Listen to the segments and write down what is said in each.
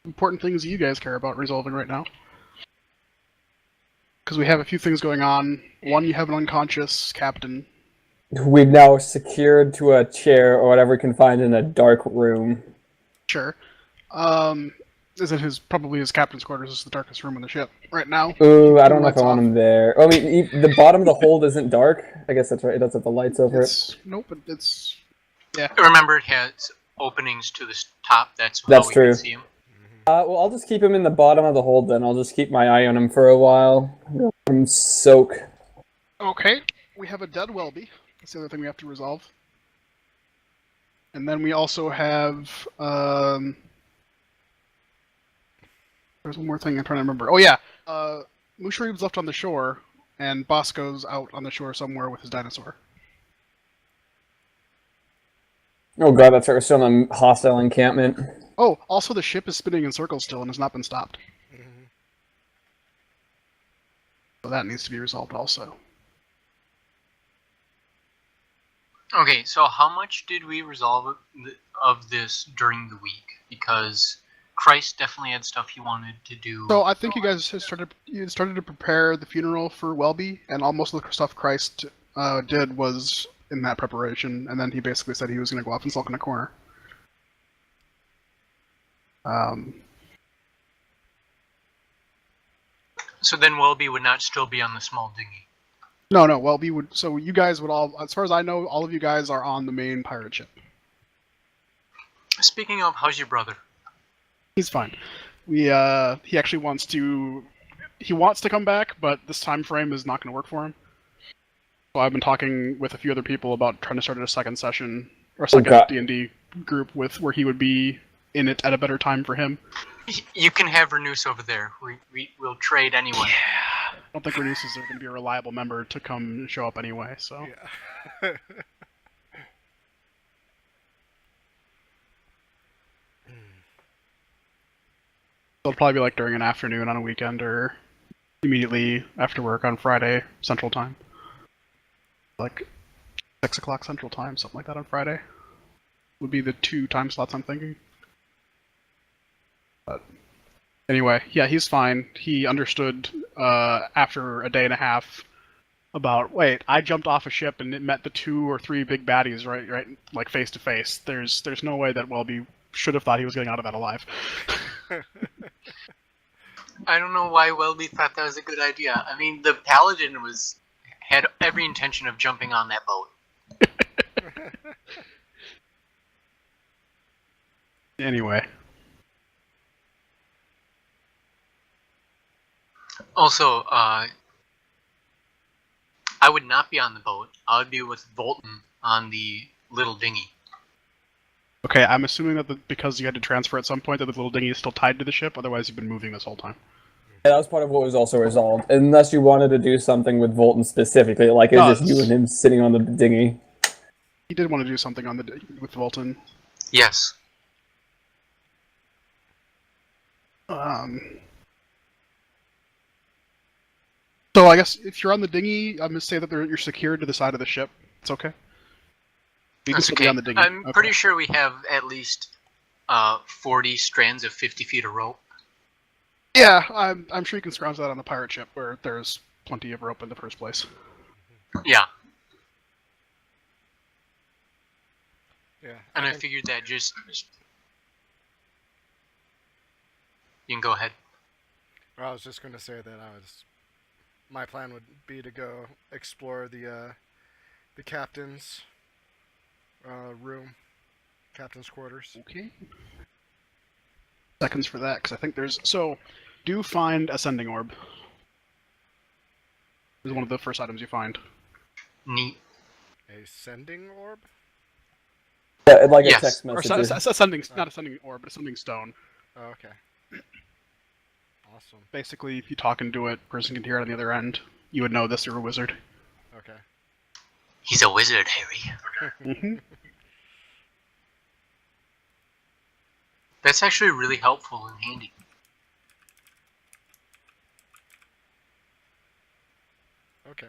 important things you guys care about resolving right now. Because we have a few things going on. One, you have an unconscious captain. We've now secured to a chair or whatever we can find in a dark room. Sure. Is it probably his captain's quarters is the darkest room in the ship right now. Ooh, I don't know if Lights I want off. him there. Oh, the bottom of the hold isn't dark? I guess that's right, it does have the lights over it. Nope, it's... Yeah. Remember, it has openings to the top. That's how That's we true. can see him. Well, I'll just keep him in the bottom of the hold then. I'll just keep my eye on him for a while. From soak. Okay, we have a dead Welby. That's the other thing we have to resolve. And then we also have... There's one more thing I'm trying to remember. Oh yeah, Musharib's left on the shore, and Bosco's out on the shore somewhere with his dinosaur. Oh god, that's right. We're still in a hostile encampment. Oh, also the ship is spinning in circles still and has not been stopped. So that needs to be resolved also. Okay, so how much did we resolve of this during the week? Because Christ definitely had stuff he wanted to do. So I think you guys started to prepare the funeral for Welby, and almost the stuff Christ did was in that preparation, and then he basically said he was going to go off and sulk in a corner. So then Welby would not still be on the small dinghy. No, Welby would... So you guys would all... As far as I know, all of you guys are on the main pirate ship. Speaking of, how's your brother? He's fine. He actually wants to... He wants to come back, but this time frame is not going to work for him. So I've been talking with a few other people about trying to start a second session, or a second D&D group with where he would be in it at a better time for him. You can have Renus over there. We'll trade anyway. Yeah. I don't think Renus is going to be a reliable member to come show up anyway, so... Yeah. It'll probably be like during an afternoon on a weekend, or immediately after work on Friday, Central Time. Like 6 o'clock Central Time, something like that on Friday. Would be the 2 time slots I'm thinking. But anyway, yeah, he's fine. He understood after a day and a half about, wait, I jumped off a ship and it met the 2 or 3 big baddies right, like face to face. There's no way that Welby should have thought he was getting out of that alive. I don't know why Welby thought that was a good idea. I mean, the Paladin had every intention of jumping on that boat. Anyway. Also, I would not be on the boat. I would be with Volton on the little dinghy. Okay, I'm assuming that because you had to transfer at some point that the little dinghy is still tied to the ship, otherwise you've been moving this whole time. Yeah, that was part of what was also resolved. Unless you wanted to do something with Volton specifically, like it's just you and him sitting on the dinghy. He did want to do something on with Volton. Yes. So I guess if you're on the dinghy, I'm gonna say that you're secured to the side of the ship. It's okay. You can still be on the dinghy. I'm pretty sure we have at least 40 strands of 50 feet of rope. Yeah, I'm sure you can scrounge that on the pirate ship where there's plenty of rope in the first place. Yeah. Yeah. And I figured that just... You can go ahead. Well, I was just going to say that my plan would be to go explore the captain's room, captain's quarters. Okay. Seconds for that, because I think there's... So, do find Ascending Orb. This is one of the first items you find. Neat. A sending orb? Yeah, like Yes. a text Or message. Ascending, not Ascending Orb, but Ascending Stone. Oh, okay. Awesome. Basically, if you talk into it, person can hear it on the other end. You would know this, you're a wizard. Okay. He's a wizard, Harry. Mm-hmm. That's actually really helpful and handy. Okay.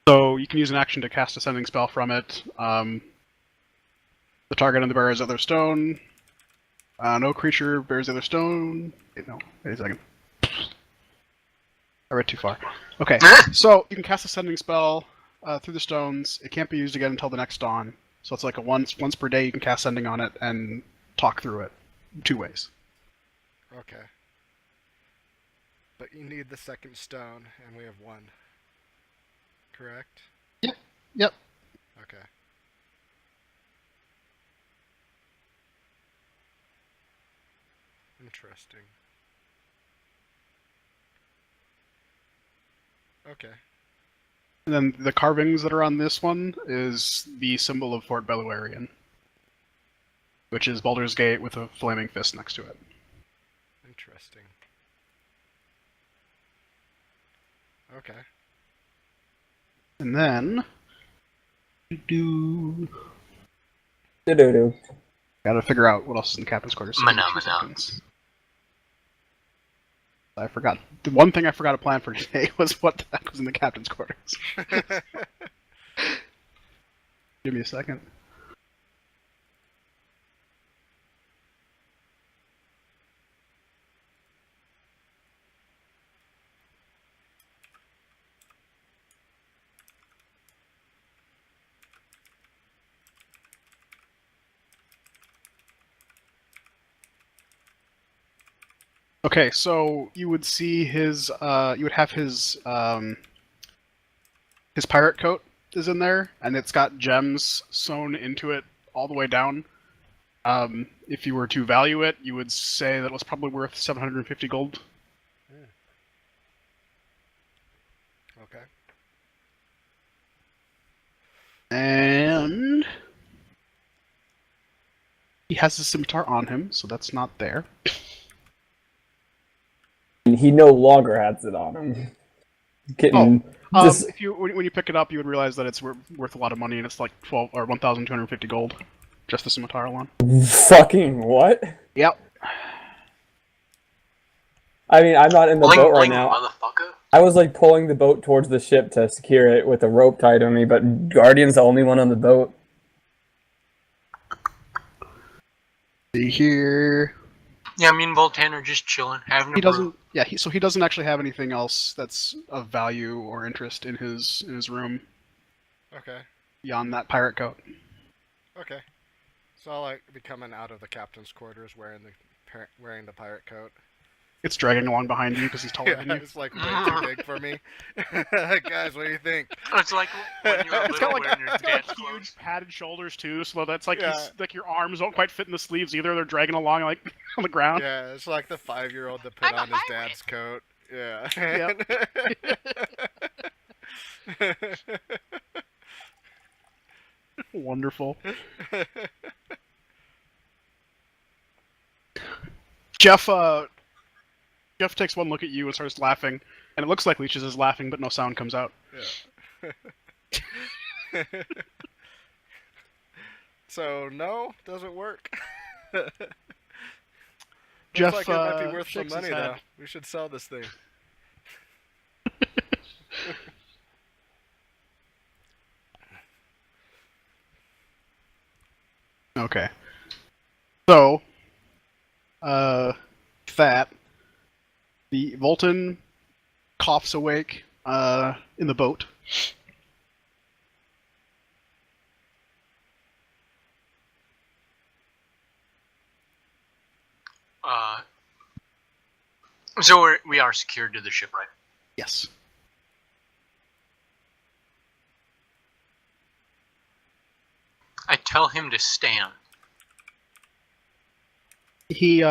So you can use an action to cast a sending spell from it. The target and the bearer is other stone. No creature bears the other stone. Wait, no. Wait a second. I read too far. Okay, so you can cast a sending spell through the stones. It can't be used again until the next dawn. So it's like a once per day you can cast sending on it and talk through it 2 ways. Okay. But you need the second stone, and we have 1. Correct? Yep. Okay. Interesting. Okay. And then the carvings that are on this one is the symbol of Fort Belluarian, which is Baldur's Gate with a flaming fist next to it. Interesting. Okay. And then... Do-do-do. Gotta figure out what else is in the captain's quarters. Mana. I forgot. The one thing I forgot to plan for today was what the heck was in the captain's quarters. Give me a second. Okay, so you would see his, you would have his pirate coat is in there, and it's got gems sewn into it all the way down. If you were to value it, you would say that it was probably worth 750 gold. Okay. And he has his scimitar on him, so that's not there. He no longer has it on him. Getting If you when you pick it up, you would realize that it's worth a lot of money, and it's like 12 or 1,250 gold, just the scimitar alone. fucking what? Yep. I mean, I'm not in the boat right now. Motherfucker. I was like pulling the boat towards the ship to secure it with a rope tied on me, but Guardian's the only one on the boat. See here. Yeah, me and Voltan are just chilling, having a He brew. doesn't. Yeah, so he doesn't actually have anything else that's of value or interest in his room Okay. beyond that pirate coat. Okay. So I'll like be coming out of the captain's quarters wearing the pirate coat. It's dragging along behind you because he's taller Yeah, than you. it's like way too big for me. Guys, what do you think? It's like when you were It's got little like, wearing your it's got dad's like clothes. huge padded shoulders too, so that's like Yeah. like your arms don't quite fit in the sleeves either. They're dragging along like on the ground. Yeah, it's like the 5-year-old that put I'm a on his pirate. dad's coat. Yeah. Wonderful. Jeff takes one look at you and starts laughing, and it looks like Leeches is laughing, but no sound comes out. Yeah. So no, doesn't work. Jeff Looks like it might be worth some shakes his money though. head. We should sell this thing. Okay. So, that the Volton coughs awake in the boat. So we are secured to the ship, right? Yes. I tell him to stand. He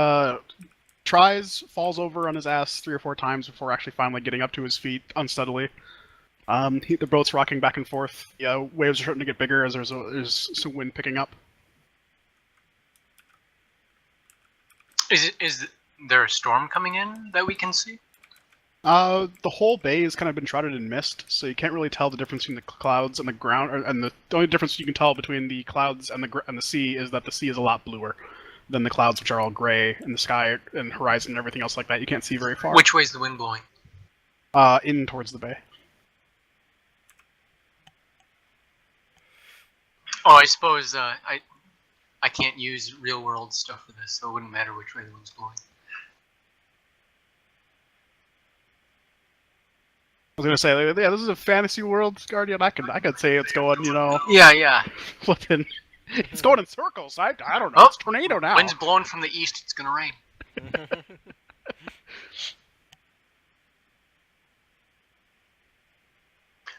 tries, falls over on his ass 3 or 4 times before actually finally getting up to his feet unsteadily. The boat's rocking back and forth. Yeah, waves are starting to get bigger as there's some wind picking up. Is there a storm coming in that we can see? The whole bay has kind of been shrouded in mist, so you can't really tell the difference between the clouds and the ground. And the only difference you can tell between the clouds and the sea is that the sea is a lot bluer than the clouds, which are all gray, and the sky and horizon and everything else like that. You can't see very far. Which way's the wind blowing? In towards the bay. Oh, I suppose I can't use real world stuff for this, so it wouldn't matter which way the wind's blowing. I was gonna say, yeah, this is a fantasy world, Guardian. I could say it's going, Yeah. flipping. It's going in circles. I don't know. Oh, It's tornado now. Wind's blowing from the east. It's gonna rain.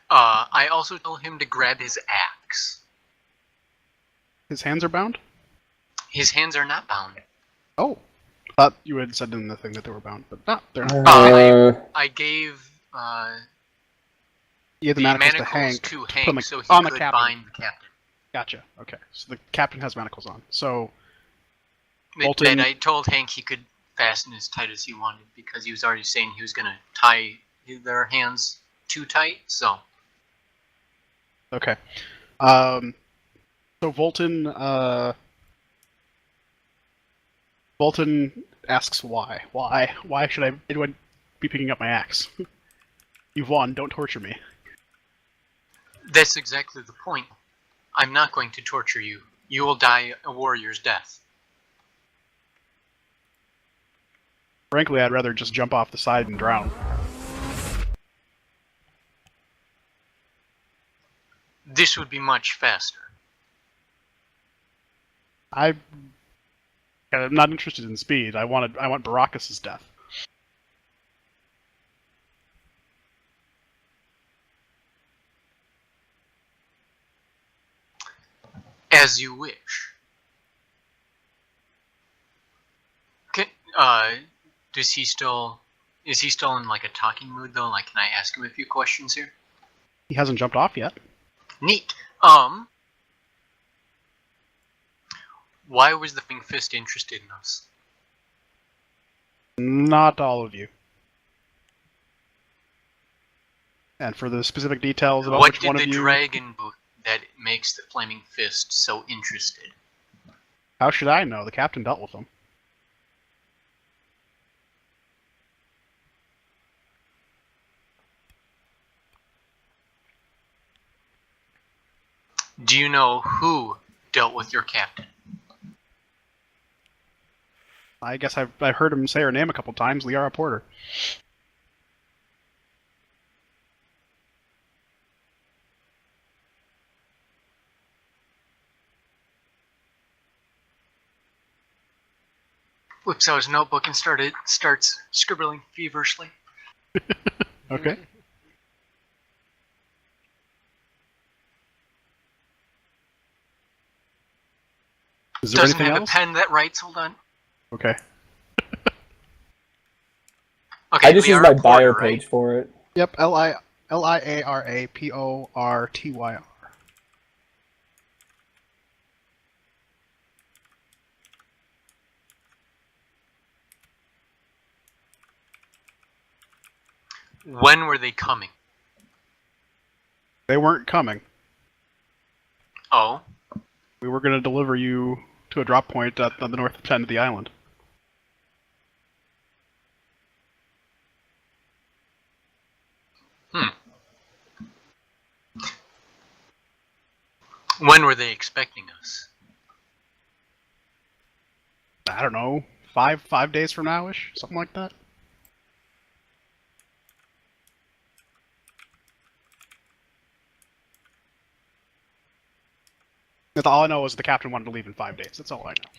I also told him to grab his axe. His hands are bound. His hands are not bound. Oh, thought you had said in the thing that they were bound, but not. They're not. I gave You had the the manacles manacles to to Hank Hank so he on the could captain. bind the captain. Gotcha. Okay, so the captain has manacles on. So But Bolton- I told Hank he could fasten as tight as he wanted because he was already saying he was gonna tie their hands too tight. So okay. So Bolton asks why. Why should anyone be picking up my axe? You've won. Don't torture me. that's exactly the point. I'm not going to torture you. You will die a warrior's death. Frankly, I'd rather just jump off the side and drown. This would be much faster. I'm not interested in speed. I want Baracus' death. As you wish. Okay, is he still in like a talking mood though? Like, can I ask him a few questions here? He hasn't jumped off yet. Neat. Why was the Fing Fist interested in us? Not all of you. And for the specific details about What which did one the of you, dragon do that makes the Flaming Fist so interested? how should I know? The captain dealt with them. Do you know who dealt with your captain? I guess I've heard him say her name a couple times, Liara Porter. Whips out his notebook and starts scribbling feverishly. Okay. Is there Doesn't anything have else? a pen that writes. Hold on. Okay. Okay, I just used my Liara bio Porter, right? page for it. Yep. Liaraportyr. When were they coming? They weren't coming. Oh, We were going to deliver you to a drop point at the north end of the island. when were they expecting us? I don't know, 5 days from now-ish, something like that. That's all I know is the captain wanted to leave in 5 days. That's all I know.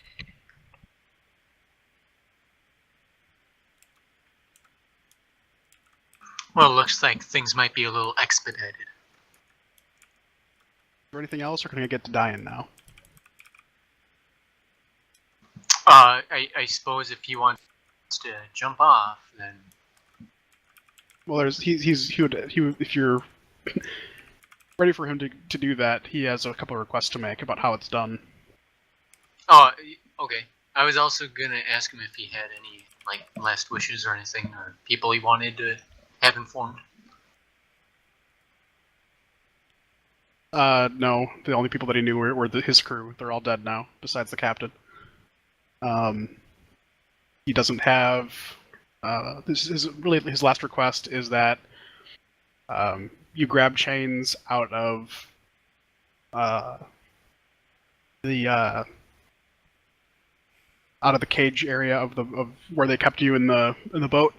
Well, it looks like things might be a little expedited. Is there anything else, or can I get to dying now? I suppose if he wants to jump off, then Well, he would if you're ready for him to do that, he has a couple of requests to make about how it's done. oh, okay. I was also gonna ask him if he had any like last wishes or anything, or people he wanted to have informed. No, the only people that he knew were his crew. They're all dead now, besides the captain. He doesn't have. This is really his last request is that you grab chains out of the out of the cage area of where they kept you in the boat.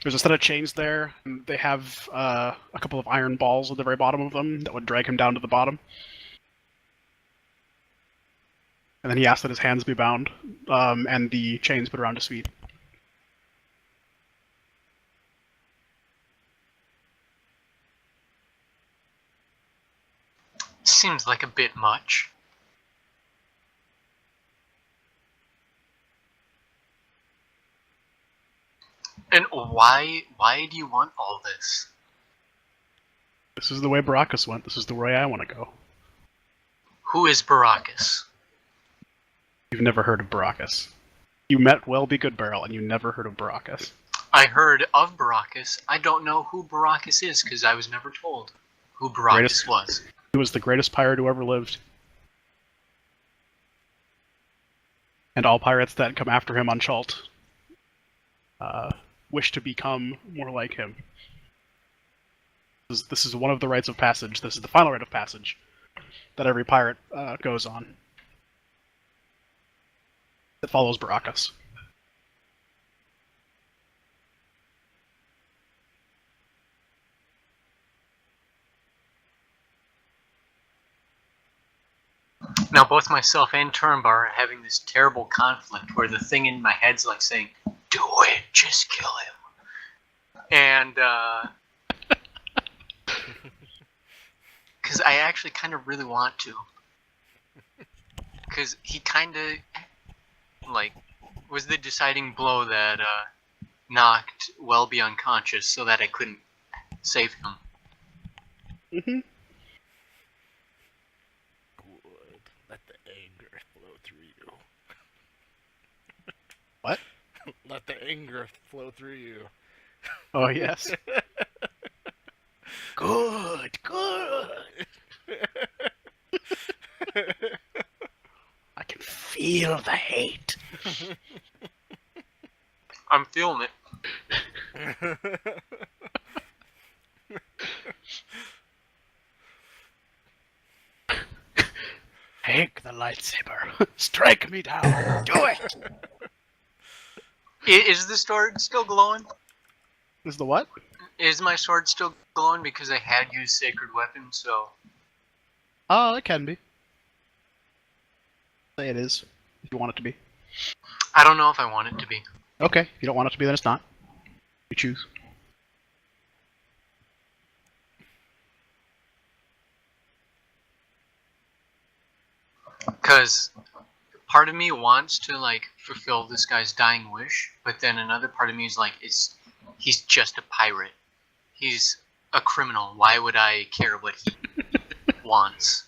There's a set of chains there, and they have a couple of iron balls at the very bottom of them that would drag him down to the bottom. And then he asked that his hands be bound, and the chains put around his feet. Seems like a bit much. And why do you want all this? This is the way Baracus went. This is the way I want to go. Who is Baracus? You've never heard of Baracus. You met Welby Goodbarrel, and you never heard of Baracus. I heard of Baracus. I don't know who Baracus is because I was never told who Baracus was. He was the greatest pirate who ever lived. And all pirates that come after him on Chult wish to become more like him. This is one of the rites of passage. This is the final rite of passage that every pirate goes on. That follows Baracus. Now both myself and Turnbar are having this terrible conflict where the thing in my head's like saying, "Do it, just kill him." And because I actually kind of really want to. Because he kind of, like, was the deciding blow that knocked Welby unconscious so that I couldn't save him. Mm-hmm. Good. Let the anger flow through you. What? Let the anger flow through you. Oh, yes. Good, good. I can feel the hate. I'm feeling it. Take the lightsaber. Strike me down. Do it. Is the sword still glowing? Is the what? Is my sword still glowing because I had used sacred weapon, so... Oh, it can be. Say it is, if you want it to be. I don't know if I want it to be. Okay, if you don't want it to be, then it's not. You choose. Because part of me wants to, like, fulfill this guy's dying wish, but then another part of me is like, he's just a pirate. He's a criminal. Why would I care what he wants?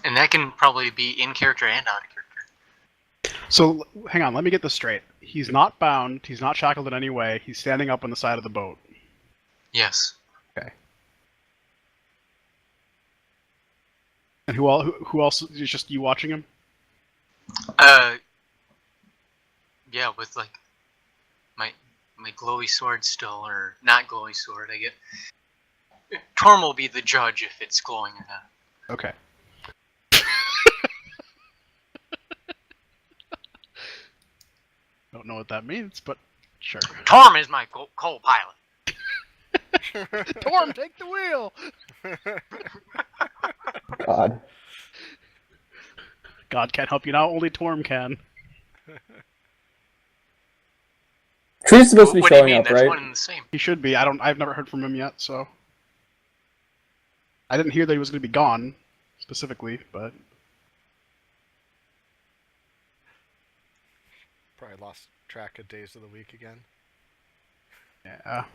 And that can probably be in character and out of character. So, hang on, let me get this straight. He's not bound, he's not shackled in any way, he's standing up on the side of the boat. Yes. Okay. And who else? Is just you watching him? Yeah, with, like, my glowy sword still, or not glowy sword, I get. Torm will be the judge if it's glowing or not. Okay. Don't know what that means, but sure. Torm is my co-pilot. Torm, take the wheel! God. God can't help you now, only Torm can. Tree's supposed to be What do you showing mean? up, That's right? one and the same. He should be. I've never heard from him yet, so. I didn't hear that he was going to be gone, specifically, but. Probably lost track of days of the week again. Yeah.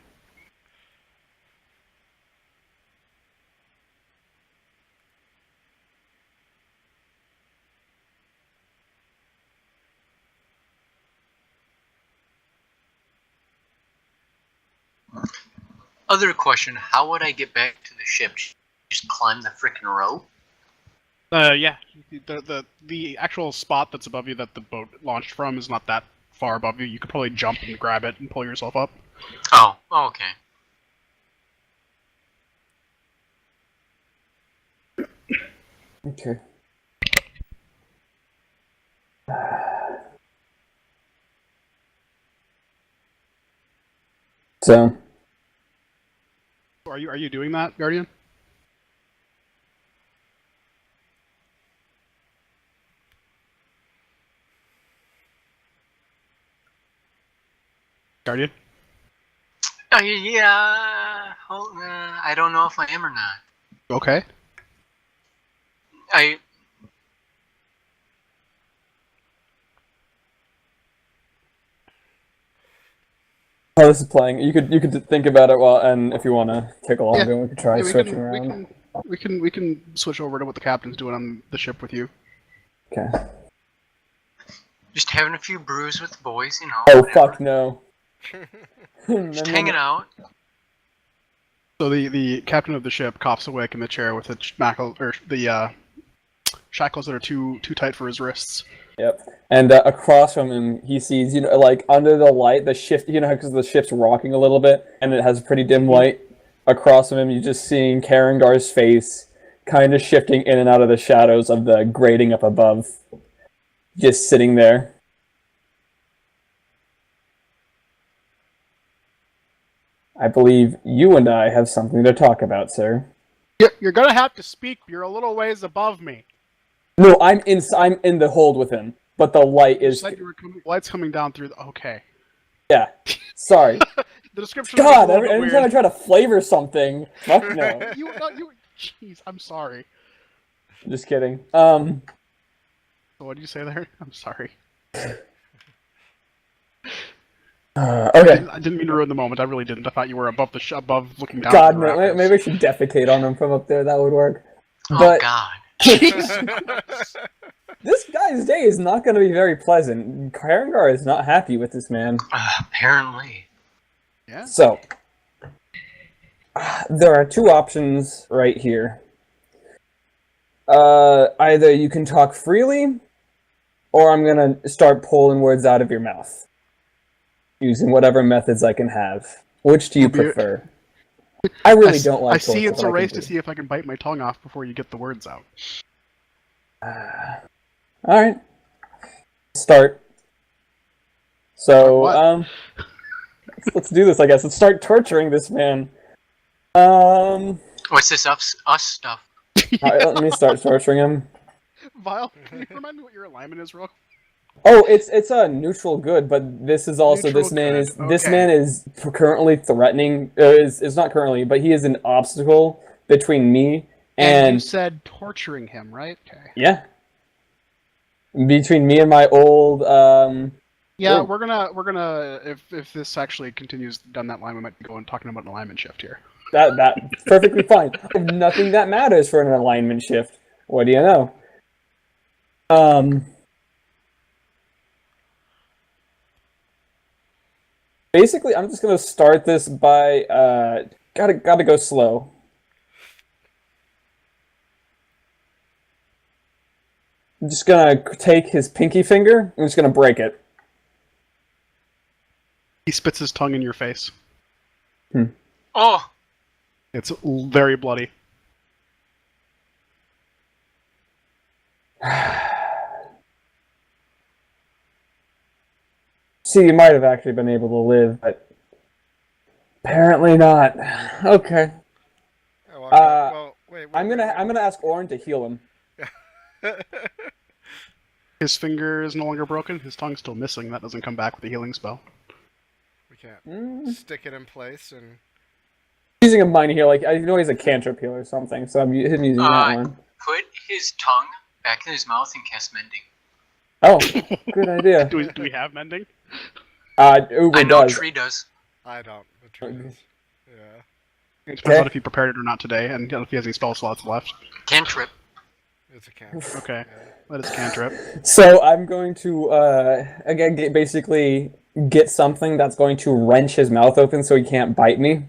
Other question, how would I get back to the ship? Just climb the frickin' rope? Yeah. The actual spot that's above you that the boat launched from is not that far above you. You could probably jump and grab it and pull yourself up. Oh, okay. Okay. So, Are you doing that, Guardian? Guardian? Yeah. I don't know if I am or not. Okay. how this is playing, you could think about it while, and if you want to take a longer, we could try Yeah, switching around. We can switch over to what the captain's doing on the ship with you. Okay. Just having a few brews with the boys, you know. Oh whatever. fuck no. Just hanging out. So the captain of the ship coughs awake in the chair with the shackles that are too tight for his wrists. Yep. And across from him, he sees, like under the light, the shift, because the ship's rocking a little bit, and it has pretty dim light. Across from him, you're just seeing Karangar's face, kind of shifting in and out of the shadows of the grating up above, just sitting there. I believe you and I have something to talk about, sir. You're gonna have to speak. You're a little ways above me. No, I'm in the hold with him, but the light is. You said light's coming down through. Okay. Yeah. Sorry. The description. God, every time I try to flavor something, fuck no. Jeez, I'm sorry. Just kidding. So what did you say there? I'm sorry. Okay. I didn't mean to ruin the moment. I really didn't. I thought you were above above looking down. God, no, maybe I should defecate on him from up there. That would work. Oh God. This guy's day is not going to be very pleasant. Karangar is not happy with this man. Apparently. Yeah. So, there are two options right here. Either you can talk freely, or I'm going to start pulling words out of your mouth. Using whatever methods I can have. Which do you prefer? I really don't like. I see it's a race to see if I can bite my tongue off before you get the words out. All right. Start. So, let's do this. I guess let's start torturing this man. What's this us stuff? All right, let me start torturing him. Vile, can you remind me what your alignment is, real? Oh, it's a neutral good, but this is also Neutral this man good, is this okay. man is currently threatening. Is not currently, but he is an obstacle between me And you said torturing him, right? Okay. yeah, between me and my old Yeah, Oh. we're gonna if this actually continues down that line, we might be going talking about an alignment shift here. That perfectly fine. Nothing that matters for an alignment shift. What do you know? Basically, I'm just gonna start this by gotta go slow. I'm just gonna take his pinky finger. I'm just gonna break it. He spits his tongue in your face. Oh. It's very bloody. See, you might have actually been able to live, but apparently not. Okay. Oh, well, wait, I'm gonna ask Orin to heal him. His finger is no longer broken. His tongue's still missing. That doesn't come back with the healing spell. We can't stick it in place and. Using a minor heal, like I know he's a cantrip heal or something, so I'm using that one. Put his tongue back in his mouth and cast mending. Oh, good idea. Do we have mending? Uber I know does. Tree does. I don't. The truth is. Yeah. It depends on if he prepared it or not today, and if he has any spell slots left. Cantrip. It's a cantrip. Okay, Yeah. that is cantrip. So I'm going to again basically get something that's going to wrench his mouth open so he can't bite me.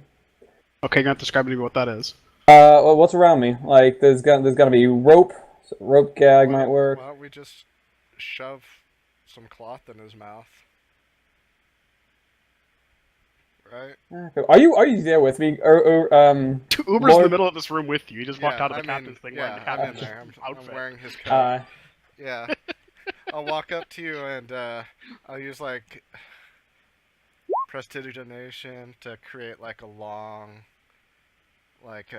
Okay, you're gonna have to describe to me what that is. Well, what's around me? Like there's got to be rope. So rope gag might work. Why don't we just shove some cloth in his mouth? right? Are you there with me? Uber's in Lord- the middle of this room with you. You just walked out of the captain's thing wearing the I'm captain's in there. I'm outfit. wearing his coat. Uh, Yeah. I'll walk up to you and I'll use like prestidigitation to create like a long, like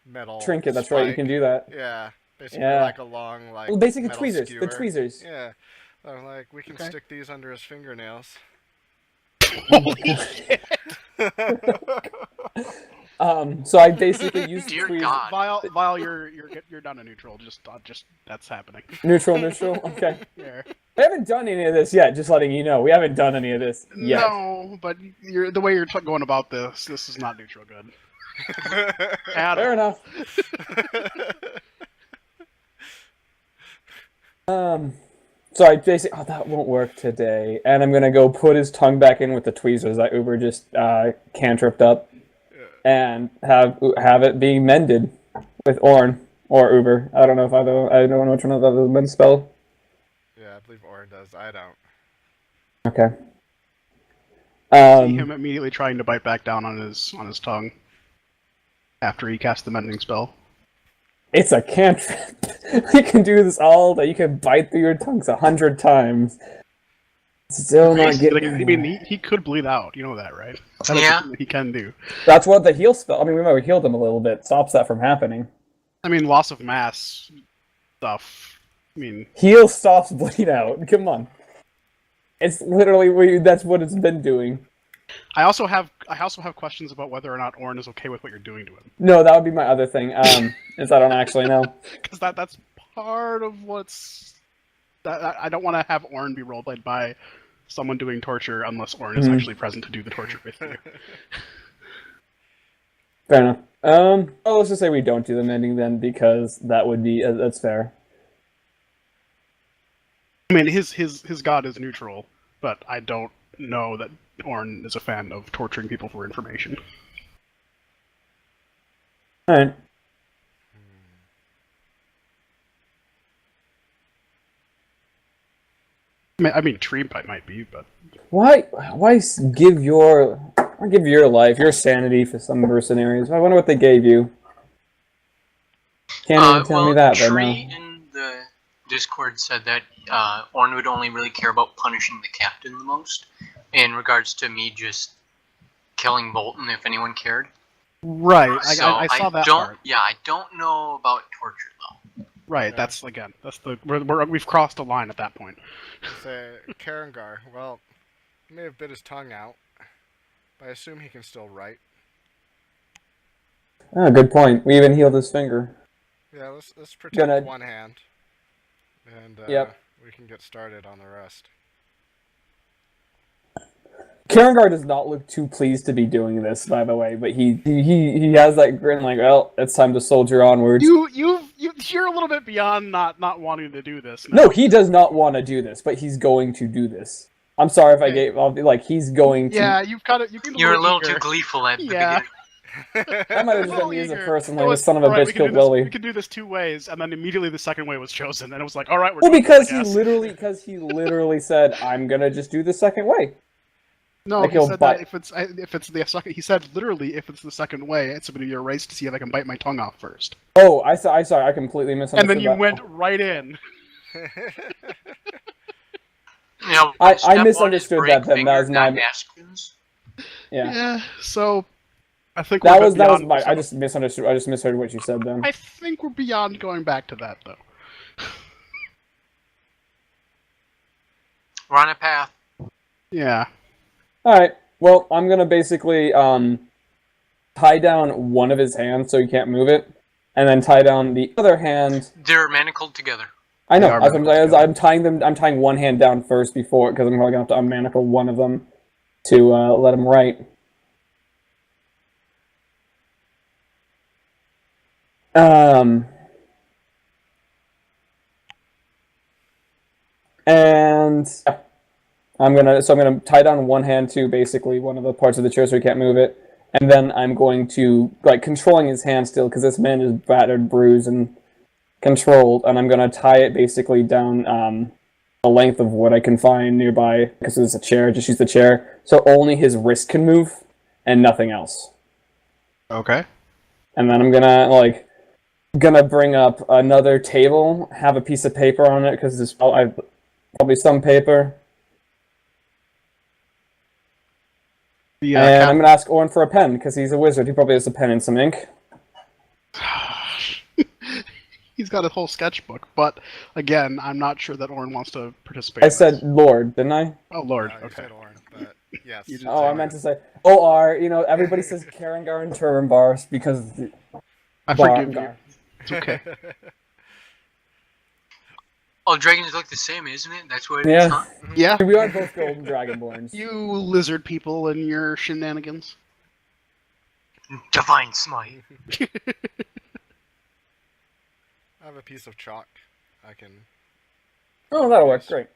metal trinket. That's spike. right. You can do that. Yeah, basically Yeah. like a long like. Well, basically metal tweezers. skewer. The tweezers. Yeah. Like we can Okay. stick these under his fingernails. Holy shit! So I basically use the Dear tweezers. God. Vile, you're down to neutral. Just that's happening. Neutral. Okay. Yeah. We haven't done any of this yet. Just letting you know, we haven't done any of this yet. No, but the way you're going about this is not neutral good. At Fair all. enough. So I basically, that won't work today, and I'm gonna go put his tongue back in with the tweezers that Uber just cantripped up, and have it be mended with Orn or Uber. I don't know if I don't know which one of those has been spelled. Yeah, I believe Orin does. I don't. Okay. See him immediately trying to bite back down on his tongue after he cast the mending spell. It's a cantrip. You can do this all day. You can bite through your tongues 100 times. Still not getting. I mean, he could bleed out. You know that, right? That is Yeah. something that he can do. That's what the heal spell. I mean, we've already healed him a little bit. Stops that from happening. I mean, loss of mass stuff. I mean, Heal stops bleed out. Come on. It's literally that's what it's been doing. I also have questions about whether or not Orn is okay with what you're doing to him. No, that would be my other thing. Is I don't actually know. Because that's part of what's. I don't want to have Orn be roleplayed by someone doing torture unless Orn is actually present to do the torture with you. Fair enough. Oh, let's just say we don't do the mending then, because that would be that's fair. I mean, his god is neutral, but I don't know that Orn is a fan of torturing people for information. All right. I mean, Tree might be, but Why give your life, your sanity for some mercenaries? I wonder what they gave you. Can't even tell me that right Tree now. in the Discord said that Orn would only really care about punishing the captain the most, in regards to me just killing Bolton if anyone cared. right. So I saw that don't. part. Yeah, I don't know about torture though. Right. Yeah. That's we've crossed a line at that point. Say, Karangar, well, he may have bit his tongue out, but I assume he can still write. Oh, good point. We even healed his finger. Yeah, let's protect Gonna- one hand, and Yep. we can get started on the rest. Karangar does not look too pleased to be doing this, by the way, but he has that grin like, well, it's time to soldier onwards. You're a little bit beyond not wanting to do this. No, he does not want to do this, but he's going to do this. I'm sorry if I gave. I'll be like, he's going to. Yeah, you've got it. You can. You're a little eager. too gleeful at the Yeah. beginning. I might have just Little been used a eager. person It like the was, son of a "Alright, bitch we can do killed this- Lily. We can do this two ways, and then immediately the second way was chosen, and it was like, all right, we're Well, doing because this, I he guess. literally said, "I'm gonna just do the second way." No, like he he'll said bite- that if it's the second. He said literally if it's the second way, it's going to be a race to see if I can bite my tongue off first. Oh, I sorry, I completely misunderstood. And then you that. went right in. You know, I step one is misunderstood break that then, that was finger, my- not aspirins. Yeah, Yeah. So, I think that we're was beyond, my. I just misunderstood. I just misheard what you said then. I think we're beyond going back to that though. We're on a path. Yeah. All right. Well, I'm gonna basically tie down one of his hands so he can't move it, and then tie down the other hand. They're manacled together. I know. They are As I'm, manacled as I'm tying them. I'm tying one hand down first before, because I'm probably gonna have to unmanacle one of them to let him write. And yeah, I'm gonna tie down one hand to basically one of the parts of the chair so he can't move it, and then I'm going to controlling his hand still because this man is battered, bruised, and controlled, and I'm gonna tie it basically down the length of what I can find nearby, because it's a chair, just use the chair. So only his wrist can move, and nothing else. Okay. And then I'm gonna bring up another table, have a piece of paper on it, because there's probably some paper. And I'm gonna ask Orin for a pen, because he's a wizard. He probably has a pen and some ink. He's got a whole sketchbook, but again, I'm not sure that Orin wants to participate. I said Lord, didn't I? Oh, Lord. You Okay. said Orin, but yes. Oh, I meant to say OR. You know, everybody says Karangar and Turambar because I forgive you. It's okay. All dragons look the same, isn't it? That's what Yeah. it's not. Yeah. We are both golden dragonborns. You lizard people and your shenanigans. Divine smite. I have a piece of chalk. I can. Oh, that'll work. Great.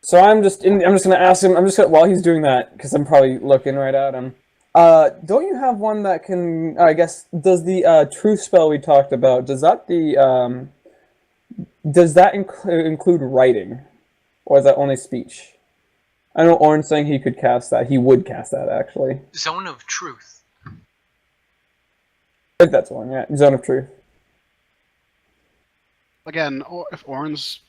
So I'm just gonna ask him. While he's doing that, because I'm probably looking right at him. Don't you have one that can? I guess does the truth spell we talked about? Does that include writing, or is that only speech? I know Orin's saying he could cast that. He would cast that actually. Zone of truth. I think that's one. Yeah, Zone of Truth. Again, if Orin's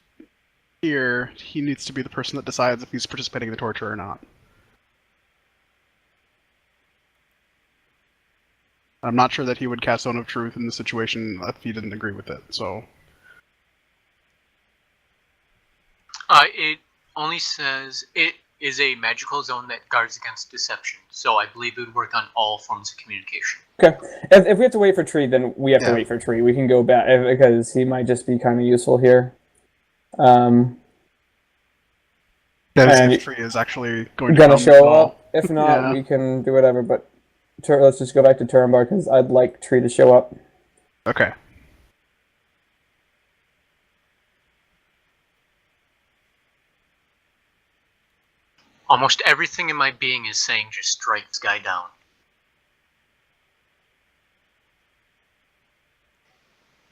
here, he needs to be the person that decides if he's participating in the torture or not. I'm not sure that he would cast Zone of Truth in the situation if he didn't agree with it, so... It only says it is a magical zone that guards against deception, so I believe it would work on all forms of communication. Okay. If we have to wait for Tree, then we have to wait for Tree. We can go back, because he might just be kind of useful here. Yeah, this Tree is actually going to show up. If not, we can do whatever, but let's just go back to Turambar, because I'd like Tree to show up. Okay. Almost everything in my being is saying just strike this guy down.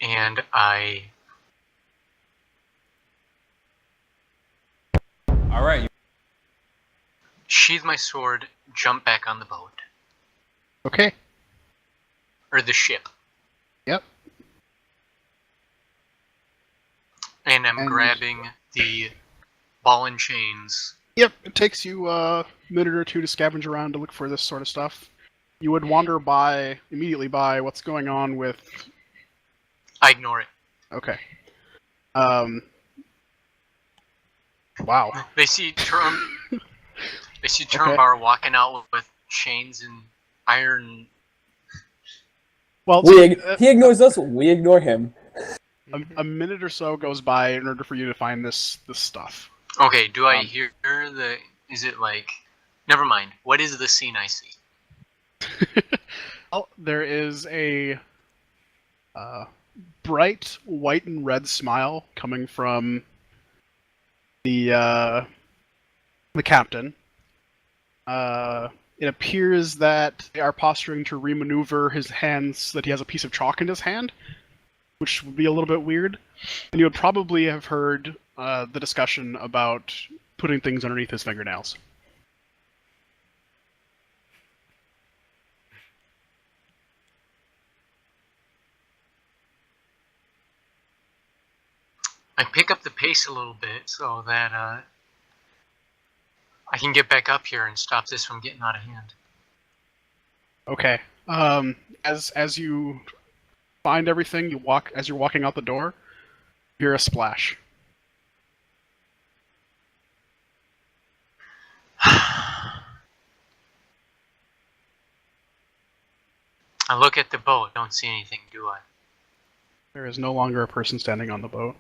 And I... Alright. sheath my sword, jump back on the boat. Okay. Or the ship. Yep. And I'm grabbing the ball and chains. Yep, it takes you a minute or two to scavenge around to look for this sort of stuff. You would wander immediately by what's going on with... I ignore it. Okay. Wow. They see Turambar walking out with chains and iron. Well, he ignores us, we ignore him. A minute or so goes by in order for you to find this stuff. Okay, do I hear the... is it like... Never mind. What is the scene I see? Oh, there is a bright white and red smile coming from the captain. It appears that they are posturing to remaneuver his hands so that he has a piece of chalk in his hand, which would be a little bit weird. And you would probably have heard the discussion about putting things underneath his fingernails. I pick up the pace a little bit so that I can get back up here and stop this from getting out of hand. Okay. As you find everything, as you're walking out the door, you hear a splash. I look at the boat, don't see anything, do I? There is no longer a person standing on the boat.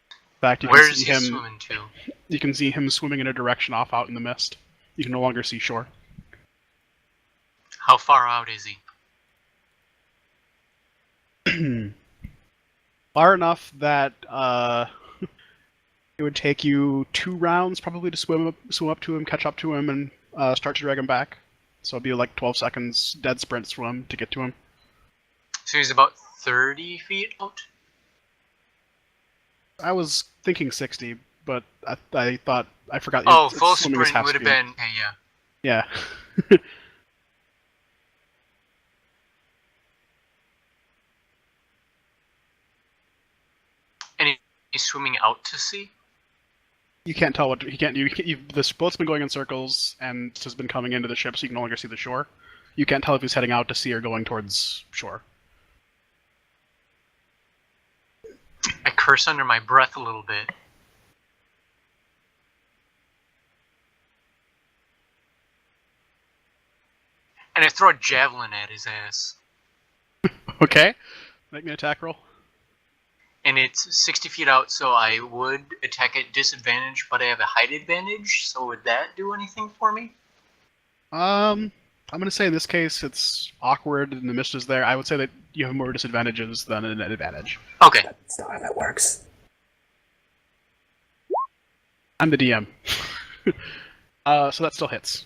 In fact, you Where can is see he him. swimming to? You can see him swimming in a direction off out in the mist. You can no longer see shore. How far out is he? Far enough that it would take you 2 rounds probably to swim up to him, catch up to him, and start to drag him back. So it'd be like 12 seconds dead sprint swim to get to him. So he's about 30 feet out? I was thinking 60, but I thought I forgot. Oh, It's full swimming is sprint half would have speed. been. Okay, yeah. Yeah. And he's swimming out to sea. You can't tell what he can't. The boat's been going in circles and has been coming into the ship, so you can no longer see the shore. You can't tell if he's heading out to sea or going towards shore. I curse under my breath a little bit. And I throw a javelin at his ass. Okay, make me an attack roll. And it's 60 feet out, so I would attack at disadvantage, but I have a height advantage, so would that do anything for me? I'm gonna say in this case it's awkward and the mist is there. I would say that you have more disadvantages than an advantage. Okay. That's not how that works. I'm the DM. So that still hits.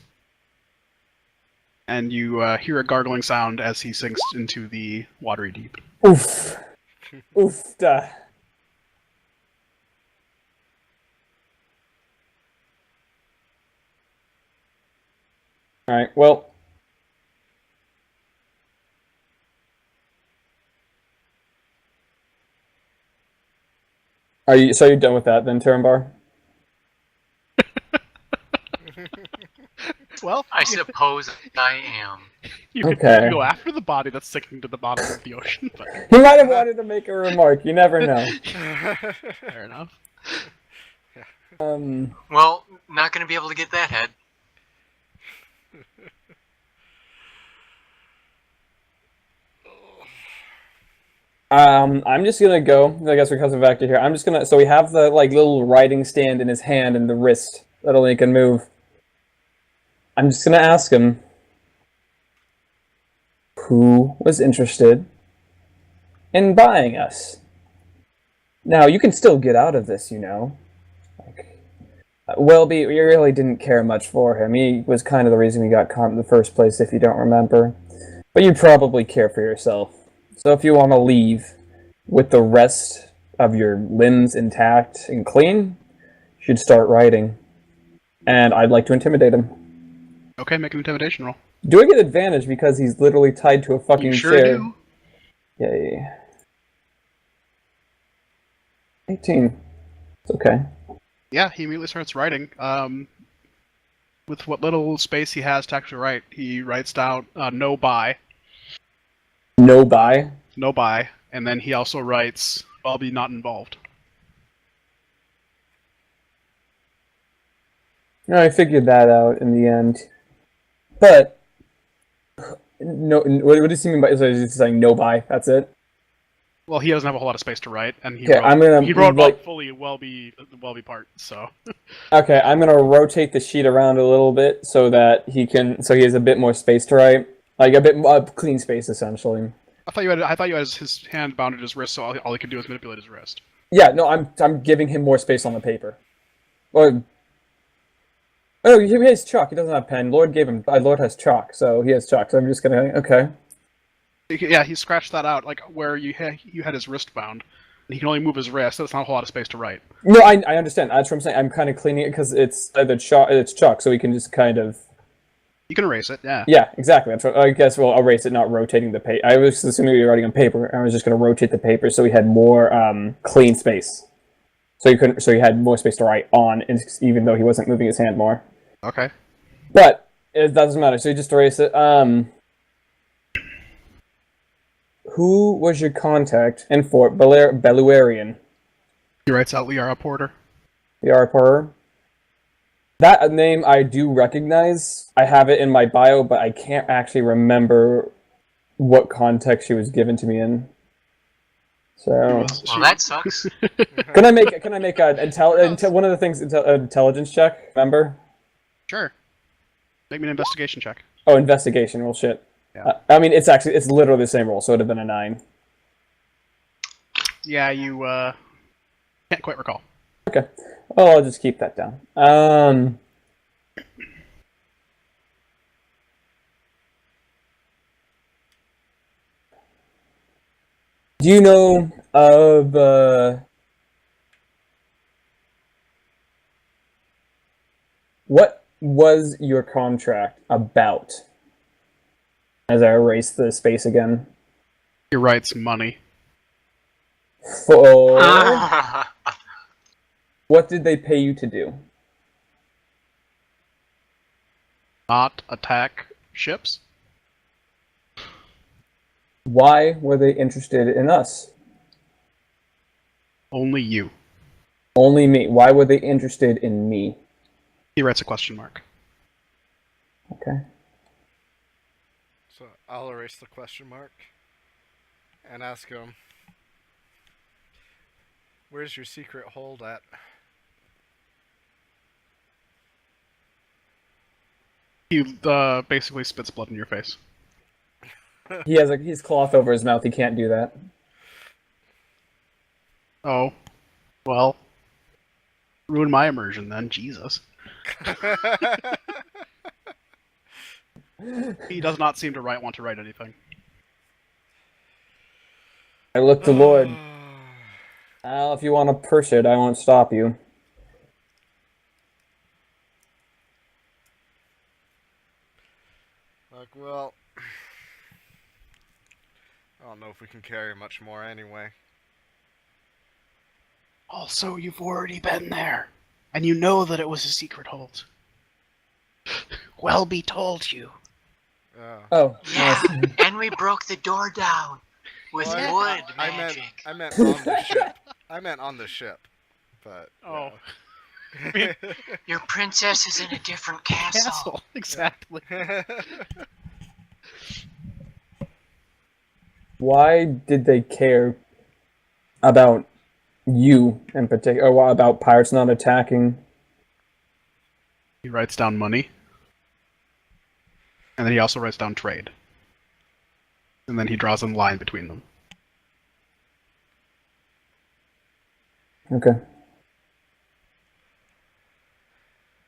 And you hear a gargling sound as he sinks into the watery deep. Oof. Oof. Duh. Alright, well. So you're done with that then, Turambar? Well, I suppose I am. you can Okay. go after the body that's sinking to the bottom of the ocean, but He might have wanted to make a remark, you never know. fair enough. Well, not gonna be able to get that head. I'm just gonna go, I guess we're coming back to here. I'm just gonna, so we have the, like, little writing stand in his hand and the wrist that only can move. I'm just gonna ask him who was interested in buying us. Now, you can still get out of this, you know. Like, Welby, we really didn't care much for him. He was kind of the reason we got caught in the first place, if you don't remember. But you probably care for yourself. So if you want to leave with the rest of your limbs intact and clean, you should start writing. And I'd like to intimidate him. Okay, make an intimidation roll. Do I get advantage because he's literally tied to a fucking You sure chair? do. Yay. 18. It's okay. Yeah, he immediately starts writing. With what little space he has to actually write, he writes down no buy. No buy? No buy. And then he also writes, I'll be not involved. No, I figured that out in the end. But, no, what does he mean by, so he's just saying no buy, that's it? Well, he doesn't have a whole lot of space to write, and he Okay, wrote, I'm gonna, he wrote like, about fully the Welby part, so... Okay, I'm gonna rotate the sheet around a little bit so that he has a bit more space to write. Like, a bit more clean space, essentially. I thought you had his hand bound at his wrist, so all he could do is manipulate his wrist. Yeah, no, I'm giving him more space on the paper. Or, oh, he has chalk. He doesn't have pen. Lord has chalk, so he has chalk. So I'm just gonna, okay. Yeah, he scratched that out, like where you had his wrist bound. He can only move his wrist, so that's not a whole lot of space to write. No, I understand. That's what I'm saying. I'm kind of cleaning it because it's chalk, so we can just kind of. You can erase it, yeah. Yeah, exactly. That's what, I guess we'll erase it, not rotating the paper. I was assuming we were writing on paper. I was just going to rotate the paper so we had more clean space. So he had more space to write on, even though he wasn't moving his hand more. Okay. But it doesn't matter. So you just erase it. Who was your contact in Fort Beluarian? He writes out Liara Porter. Liara Porter. That name I do recognize. I have it in my bio, but I can't actually remember what context she was given to me in. So Well, that sucks. can I make a one of the things intelligence check? Remember? Sure. Make me an investigation check. Oh, investigation. Well, shit. Yeah. I mean, it's literally the same roll, so it would have been a 9. Yeah, you can't quite recall. Okay. Oh, I'll just keep that down. Do you know of was your contract about? As I erase the space again. He writes money. For what did they pay you to do? Not attack ships. Why were they interested in us? Only you. Only me. Why were they interested in me? He writes a question mark. Okay. So I'll erase the question mark and ask him, where's your secret hold at? He basically spits blood in your face. He's cloth over his mouth. He can't do that. Oh, well, ruin my immersion then. Jesus. He does not seem to want to write anything. I look to Lord. If you want to push it, I won't stop you. Like, well, I don't know if we can carry much more anyway. Also, you've already been there, and you know that it was a secret hold. Well be told you. Oh. Yeah, and we broke the door down with Well, wood I magic. meant on the ship. I meant on the ship, but Oh. Your princess is in a different castle. Exactly. Why did they care about you in particular, or about pirates not attacking? He writes down money. And then he also writes down trade. And then he draws a line between them. Okay.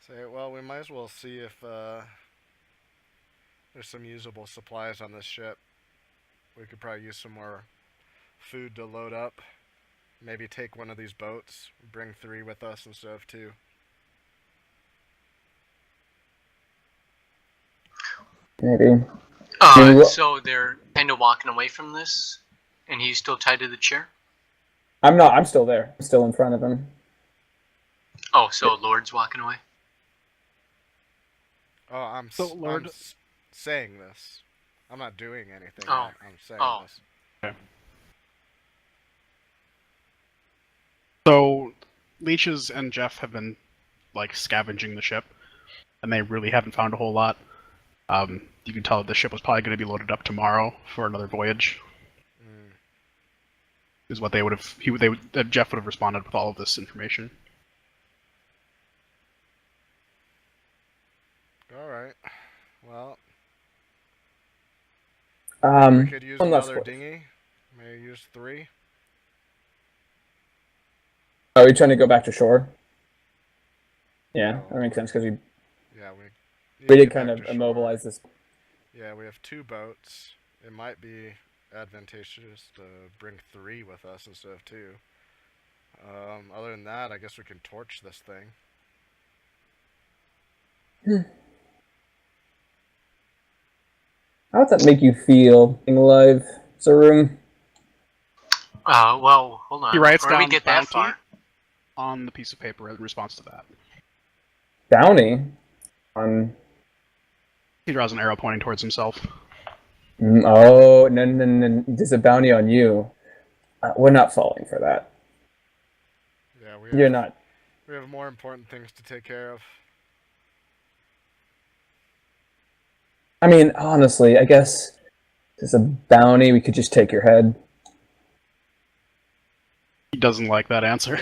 Say, well, we might as well see if there's some usable supplies on this ship. We could probably use some more food to load up. Maybe take one of these boats, bring 3 with us instead of 2. Maybe. So they're kind of walking away from this, and he's still tied to the chair? I'm not. I'm still there. I'm still in front of him. Oh, so Lord's walking away? Oh, I'm saying this. I'm not doing anything. Oh. I'm saying this. Okay. So, Leeches and Jeff have been, scavenging the ship, and they really haven't found a whole lot. You can tell the ship was probably going to be loaded up tomorrow for another voyage. Is what they would have. Jeff would have responded with all of this information. All right. Well, we could use one last another question. dinghy. Maybe use 3. Are we trying to go back to shore? Yeah, that makes sense because we did kind of immobilize this. Yeah, we have 2 boats. It might be advantageous to bring 3 with us instead of 2. Other than that, I guess we can torch this thing. How does that make you feel being alive, Zaroom? Well, hold on. He writes Before we down get that bounty far. on the piece of paper in response to that. Bounty? On... He draws an arrow pointing towards himself. Oh, no. There's a bounty on you. We're not falling for that. Yeah, You're not. We have more important things to take care of. I mean, honestly, I guess there's a bounty. We could just take your head. He doesn't like that answer.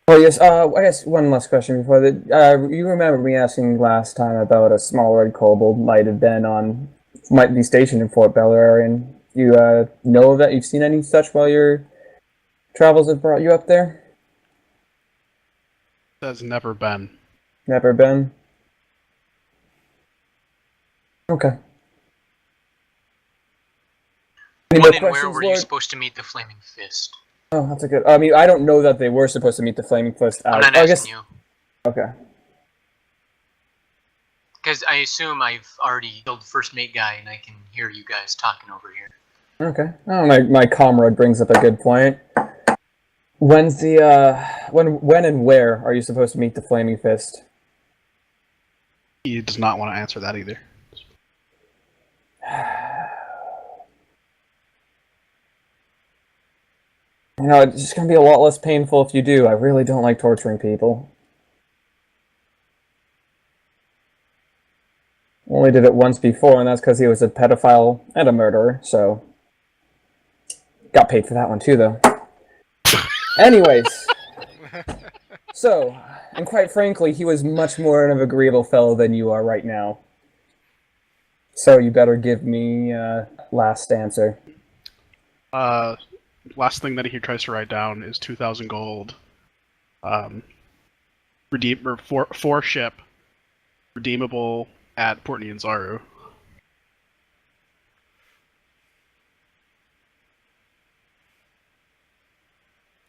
Oh yes. I guess one last question before that. You remember me asking last time about a small red kobold might be stationed in Fort Belarian. You know of that? You've seen any such while your travels have brought you up there? Has never been. Never been. Okay. Any more When and where questions, were you Lord? supposed to meet the Flaming Fist? Oh, that's a good. I mean, I don't know that they were supposed to meet the Flaming Fist. I'm not I asking guess. you. Okay. Because I assume I've already killed the first mate guy and I can hear you guys talking over here. Okay. Oh, my comrade brings up a good point. When's the when and where are you supposed to meet the Flaming Fist? He does not want to answer that either. You know, it's just gonna be a lot less painful if you do. I really don't like torturing people. Only did it once before, and that's because he was a pedophile and a murderer, so... Got paid for that one too, though. Anyways. So, and quite frankly, he was much more of an agreeable fellow than you are right now. So you better give me last answer. Last thing that he tries to write down is 2,000 gold. For ship, redeemable at Port Nianzaru.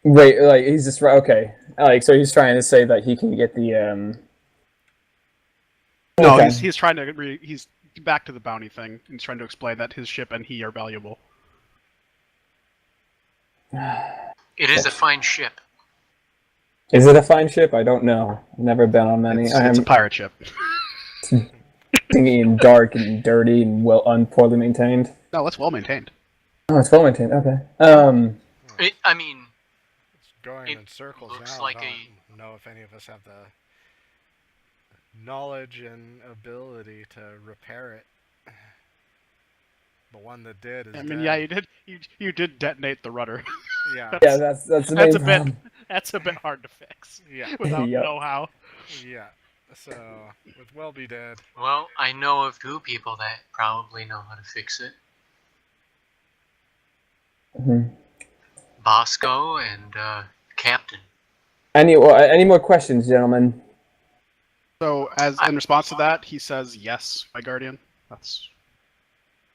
Wait, like he's just okay. Like so, he's trying to say that he can get the. No, Okay. he's trying to he's back to the bounty thing. He's trying to explain that his ship and he are valuable. It is a fine ship. Is it a fine ship? I don't know. Never been on many. It's a pirate ship. Dingy and dark and dirty and poorly maintained. No, it's well maintained. Oh, it's well maintained. Okay. I mean, It's going It in circles looks now. like I don't know if any of us have the knowledge and ability to repair it. The one that did is I mean, dead. yeah, you did detonate the rudder. Yeah. Yeah, that's the main problem. That's a bit hard to fix Yeah. without Yep. know-how. Yeah. So, with Welby dead, well, I know of 2 people that probably know how to fix it. Mhm. Bosco and Captain. Any more questions, gentlemen? So, as in response to that, he says, "Yes, my guardian." That's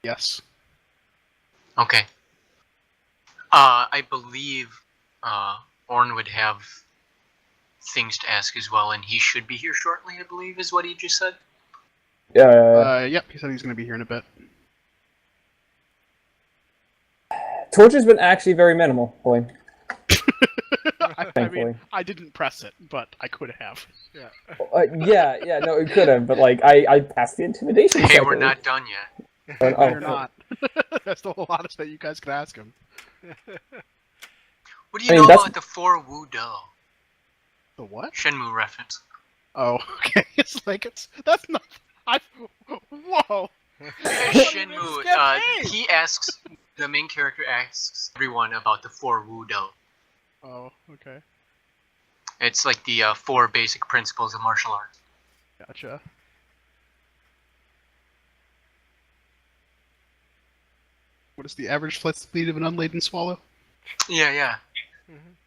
yes. Okay. I believe Orn would have things to ask as well, and he should be here shortly, I believe, is what he just said. Yep, he said he's going to be here in a bit. Torture's been actually very minimal, boy. I Thankfully. mean, I didn't press it, but I could have. yeah. Yeah, no, it could have, but like I passed the intimidation. Hey, check we're at not least. done yet. Oh, No, you're not. There's still a lot of stuff you guys could ask him. What do you I mean, know that's- about the 4 Wu Do? The what? Shenmue reference. Oh, okay. That's not. Whoa. Shenmue, he asks, the main character asks everyone about the 4 Wu Do. Oh, okay. It's like the 4 basic principles of martial arts. Gotcha. What is the average flight speed of an unladen swallow? Yeah.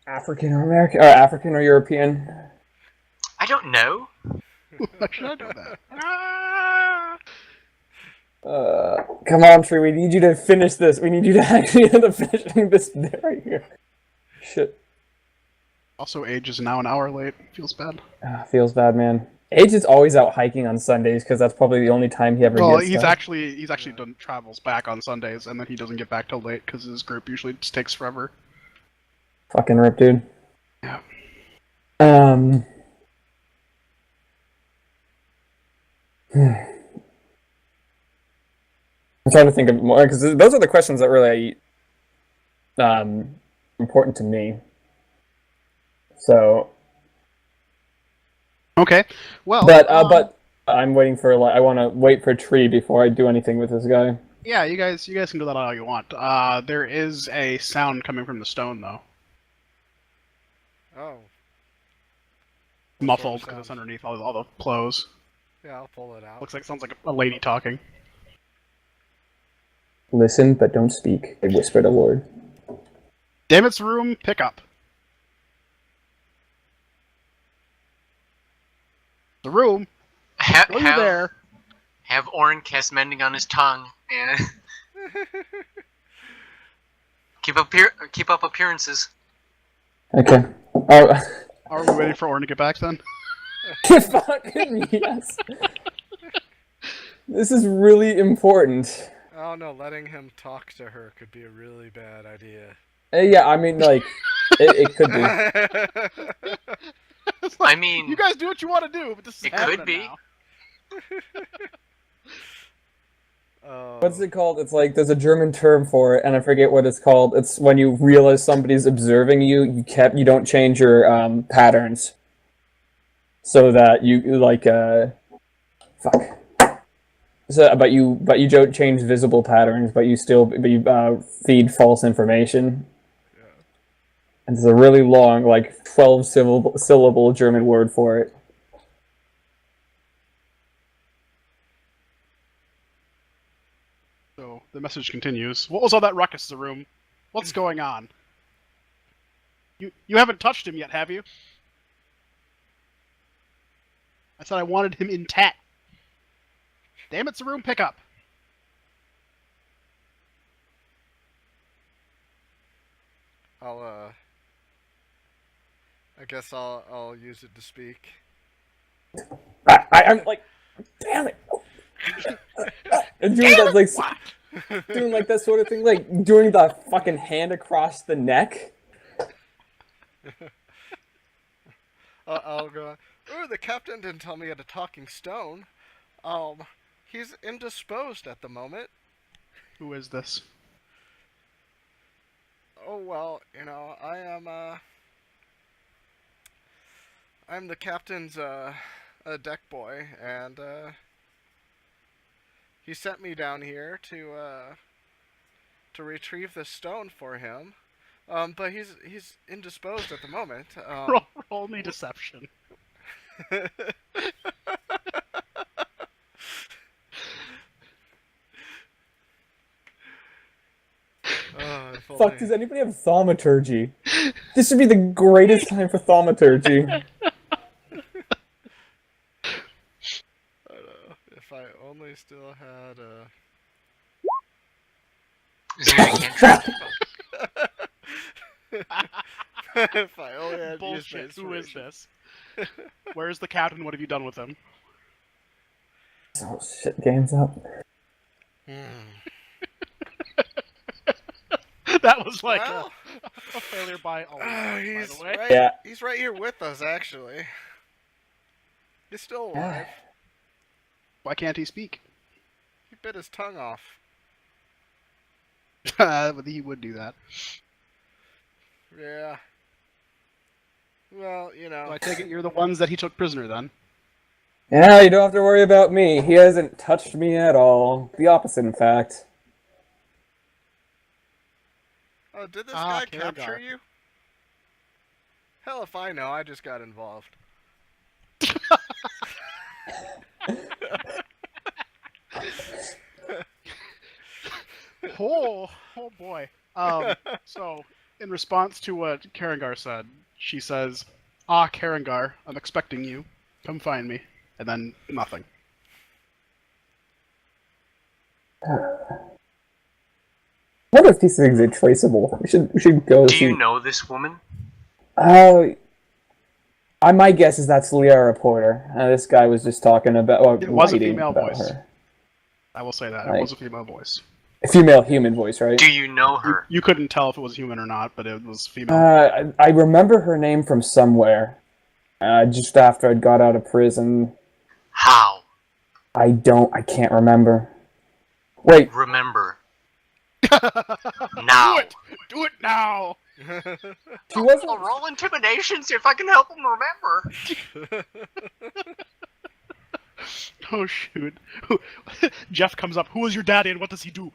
African or American or African or European? I don't know. Why should I know that? Ah! Come on, Tree. We need you to finish this. We need you to actually end up finishing this bit right here. Shit. Also, Age is now an hour late. Feels bad. Feels bad, man. Age is always out hiking on Sundays because that's probably the only time he ever Well, gets he's stuff. actually done travels back on Sundays, and then he doesn't get back till late because his group usually just takes forever. Fucking rip, dude. Yeah. I'm trying to think of more because those are the questions that really important to me. So, Okay. Well, but I'm waiting for I want to wait for Tree before I do anything with this guy. yeah, you guys can do that all you want. There is a sound coming from the stone though, Oh. muffled because sound? it's underneath all the clothes. Yeah, I'll pull it out. Looks like sounds like a lady talking. Listen, but don't speak. I whispered a word. Damit's room pickup. The room. Have Are you there? have Orin cast mending on his tongue and keep up appearances. Okay. Oh, Are we waiting for Orin to get back then? fucking yes. This is really important. I don't know, letting him talk to her could be a really bad idea. Yeah, I mean, like, it could be. It's like, I mean, you guys do what you want to do, but this is it happening could be. now. What's it called? It's like there's a German term for it, and I forget what it's called. It's when you realize somebody's observing you. You don't change your patterns, so that you like fuck. So, but you don't change visible patterns, but you feed false information. Yeah. And it's a really long, like 12 syllable German word for it. So the message continues. What was all that ruckus in the room? What's going on? You haven't touched him yet, have you? I said I wanted him intact. Damn it's a room pickup. I guess I'll use it to speak. I'm like, damn it! And doing that, like, doing like that sort of thing, like doing the fucking hand across the neck. I'll go. Oh, the captain didn't tell me he had a talking stone. He's indisposed at the moment. Who is this? Oh well, I'm the captain's deck boy, and he sent me down here to retrieve the stone for him. But he's indisposed at the moment. Roll me deception. Fuck, does anybody have thaumaturgy? This would be the greatest time for thaumaturgy. I don't know. If I only still had a... Is there any cantrip? If I only had Bullshit, who is inspiration. this? Where's the captain? What have you done with him? Oh shit, game's up. That was like Well, a failure by a lot, by he's the way. right. Yeah. He's right here with us, actually. He's still alive. Why can't he speak? He bit his tongue off. But he would do that. Yeah. Well, So I take it you're the ones that he took prisoner then. Yeah, you don't have to worry about me. He hasn't touched me at all. The opposite, in fact. Oh, did this guy Karagar. capture you? Hell if I know, I just got involved. Oh boy. So, in response to what Karangar said, she says, "Ah, Karangar, I'm expecting you. Come find me." And then nothing. What if these things are traceable? We should go Do see. you know this woman? My guess is that's Liara Porter. This guy was just talking about. It was a writing female about voice. her. I will say that. Right. It was a female voice. A female human voice, right? Do you know her? You couldn't tell if it was human or not, but it was female. I remember her name from somewhere. Just after I'd got out of prison. How? I can't remember. Wait. Remember. Now. Do it now! She wasn't. I'll roll intimidation, see if I can help him remember. Oh shoot. Jeff comes up. Who is your daddy and what does he do?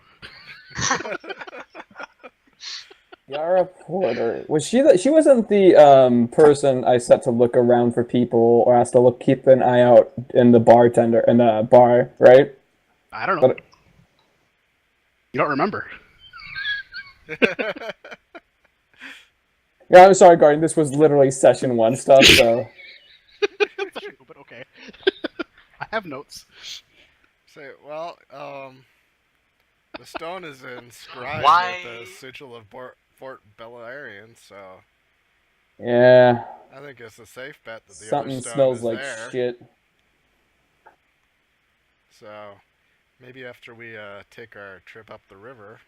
Yara Porter. Was she she wasn't the person I set to look around for people or asked to keep an eye out in the bar, right? I don't know. But, You don't remember. yeah, I'm sorry, Guardian. This was literally session 1 stuff, so. But okay. I have notes. Say, well, the stone is inscribed Why? with the sigil of Fort Belarian, so Yeah. I think it's a safe bet that the other Something stone smells is like there. shit. So maybe after we take our trip up the river,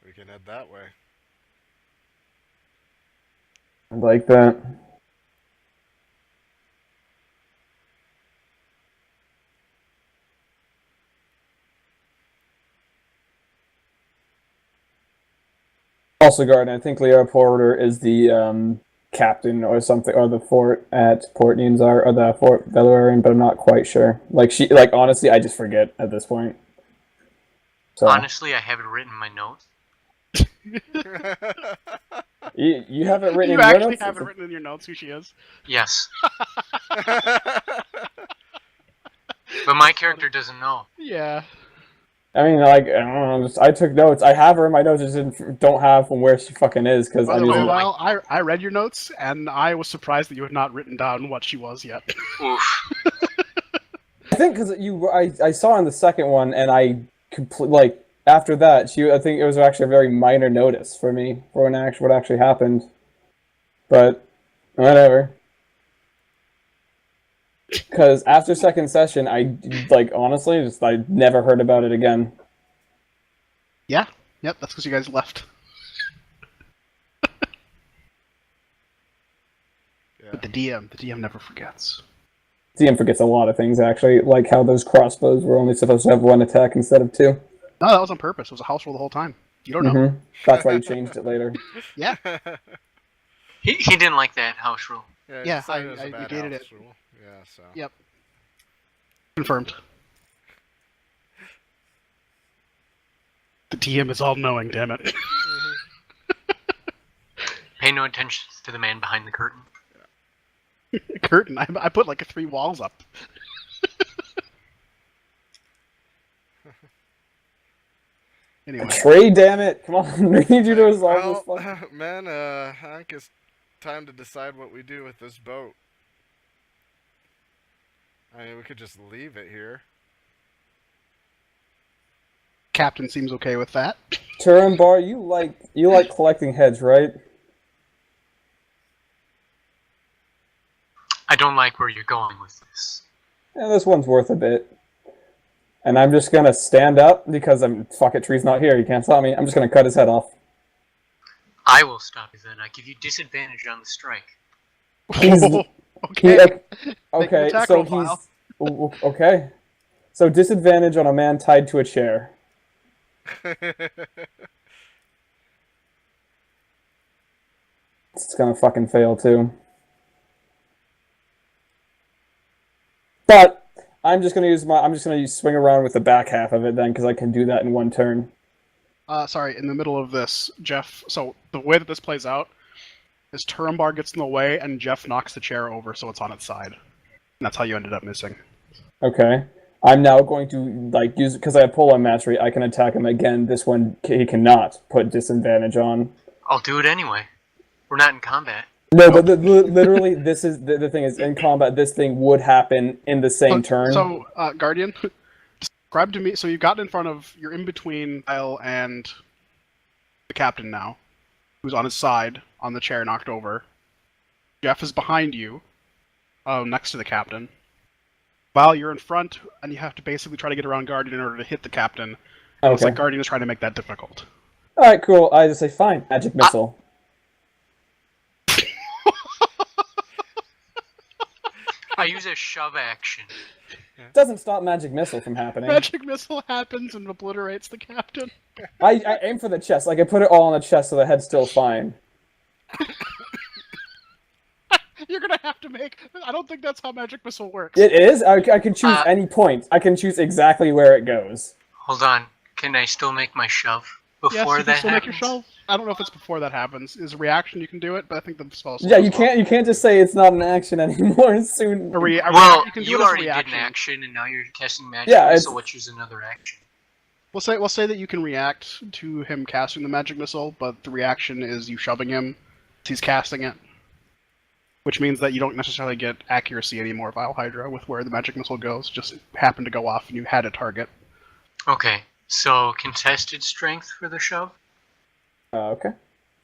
we can head that way. I like that. Also, Garden, I think Leo Porter is the captain or something, or the fort at Port Nienzar, or the Fort Valerian, but I'm not quite sure. Like honestly, I just forget at this point. So Honestly, I have it written in my notes. you have it written You in your actually notes. have it written in your notes who she is. Yes, but my character doesn't know. Yeah. I mean, like I don't know, I took notes. I have her in my notes. I just don't have from where she fucking is because By I'm the way, using. Val, I read your notes, and I was surprised that you had not written down what she was yet. Oof. I think because I saw in the second one, and like after that, I think it was actually a very minor notice for me for what actually happened. But whatever. Because after second session, I like honestly just I never heard about it again. Yeah. Yep, that's because you guys left. Yeah. But the DM never forgets. DM forgets a lot of things actually, like how those crossbows were only supposed to have one attack instead of two. No, that was on purpose. It was a house rule the whole time. You don't know. Mm-hmm. That's why you changed it later. Yeah. He didn't like that house rule. Yeah, Yeah, decided it was I a bad negated house it. rule. Yeah, so. Yep. Confirmed. The DM is all knowing, damn it. Mhm. Pay no attention to the man behind the curtain. Curtain. I put like 3 walls up. Anyway. Trey, damn it! Come on, we need you to resolve this. Well, man, I think it's time to decide what we do with this boat. I mean, we could just leave it here. Captain seems okay with that. Turin Bar, you like collecting heads, right? I don't like where you're going with this. Yeah, this one's worth a bit. And I'm just gonna stand up because fuck it, Tree's not here. You can't stop me. I'm just gonna cut his head off. I will stop you then. I give you disadvantage on the strike. He's- Okay. Okay, attack so roll, Kyle. okay. So disadvantage on a man tied to a chair. It's gonna fucking fail too. But I'm just gonna swing around with the back half of it then because I can do that in one turn. Sorry, in the middle of this, Jeff. So the way that this plays out is Turambar gets in the way, and Jeff knocks the chair over so it's on its side. And that's how you ended up missing. Okay. I'm now going to like use because I have pull on match rate. I can attack him again. This one he cannot put disadvantage on. I'll do it anyway. We're not in combat. No, but literally, this is the thing is in combat. This thing would happen in the same turn. So, Guardian, describe to me. So you've gotten in front of. You're in between Kyle and the captain now, who's on his side on the chair, knocked over. Jeff is behind you, next to the captain. While you're in front, and you have to basically try to get around Guardian in order to hit the captain. And it's Okay. like Guardian is trying to make that difficult. All right, cool. I just say fine. Magic missile. I use a shove action. Doesn't stop magic missile from happening. Magic missile happens and obliterates the captain. I aim for the chest. Like I put it all on the chest so the head's still fine. You're gonna have to make. I don't think that's how magic missile works. It is. I can choose any point. I can choose exactly where it goes. Hold on. Can I still make my shove Yes, before you can that still happens? make your shove. I don't know if it's before that happens. Is a reaction you can do it, but I think the spell. Yeah, you can't just say it's not an action anymore. Soon. Well, you can do you it as a already did an reaction. action, and now you're casting magic. Yeah, missile, which is another action. We'll say that you can react to him casting the magic missile, but the reaction is you shoving him as he's casting it, which means that you don't necessarily get accuracy anymore, Vile Hydra, with where the magic missile goes. Just happened to go off, and you had a target. Okay, so contested strength for the shove. Okay.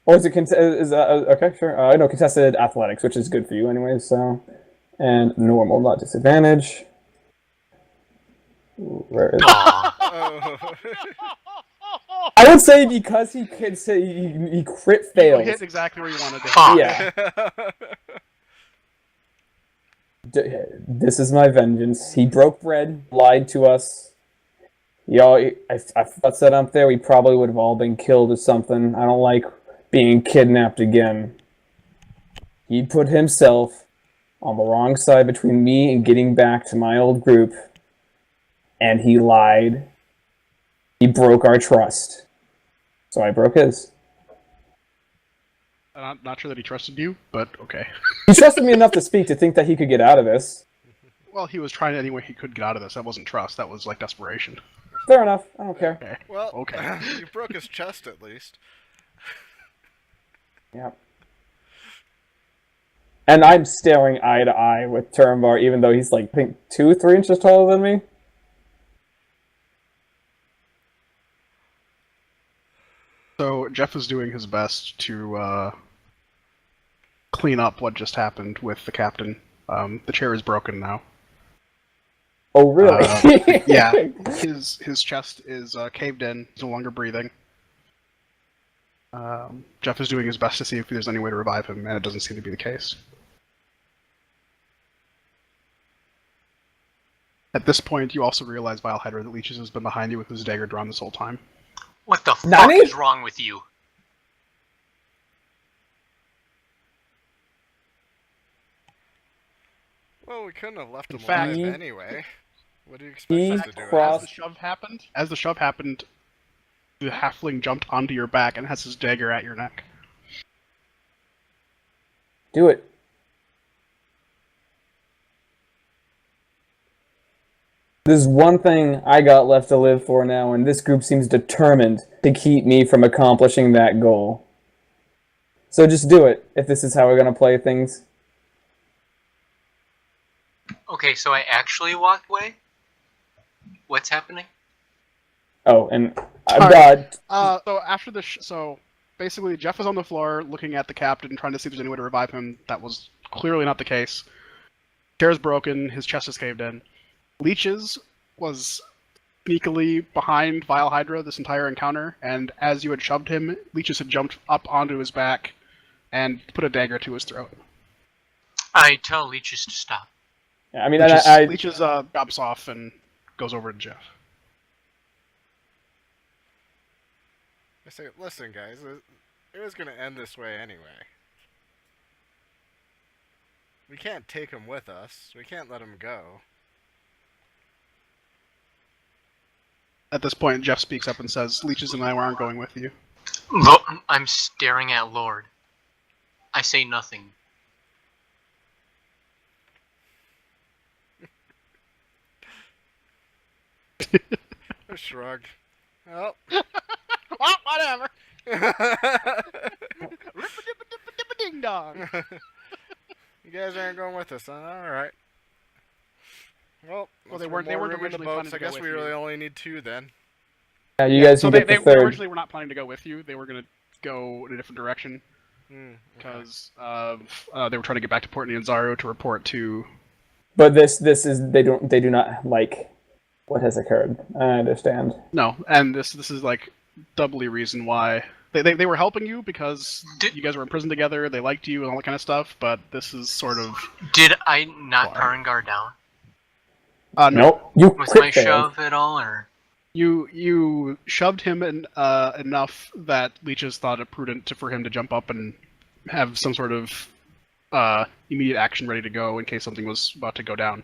Or is it okay? Sure. I know contested athletics, which is good for you, anyways. So, and normal, not disadvantage. Where is? Aw. Oh. I would say because he could say he crit You failed. hit exactly where you wanted to. Fuck. Yeah. This is my vengeance. He broke bread, lied to us. Y'all, if I set up there, we probably would have all been killed or something. I don't like being kidnapped again. He put himself on the wrong side between me and getting back to my old group. And he lied. He broke our trust. So I broke his. I'm not sure that he trusted you, but okay. He trusted me enough to speak to think that he could get out of this. Well, he was trying any way he could get out of this. That wasn't trust. That was like desperation. Fair enough. I don't care. Okay. Well, Okay. you broke his chest at least. Yep. And I'm staring eye to eye with Turnbar, even though he's like, I think, 2-3 inches taller than me. So Jeff is doing his best to clean up what just happened with the captain. The chair is broken now. Oh, really? Yeah, his chest is caved in. He's no longer breathing. Jeff is doing his best to see if there's any way to revive him, and it doesn't seem to be the case. At this point, you also realize, Vile Hydra, that Leeches has been behind you with his dagger drawn this whole time. What the fuck Nani? is wrong with you? Well, we couldn't have left him In fact, alive anyway. What do you expect he us to do? crossed- As the shove happened, the halfling jumped onto your back and has his dagger at your neck. Do it. There's one thing I got left to live for now, and this group seems determined to keep me from accomplishing that goal. So just do it, if this is how we're gonna play things. Okay, so I actually walked away? What's happening? Oh, and I've Alright. got... So after the so basically Jeff is on the floor looking at the captain, trying to see if there's any way to revive him. That was clearly not the case. Chair's broken. His chest is caved in. Leeches was sneakily behind Vile Hydra this entire encounter, and as you had shoved him, Leeches had jumped up onto his back and put a dagger to his throat. I tell Leeches to stop. I mean, Leeches jumps off and goes over to Jeff. I say, listen, guys, it was gonna end this way anyway. We can't take him with us. We can't let him go. At this point, Jeff speaks up and says, Leeches and I aren't going with you. I'm staring at Lord. I say nothing. A shrug. Well, Well, whatever. Ding dong. you guys aren't going with us, huh? All right. Well, Well, they let's weren't- they more weren't room in the originally boats. planning I to go guess with we really you. only need 2 then. you guys So can they get the third. originally were not planning to go with you. They were going to go in a different direction Okay. because they were trying to get back to Port Nyanzaru to report to. But this is they do not like what has occurred. I understand. No, and this is like doubly reason why they were helping you because you guys were in prison together. They liked you and all that kind of stuff. But this is sort of Did I knock Why? Parangar down? no. Nope. You Was crit my failed. shove at all, or? You shoved him in, enough that Leeches thought it prudent for him to jump up and have some sort of immediate action ready to go in case something was about to go down.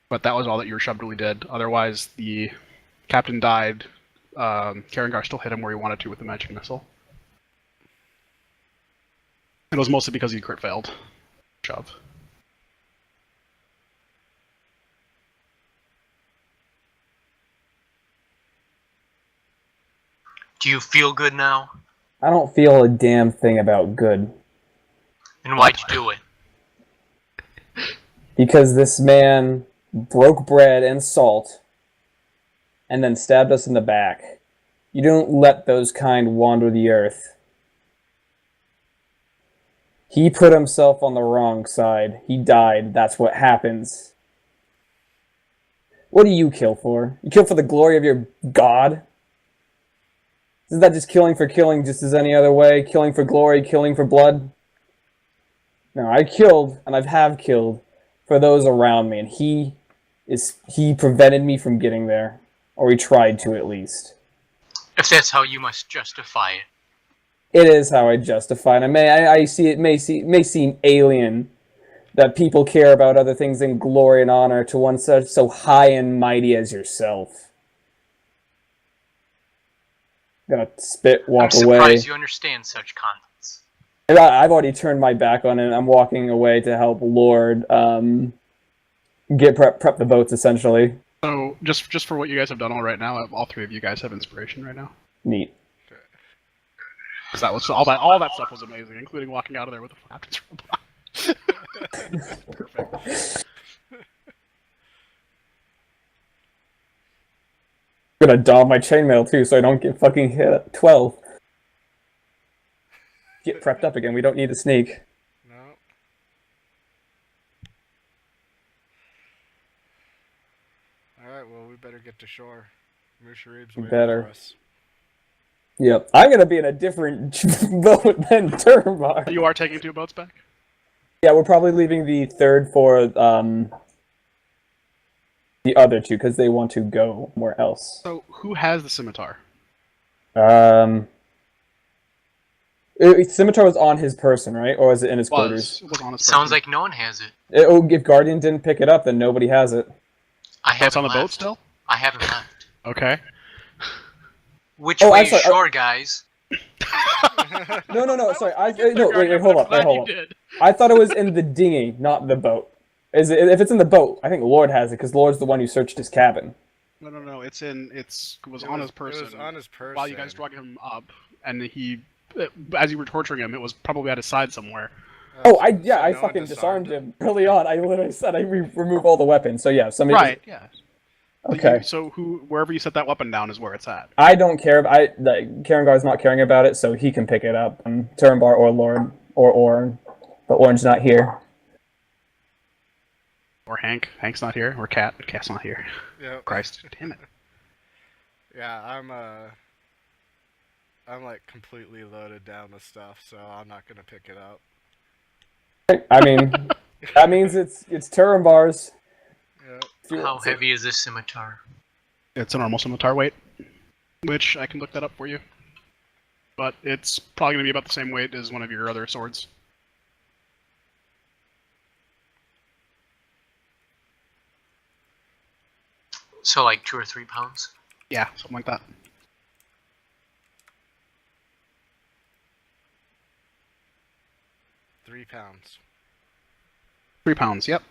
But that was all that your shove really did. Otherwise, the captain died. Karangar still hit him where he wanted to with the magic missile. It was mostly because he crit failed. Shove. Do you feel good now? I don't feel a damn thing about good. And why'd you do it? Because this man broke bread and salt and then stabbed us in the back. You don't let those kind wander the earth. He put himself on the wrong side. He died. That's what happens. What do you kill for? You kill for the glory of your god? Isn't that just killing for killing just as any other way? Killing for glory, killing for blood? No, I killed, and I have killed, for those around me, and he prevented me from getting there. Or he tried to, at least. If that's how you must justify it. It is how I justify it. I see it may seem alien that people care about other things than glory and honor to one such so high and mighty as yourself. I'm gonna spit, walk I'm away. surprised you understand such concepts. I've already turned my back on it. I'm walking away to help Lord prep the boats, essentially. So, just for what you guys have done all right now, all three of you guys have inspiration right now. Neat. Because that was all that stuff was amazing, including walking out of there with the captain's robot. Perfect. I'm gonna don my chainmail too, so I don't get fucking hit at 12. Get prepped up again. We don't need to sneak. No. Alright, well, we better get to shore. Musharib's waiting for us. Yep. I'm gonna be in a different boat than Turmar. You are taking 2 boats back? Yeah, we're probably leaving the third for the other 2 because they want to go somewhere else. So, who has the scimitar? Scimitar was on his person, right? Or was it in his quarters? It was on his Sounds person. like no one has it. If Guardian didn't pick it up, then nobody has it. I haven't It's on the left. boat still? I haven't left. Okay. Which Oh, way I'm is sorry, shore, guys? No, sorry. Wait, hold up. Did. I thought it was in the dinghy, not the boat. If it's in the boat, I think Lord has it, because Lord's the one who searched his cabin. No. It was on his person. It was on his person. While you guys drug him up, and as you were torturing him, it was probably at his side somewhere. I no fucking one disarmed him early on. I literally said I remove all the weapons. So yeah, somebody. Right. Yeah. Okay. So wherever you set that weapon down is where it's at. I don't care. Karengar's not caring about it, so he can pick it up. Turambar or Lord or Orn, but Orn's not here. Or Hank. Hank's not here. Or Cat. Cat's not here. Yep. Christ. Damn it. Yeah, I'm like completely loaded down with stuff, so I'm not gonna pick it up. I mean, that means it's Turambar's. Yep. How heavy is this scimitar? It's a normal scimitar weight, which I can look that up for you. But it's probably going to be about the same weight as one of your other swords. So like 2 or 3 pounds? Yeah, something like that. £3. 3 pounds, yep.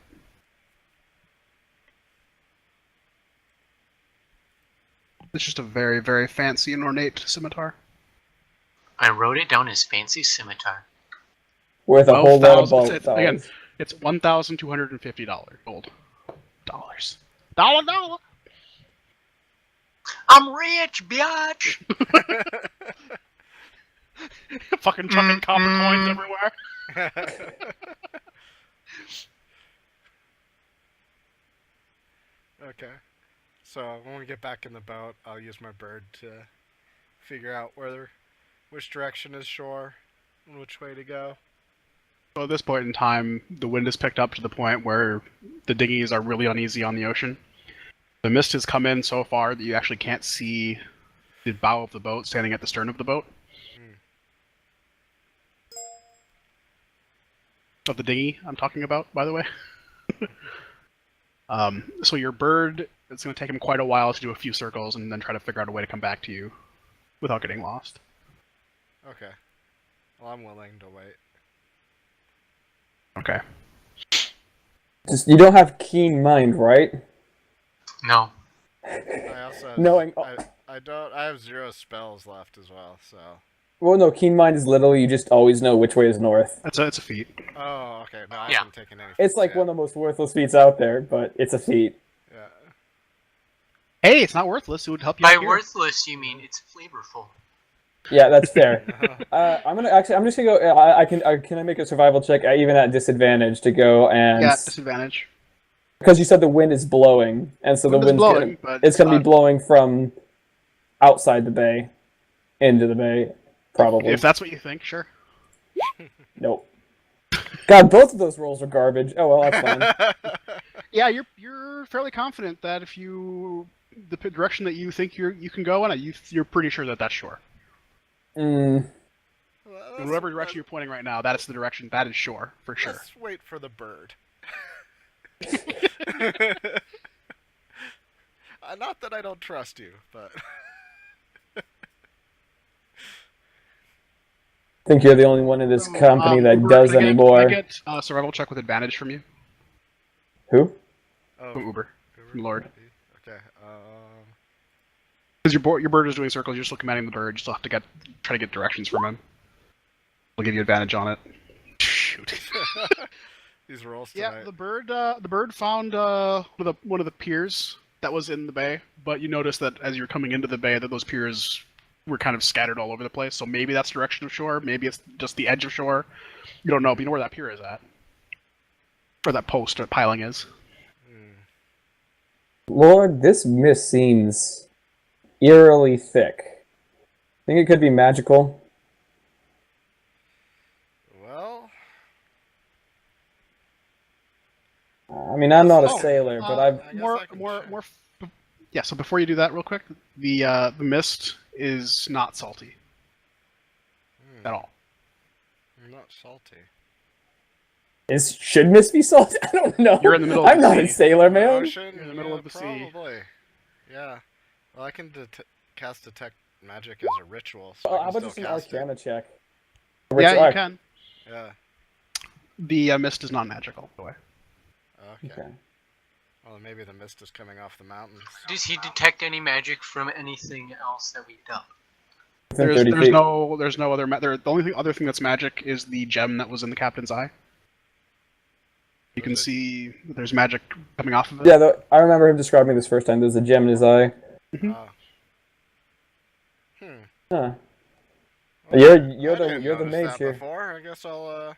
It's just a very, very fancy and ornate scimitar. I wrote it down as fancy scimitar. Worth a whole lot of bulk. Again, it's $1,250 gold. Dollars. Dollar. I'm rich, biatch! Fucking chucking copper coins everywhere. Okay. So when we get back in the boat, I'll use my bird to figure out which direction is shore and which way to go. So at this point in time, the wind has picked up to the point where the dinghies are really uneasy on the ocean. The mist has come in so far that you actually can't see the bow of the boat standing at the stern of the boat. Of the dinghy I'm talking about, by the way. So your bird, it's going to take him quite a while to do a few circles and then try to figure out a way to come back to you without getting lost. Okay. Well, I'm willing to wait. Okay. You don't have keen mind, right? No. I also have, Knowing. I have 0 spells left as well, so. Well, no, keen mind is literally you just always know which way is north. It's a feat. Oh, okay. No, I Yeah. haven't taken any. It's like one of the most worthless feats out there, but it's a feat. Yeah. Hey, it's not worthless. It would help you By out here. worthless, you mean it's flavorful. Yeah, that's fair. I'm just gonna go. Can I make a survival check even at disadvantage to go and Yeah, disadvantage. because you said the wind is blowing, and so the Wind is wind's blowing, but it's gonna be not- blowing from outside the bay into the bay, probably. If that's what you think, sure. Nope. God, both of those rolls are garbage. Oh well, that's fine. Yeah, you're fairly confident that if you the direction that you think you can go in it, you're pretty sure that that's shore. Mm, In whatever direction you're pointing right now, that is the direction. That is shore for sure. Let's wait for the bird. Not that I don't trust you, but I think you're the only one in this company that Uber, does can anymore. I get a survival check with advantage from you? Who? From Uber. From Lord. Okay. Because your bird is doing circles, you're still commanding the bird. You still have to try to get directions from him. I'll give you advantage on it. Shoot. These rolls tonight. Yeah, the bird found one of the piers that was in the bay, but you noticed that as you're coming into the bay, that those piers were kind of scattered all over the place. So maybe that's direction of shore. Maybe it's just the edge of shore. You don't know, but you know where that pier is at, or that post or piling is. Lord, this mist seems eerily thick. Think it could be magical? Well, I mean, I'm not a sailor, but I've I guess more I can more check. more. Yeah. So before you do that, real quick, the mist is not salty at all. Not salty. should mist be salty? I don't know. You're in the middle of I'm the not a sea. sailor, man. Ocean, in the middle of the sea. probably. Yeah. Well, I can cast detect magic as a ritual. So Oh, I how can about still just an cast it. Arcana check? Yeah, you can. Yeah. The mist is not magical, by the way. Okay. Well, maybe the mist is coming off the mountains. Does he detect any magic from anything else that we dump? Within There's 30 feet. no other. The only other thing that's magic is the gem that was in the captain's eye. You can see that there's magic coming off of it. Yeah, I remember him describing this first time. There's a gem in his eye. Huh. You're the mage that here. Before. I guess I'll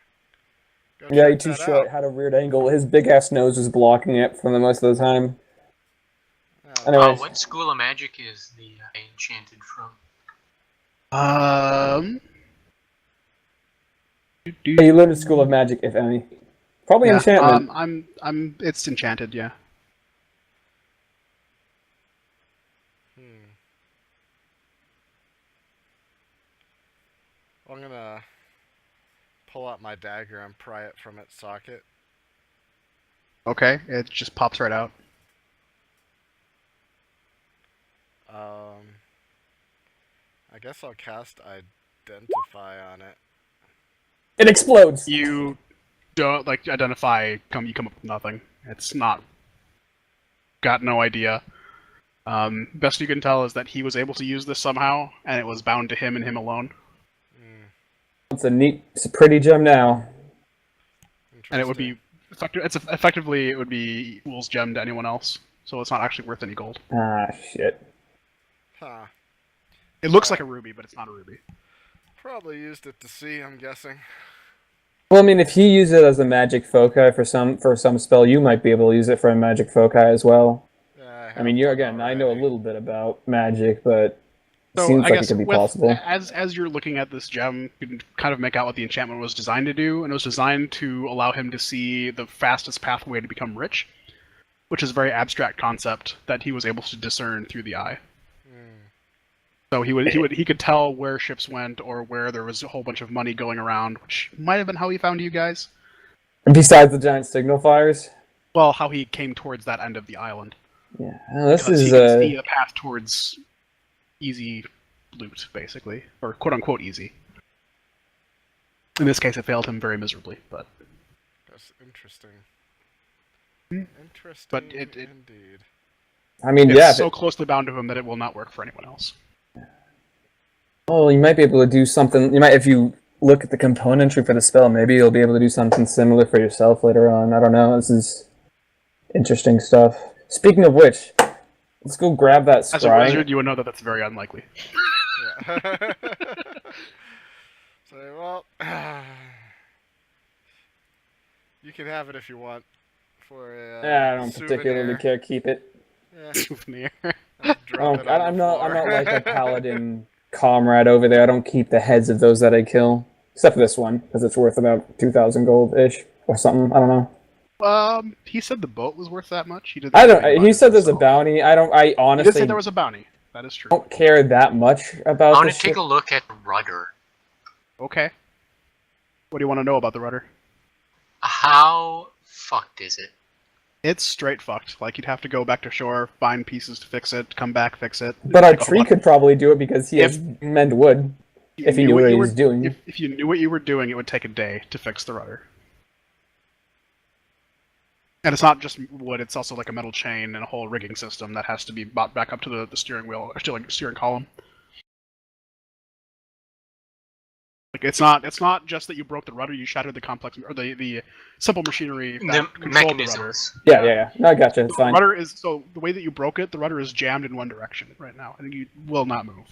go Yeah, check he's too that short. out. Had a weird angle. His big ass nose was blocking it for the most of the time. Oh, Anyways. What school of magic is the enchanted from? Yeah, you learned at School of Magic, if any. Probably Yeah, enchantment. It's enchanted. Yeah. I'm gonna pull out my dagger and pry it from its socket. Okay. It just pops right out. I guess I'll cast Identify on it. It explodes. You don't identify. You come up with nothing. It's not. Got no idea. Best you can tell is that he was able to use this somehow, and it was bound to him and him alone. It's a pretty gem now. And it would be effectively it would be fool's gem to anyone else, so it's not actually worth any gold. Ah, shit. Huh. It looks like a ruby, but it's not a ruby. Probably used it to see, I'm guessing. Well, I mean, if you use it as a magic foci for some spell, you might be able to use it for a magic foci as well. Yeah, I mean, I know a little bit about magic, but it seems I like guess it could be possible. as you're looking at this gem, you can kind of make out what the enchantment was designed to do, and it was designed to allow him to see the fastest pathway to become rich, which is a very abstract concept that he was able to discern through the eye. So he could tell where ships went or where there was a whole bunch of money going around, which might have been how he found you guys. Besides the giant signal fires? Well, how he came towards that end of the island. Yeah. This Because is he can see a path towards easy loot, basically, or quote unquote easy. In this case, it failed him very miserably, but. That's interesting. Interesting, But indeed. I mean, it's yeah. so closely bound to him that it will not work for anyone else. Oh, you might be able to do something. If you look at the componentry for the spell, maybe you'll be able to do something similar for yourself later on. I don't know. This is interesting stuff. Speaking of which, let's go grab that scrying. As a wizard, you would know that that's very unlikely. So, well, you can have it if you want for a I don't particularly souvenir. care. Keep it. Yeah, Souvenir. I'll drop it on the floor. I'm not like a paladin comrade over there. I don't keep the heads of those that I kill, except for this one because it's worth about 2,000 gold ish or something. I don't know. He said the boat was worth that much. He didn't. I say don't. anything about He it said there's a himself. bounty. I don't. I He did say honestly there was a bounty. That is true. don't care that much about I the want to take ship. a look at the rudder. Okay. What do you want to know about the rudder? How fucked is it? It's straight fucked. Like, you'd have to go back to shore, find pieces to fix it, come back, fix it. But our Take a whole tree lot- could probably do it because he If- has mend wood. If he knew what he was doing. If you knew what you were doing, it would take a day to fix the rudder. And it's not just wood; it's also like a metal chain and a whole rigging system that has to be brought back up to the steering wheel or steering column. Like, it's not just that you broke the rudder; you shattered the complex or the simple machinery that The controlled the rudder. mechanisms. Yeah. No, I gotcha. It's The fine. rudder is so the way that you broke it. The rudder is jammed in one direction right now, and you will not move.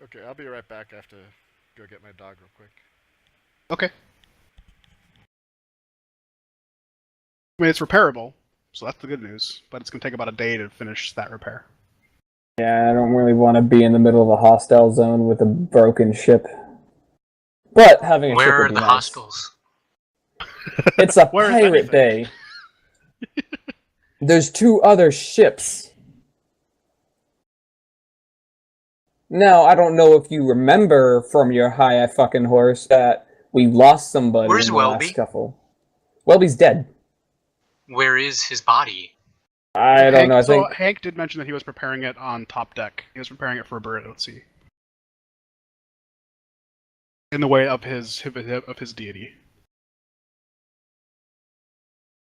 Okay, I'll be right back. I have to go get my dog real quick. Okay. I mean, it's repairable, so that's the good news. But it's gonna take about a day to finish that repair. Yeah, I don't really want to be in the middle of a hostile zone with a broken ship. But having a ship Where would are be the nice. hospitals? It's a Where is pirate anything? bay. There's 2 other ships. Now, I don't know if you remember from your high fucking horse that we lost somebody Where's in the Welby? last scuffle. Welby's dead. Where is his body? I don't know. I think Hank did mention that he was preparing it on top deck. He was preparing it for a bird at sea. In the way of his deity.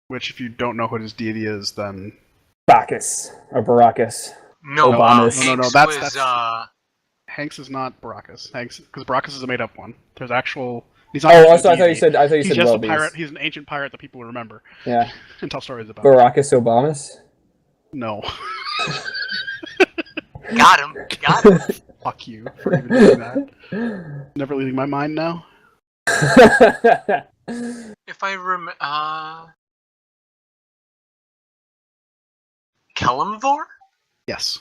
Which, if you don't know what his deity is, then Bacchus or Baracus. No, Obanus. Hanks That's- was Hanks is not Baracus. Because Baracus is a made-up one. There's actual. He's not. Oh, actually so a I thought you deity. said He's just a Welby's. pirate. He's an ancient pirate that people remember Yeah, and tell stories about. Baracus Obamas. No. got him. Got him. Fuck you for even doing that. Never leaving my mind now. If I remember, Kellamvor? Yes.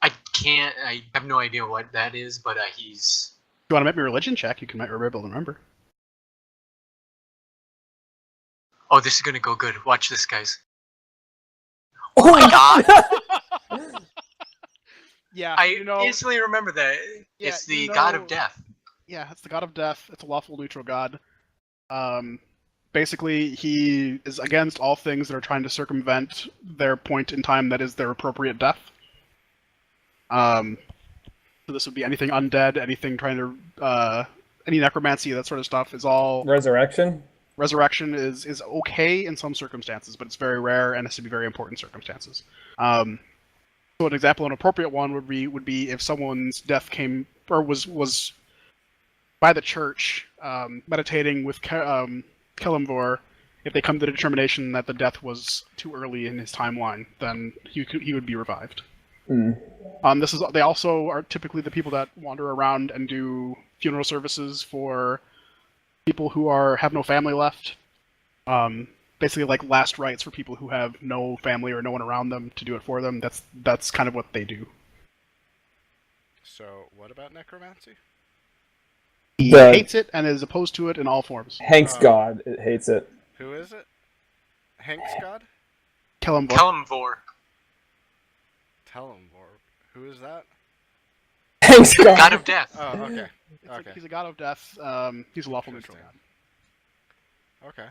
I can't. I have no idea what that is, but he's. If you want to make me a religion check, you might be able to remember. Oh, this is gonna go good. Watch this, guys. Oh my god! Yeah, I instantly remember that. Yeah, It's the you god know- of death. Yeah, it's the god of death. It's a lawful neutral god. Basically, he is against all things that are trying to circumvent their point in time that is their appropriate death. So this would be anything undead, anything trying to, any necromancy, that sort of stuff is all. Resurrection. Resurrection is okay in some circumstances, but it's very rare and has to be very important circumstances. So an example, an appropriate one would be if someone's death came or was by the church meditating with Kellamvor. If they come to the determination that the death was too early in his timeline, then he would be revived. They also are typically the people that wander around and do funeral services for people who have no family left. Basically, like last rites for people who have no family or no one around them to do it for them. That's kind of what they do. So, what about necromancy? He The- hates it and is opposed to it in all forms. Hank's god. It hates it. Who is it? Hank's god? Kellamvor. Kellamvor. Tellamvor. Who is that? Hank's god. God of death. Oh, okay. Okay. He's a god of death. He's a lawful neutral god. Interesting. Okay.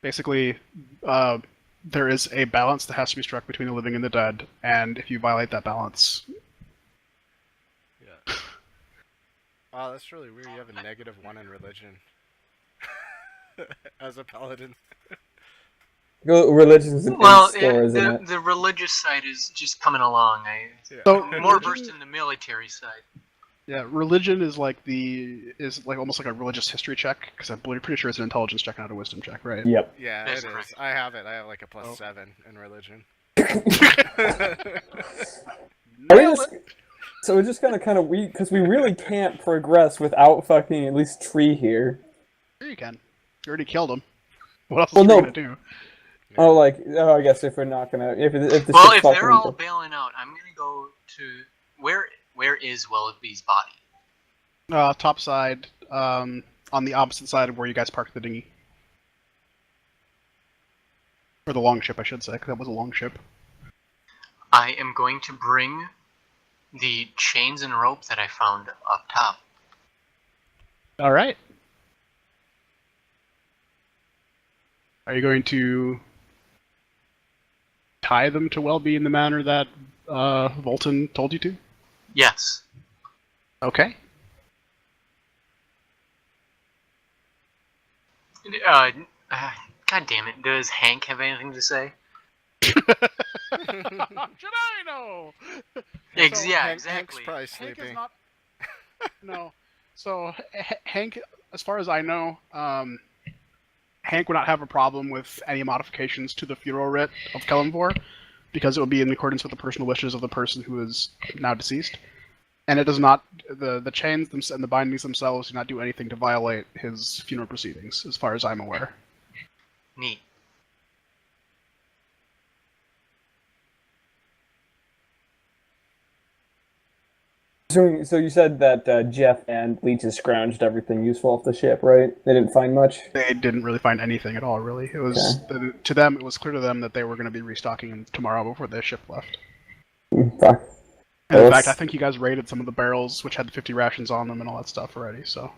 Basically, there is a balance that has to be struck between the living and the dead, and if you violate that balance, Yeah. Wow, that's really weird. You have a -1 in religion. As a paladin. Religion's an Well, store, isn't it? the religious side is just coming along. So I'm more religion- versed in the military side. Yeah, religion is like almost like a religious history check because I'm pretty sure it's an intelligence check, not a wisdom check, right? Yep. Yeah, That's it is. correct. I have it. I have like a Oh. +7 in religion. Are we Nailed just, it. so we're just gonna kind of because we really can't progress without fucking at least Tree here. Sure you can. You already killed him. What else Well, is you no. gonna do? Oh, I guess if we're not gonna, if the Well, ship's if they're fucking, all bailing out, I'm gonna go to where is Willoughby's body? Top side, on the opposite side of where you guys parked the dinghy. Or the longship, I should say, because that was a longship. I am going to bring the chains and rope that I found up top. All right. Are you going to tie them to Welby in the manner that Volton told you to? Yes. Okay. God damn it! Does Hank have anything to say? Should I know? Yeah, Hank's exactly. probably Hank sleeping. is not. No. So Hank, as far as I know, Hank would not have a problem with any modifications to the funeral rite of Kellenvor, because it would be in accordance with the personal wishes of the person who is now deceased. And it does not, the chains and the bindings themselves do not do anything to violate his funeral proceedings, as far as I'm aware. Neat. So you said that Jeff and Leech has scrounged everything useful off the ship, right? They didn't find much. They didn't really find anything at all, really. It was to them. It was clear to them that they were going to be restocking tomorrow before the ship left. Fuck. And in Well, fact, I think you guys raided some of the barrels, which had 50 rations on them and all that stuff already. So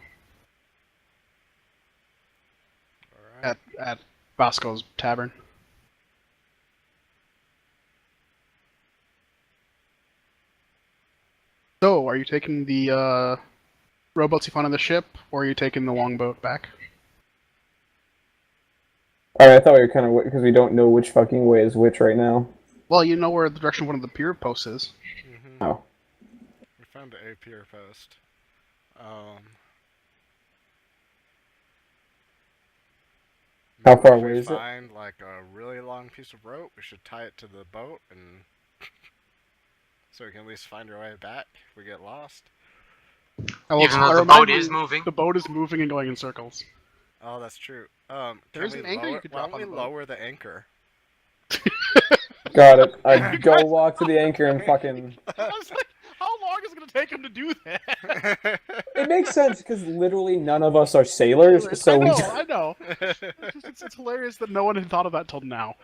Alright. at Vasco's tavern. So, are you taking the rowboats you found on the ship, or are you taking the longboat back? Alright, I thought we were kind of, because we don't know which fucking way is which right now. Well, you know where the direction of one of the pier posts is. Oh. We found a pier post. How far if away we is it? find like a really long piece of rope, we should tie it to the boat and so we can at least find our way back if we get lost. Even though I the remind boat you, is moving. The boat is moving and going in circles. Oh, that's true. There's Can an we anchor you lower, could why drop don't on we the boat. lower the anchor? Got it. I'd go walk to the anchor and fucking... I was like, how long is it going to take him to do that? It makes sense, because literally none of us are sailors, so we just... I know. It's hilarious that no one had thought of that till now.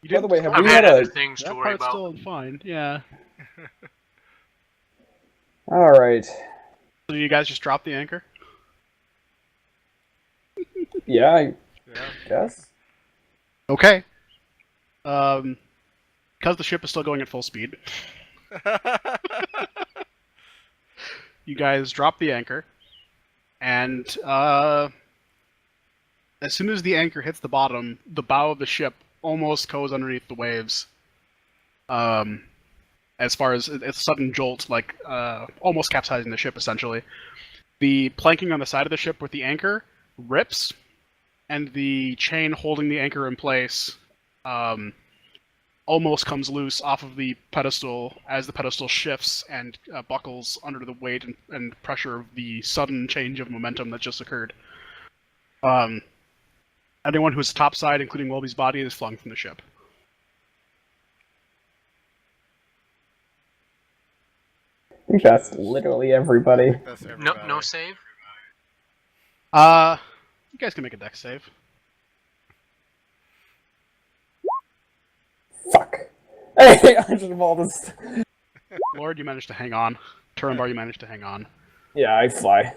You By the way, have I've we had had other a... things to That worry part's about. still fine, yeah. Alright. So you guys just drop the anchor? Yeah, I Yeah. guess. Okay. Because the ship is still going at full speed, you guys drop the anchor, and as soon as the anchor hits the bottom, the bow of the ship almost goes underneath the waves. As far as it's a sudden jolt, like almost capsizing the ship, essentially. The planking on the side of the ship with the anchor rips, and the chain holding the anchor in place almost comes loose off of the pedestal as the pedestal shifts and buckles under the weight and pressure of the sudden change of momentum that just occurred. Anyone who's topside, including Welby's body, is flung from the ship. I think that's literally everybody. That's No, everybody. no save. You guys can make a dex save. Fuck. Hey, I just rolled this. Lord, you managed to hang on. Turambar, you managed to hang on. Yeah, I fly.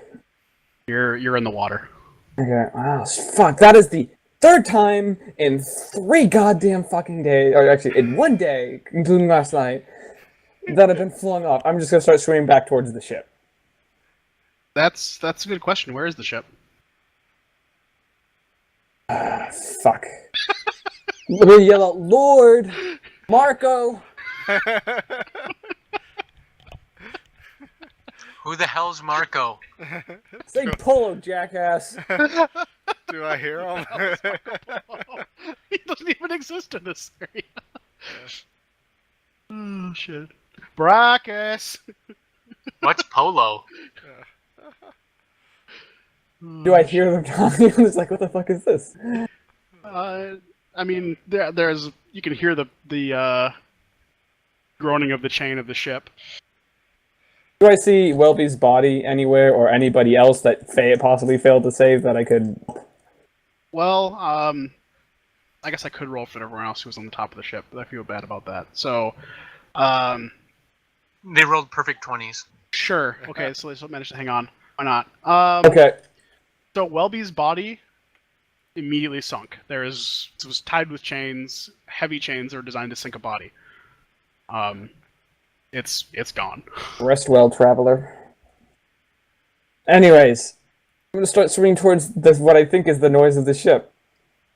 You're in the water. Okay, wow, fuck, that is the third time in 3 goddamn fucking days, or actually, in 1 day, including last night, that I've been flung off. I'm just gonna start swimming back towards the ship. That's a good question. Where is the ship? Fuck. Let me yell out, Lord! Marco! Who the hell's Marco? Say Polo, jackass. Do I hear him? He doesn't even exist in this area. Oh shit. Brackus. What's Polo? Do I hear them talking? I'm just like, what the fuck is this? I mean, there's you can hear the groaning of the chain of the ship. Do I see Welby's body anywhere, or anybody else that possibly failed to save that I could? Well, I guess I could roll for everyone else who was on the top of the ship, but I feel bad about that. So, They rolled perfect 20s. sure. Okay, so they still managed to hang on. Why not? Okay. So Welby's body immediately sunk. It was tied with chains, heavy chains that are designed to sink a body. It's gone. Rest well, traveler. Anyways, I'm gonna start swimming towards what I think is the noise of the ship,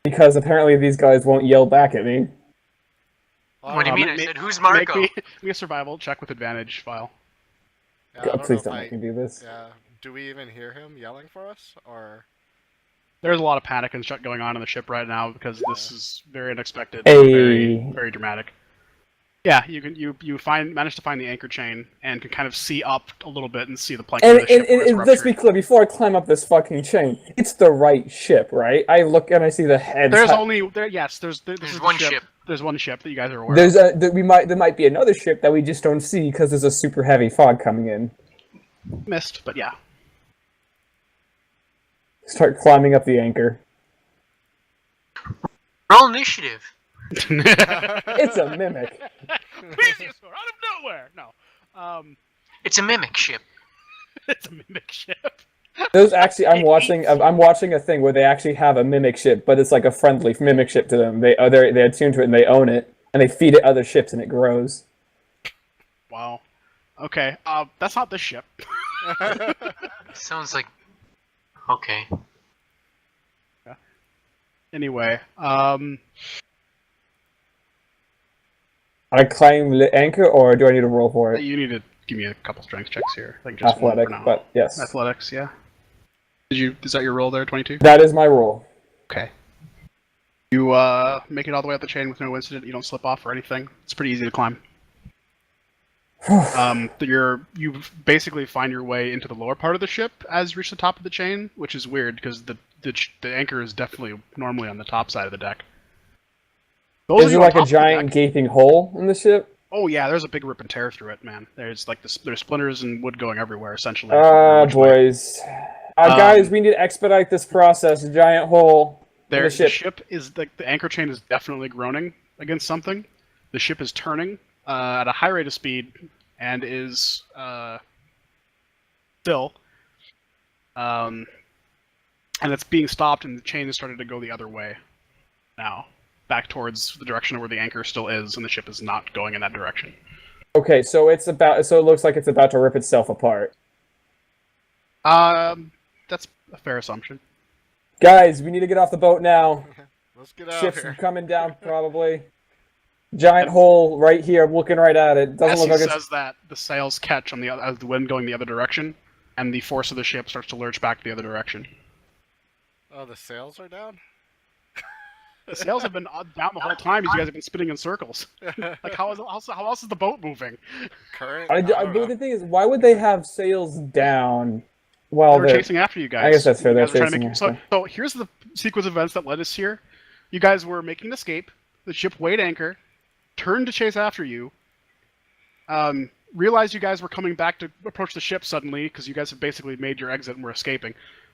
because apparently these guys won't yell back at me. What do you mean? I said, who's Marco? Make me a survival check with advantage file. Yeah, I don't Please know don't if make me do this. Yeah. Do we even hear him yelling for us, or? There's a lot of panic and shit going on the ship right now because this is very unexpected, Hey. very very dramatic. Yeah, you manage to find the anchor chain and can kind of see up a little bit and see the plank of And the ship where it's let's be ruptured. clear, before I climb up this fucking chain, it's the right ship, right? I look and I see the heads. There's There's one ship. There's one ship that you guys are aware There's of. there might be another ship that we just don't see because there's a super heavy fog coming in. Missed, but yeah. Start climbing up the anchor. Roll initiative. It's a mimic. Please, you sir, out of nowhere. No, It's a mimic ship. it's a mimic ship. Those actually, I'm watching a thing where they actually have a mimic ship, but it's like a friendly mimic ship to them. They attune to it and they own it, and they feed it other ships and it grows. Wow. Okay, that's not this ship. Sounds like... Okay. Anyway, I climb the anchor, or do I need to roll for it? you need to give me a couple strength checks here. Like just Athletic, one for now. but yes. Athletics, yeah. Is that your roll there, 22? That is my roll. Okay. You make it all the way up the chain with no incident. You don't slip off or anything. It's pretty easy to climb. You basically find your way into the lower part of the ship as you reach the top of the chain, which is weird because the anchor is definitely normally on the top side of the deck. Is there like a giant gaping hole in the ship? Oh yeah, there's a big rip and tear through it, man. There's splinters and wood going everywhere, essentially. Boys. Guys, we need to expedite this process. A giant hole. The ship is the anchor chain is definitely groaning against something. The ship is turning at a high rate of speed and is still. And it's being stopped, and the chain has started to go the other way now, back towards the direction where the anchor still is, and the ship is not going in that direction. Okay, so it looks like it's about to rip itself apart. That's a fair assumption. Guys, we need to get off the boat now. Let's get out Ships here. coming down, probably. Giant hole right here. I'm looking right at it. Doesn't As look he like says that, the sails catch on as the wind going the other direction, and the force of the ship starts to lurch back the other direction. Oh, the sails are down? The sails have been down the whole time. You guys have been spinning in circles. Like how else is the boat moving? Current? but don't know. the thing is, why would they have sails down while They were chasing after you guys. I guess that's fair. You They're guys were trying to chasing make- so here's the sequence of events that led us here. You guys were making an escape. The ship weighed anchor, turned to chase after you. Realized you guys were coming back to approach the ship suddenly because you guys have basically made your exit and were escaping.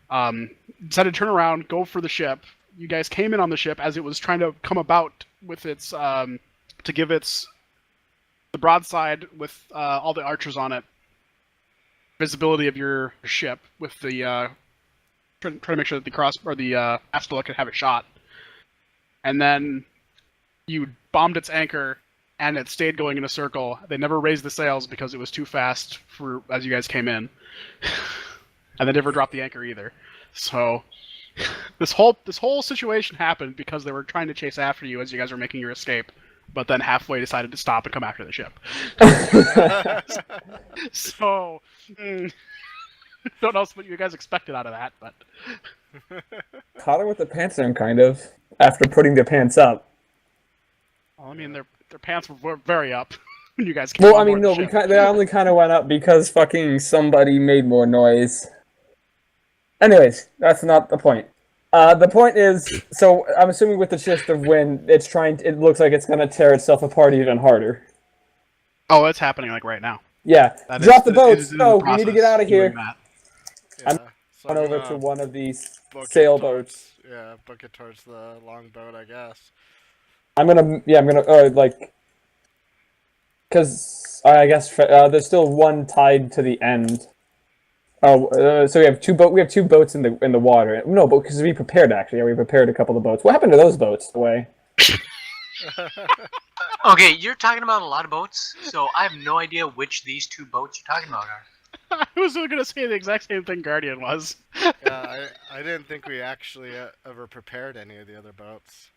Decided to turn around, go for the ship. You guys came in on the ship as it was trying to come about with its to give its the broadside with all the archers on it. Visibility of your ship with the trying to make sure that the cross or the Astula could have it shot, and then you bombed its anchor, and it stayed going in a circle. They never raised the sails because it was too fast for as you guys came in, and they never dropped the anchor either. So this whole situation happened because they were trying to chase after you as you guys were making your escape, but then halfway decided to stop and come after the ship. So, don't know what you guys expected out of that, but Caught her with the pants on, kind of, after putting the pants up. well, I mean, their pants were very up when you guys came Well, on I mean, board no, the ship. they only kind of went up because fucking somebody made more noise. Anyways, that's not the point. The point is, so I'm assuming with the shift of wind, it looks like it's gonna tear itself apart even harder. Oh, it's happening like right now. Yeah, That drop the it boats. is in the Go. We need to get process out of doing here. that. Yeah. So Run I'm over gonna to one of these book it sailboats. book it towards the longboat, I guess. I'm gonna, because I guess there's still one tied to the end. Oh, so we have two boats in the water. No, but because we prepared actually. Yeah, we prepared a couple of boats. What happened to those boats? Away. Okay, you're talking about a lot of boats, so I have no idea which these 2 boats you're talking about are. I was going to say the exact same thing Guardian was. Yeah, I didn't think we actually ever prepared any of the other boats.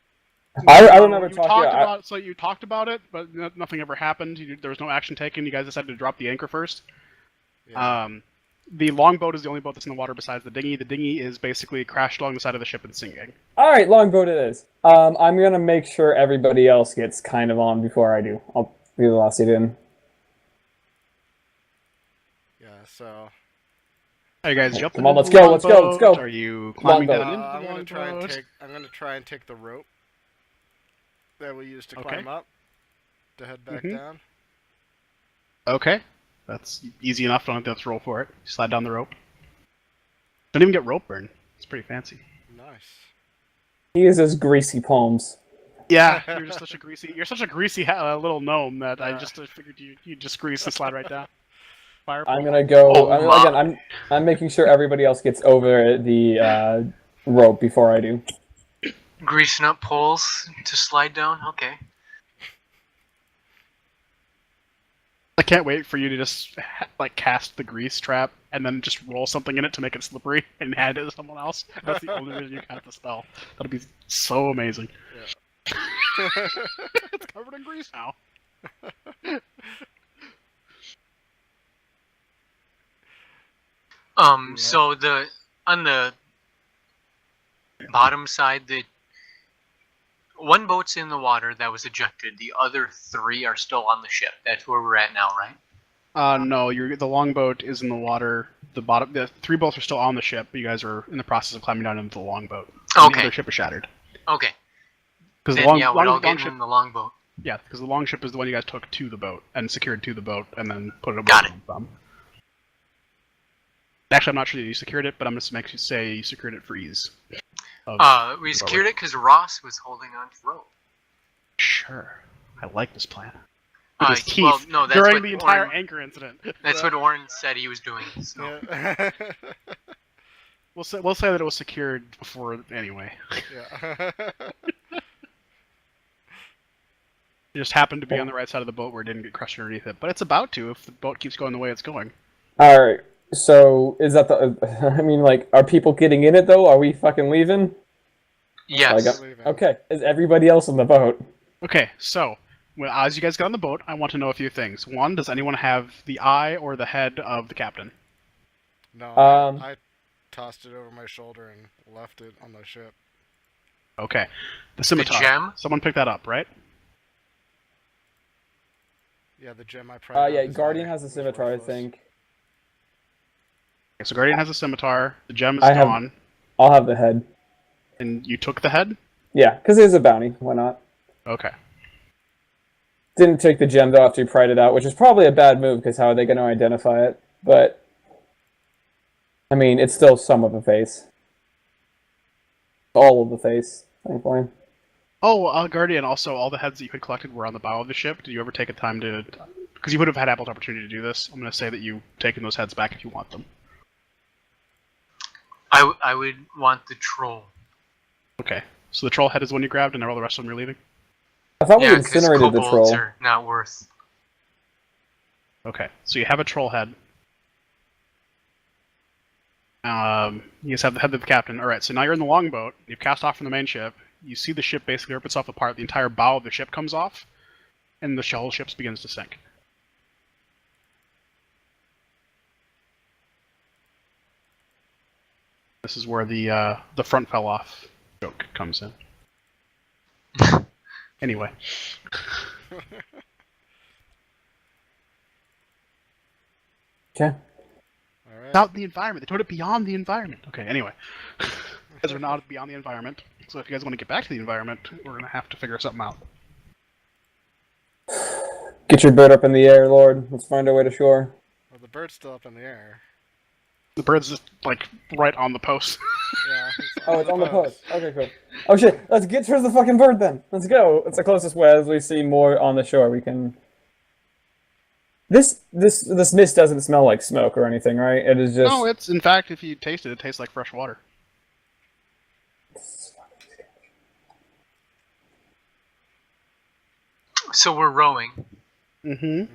I remember you talking. talked about so you talked about it, but nothing ever happened. There was no action taken. You guys decided to drop the anchor first. Yeah. The longboat is the only boat that's in the water besides the dinghy. The dinghy is basically crashed along the side of the ship and sinking. All right, longboat it is. I'm gonna make sure everybody else gets kind of on before I do. I'll be the last to in. Yeah. So. Are you guys jumping? Come on, into let's the go, let's go, let's longboat? go. Are you climbing Longboat. down into the I'm gonna try and longboat? take. The rope that we used to Okay. climb up to head back down. Okay, that's easy enough. Don't have to roll for it. You slide down the rope. Don't even get rope burn. It's pretty fancy. Nice. He uses greasy palms. Yeah, you're such a greasy little gnome that I just figured you just grease and slide right down. Fire. I'm gonna go. Oh, my. I'm making sure everybody else gets over the rope before I do. Greasing up poles to slide down? Okay. I can't wait for you to just cast the grease trap and then just roll something in it to make it slippery and hand it to someone else. That's the only reason you cast the spell. That'll be so amazing. Yeah. It's covered in grease now. So on the bottom side, the one boat's in the water that was ejected. The other 3 are still on the ship. That's where we're at now, right? No, the longboat is in the water. The 3 boats are still on the ship, but you guys are in the process of climbing down into the longboat. Okay. The other ship is shattered. Okay. Because Then, the we're all long getting ship, in the longboat. yeah, because the long ship is the one you guys took to the boat and secured to the boat and then put it Got above them. Actually, I'm not sure that you secured it, but I'm just making you say you secured it for ease. We secured it because Ross was holding on to rope. Sure. I like this plan. With his teeth Well, no, that's during what the entire Oren, anchor incident. That's what Oren said he was doing. So. Yeah. We'll say that it was secured before anyway. Yeah. It just happened to be on the right side of the boat where it didn't get crushed underneath it. But it's about to if the boat keeps going the way it's going. All right. So is that the? I mean, are people getting in it though? Are we fucking leaving? Yes. Okay. Is everybody else on the boat? Okay, so as you guys get on the boat, I want to know a few things. One, does anyone have the eye or the head of the captain? No, I tossed it over my shoulder and left it on the ship. Okay. The scimitar. The gem? Someone picked that up, right? Yeah, the gem I probably. Yeah, Guardian has a scimitar, I think. Okay, so Guardian has a scimitar. The gem is I have- gone. I'll have the head. And you took the head? Yeah, because it is a bounty. Why not? Okay. Didn't take the gem though after you pried it out, which is probably a bad move because how are they going to identify it? But I mean, it's still some of the face. All of the face, thankfully. Oh, Guardian, also, all the heads that you had collected were on the bow of the ship. Did you ever take a time to... Because you would have had ample opportunity to do this. I'm going to say that you've taken those heads back if you want them. I would want the troll. Okay. So the troll head is the one you grabbed, and all the rest of them you're leaving? I thought we Yeah, because incinerated the kobolds troll. are not worth. Okay. So you have a troll head. You just have the head of the captain. Alright, so now you're in the longboat. You've cast off from the main ship. You see the ship basically rip itself apart. The entire bow of the ship comes off. and the shell ships begins to sink. This is where the front fell off joke comes in. Anyway. Okay. All right. Out the environment. They told it beyond the environment. Okay, anyway. Because we're not beyond the environment. So if you guys want to get back to the environment, we're going to have to figure something out. Get your boat up in the air, Lord. Let's find our way to shore. Well, the bird's still up in the air. The bird's just, like, right on the post. Yeah. Oh, it's on the post. Okay, cool. Oh shit, let's get towards the fucking bird then. Let's go. It's the closest way. As we see more on the shore, we can... This mist doesn't smell like smoke or anything, right? It is just... No, it's, in fact, if you taste it, it tastes like fresh water. So we're rowing. Mm-hmm.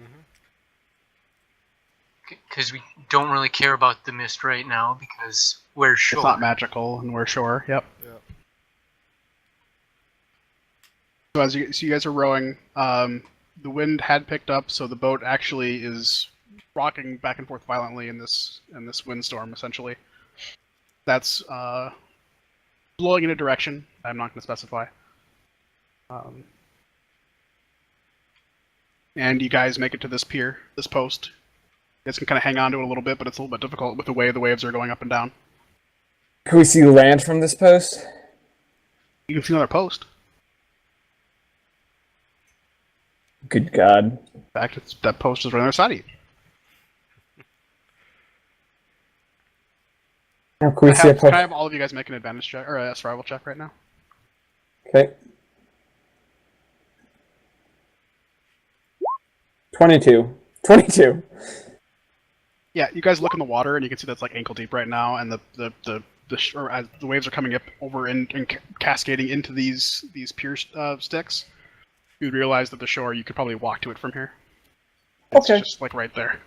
Because we don't really care about the mist right now because we're shore. It's not magical, and we're shore. Yep. Yep. So as you guys are rowing, the wind had picked up, so the boat actually is rocking back and forth violently in this windstorm. Essentially, that's blowing in a direction I'm not going to specify. And you guys make it to this pier, this post. You guys can kind of hang on to it a little bit, but it's a little bit difficult with the way the waves are going up and down. Can we see land from this post? You can see another post. Good God. In fact, that post is right on the other side of you. How can we see a post? Can I have all of you guys make an advantage check or a survival check right now? Okay. 22. Yeah, you guys look in the water and you can see that's like ankle deep right now, and the as the waves are coming up over and cascading into these pier sticks. You realize that the shore, you could probably walk to it from here. It's just like right there.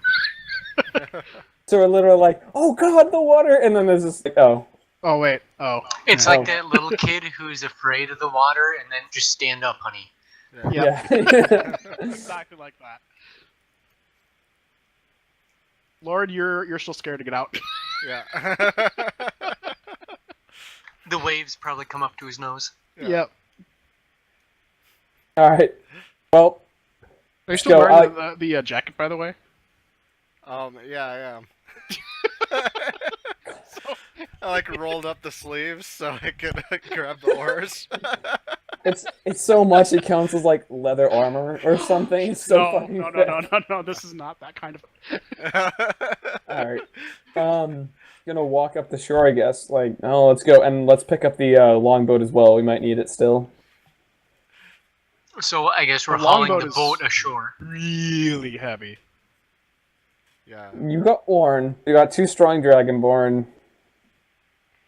So we're literally like, oh God, the water, and then there's this like, oh. Oh wait, oh. It's yeah. like that little kid who's afraid of the water and then just stand up, honey. Yeah. Yeah. Exactly like that. Lord, you're still scared to get out. Yeah. The waves probably come up to his nose. Yeah. Yep. All right. Well, Are you still So, wearing the jacket, by the way? Yeah, I am. I like rolled up the sleeves so I could grab the oars. it's so much it counts as like leather armor or something. It's so fucking No. This is not that kind of. All right. Gonna walk up the shore, I guess. Like, oh, let's go and let's pick up the longboat as well. We might need it still. So I guess we're The hauling longboat the is- boat ashore. Really heavy. Yeah. You got Orn. You got 2 strong dragonborn.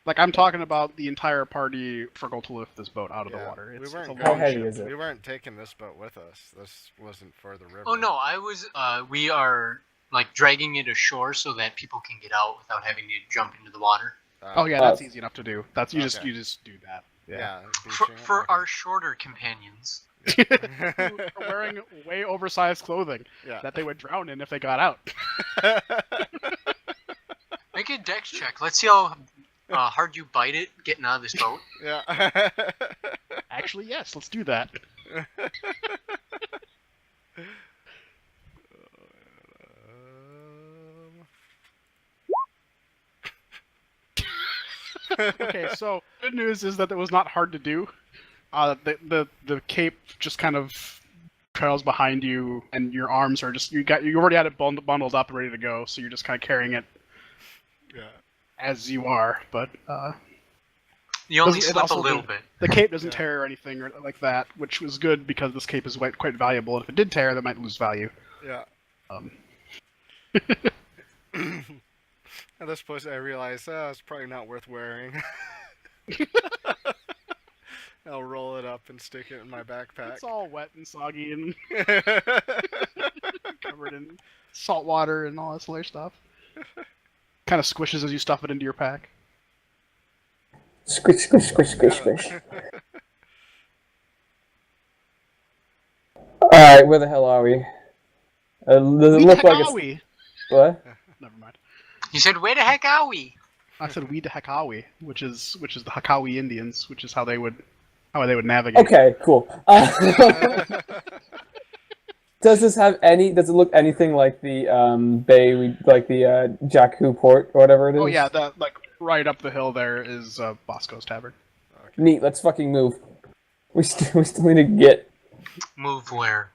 Like, I'm talking about the entire party for goal to lift this boat out of the water. We It's weren't a How long heavy ship. is it? We weren't taking this boat with us. This wasn't for the river. Oh no, I was. We are like dragging it ashore so that people can get out without having to jump into the water. Oh yeah, that's easy enough to do. That's you Okay. just do that. Yeah. For our shorter companions. Who are wearing way oversized clothing Yeah. that they would drown in if they got out. Make a dex check. Let's see how hard you bite it getting out of this boat. Yeah. Actually, yes, let's do that. Okay, so good news is that it was not hard to do. The cape just kind of trails behind you, and your arms are just you already had it bundled up, ready to go. So you're just kind of carrying it Yeah. as you are. But You only Doesn't- it slip a also little did- bit. the cape doesn't tear or anything like that, which was good because this cape is quite valuable. And if it did tear, that might lose value. Yeah. Um, At this point, I realized it's probably not worth wearing. I'll roll it up and stick it in my backpack. it's all wet and soggy and covered in salt water and all this other stuff. Kind of squishes as you stuff it into your pack. Squish, squish, squish, squish, squish. Alright, where the hell are we? Does it We look the heck like are it's... we? What? Never mind. You said, where the heck are we? I said we the heck are we, which is the Hakawi Indians, which is how they would navigate. Okay, cool. Does this have any... Does it look anything like the bay, like the Jakku port, or whatever it is? Oh yeah, that like right up the hill there is Bosco's Tavern. Neat, let's fucking move. We still need to get Move where?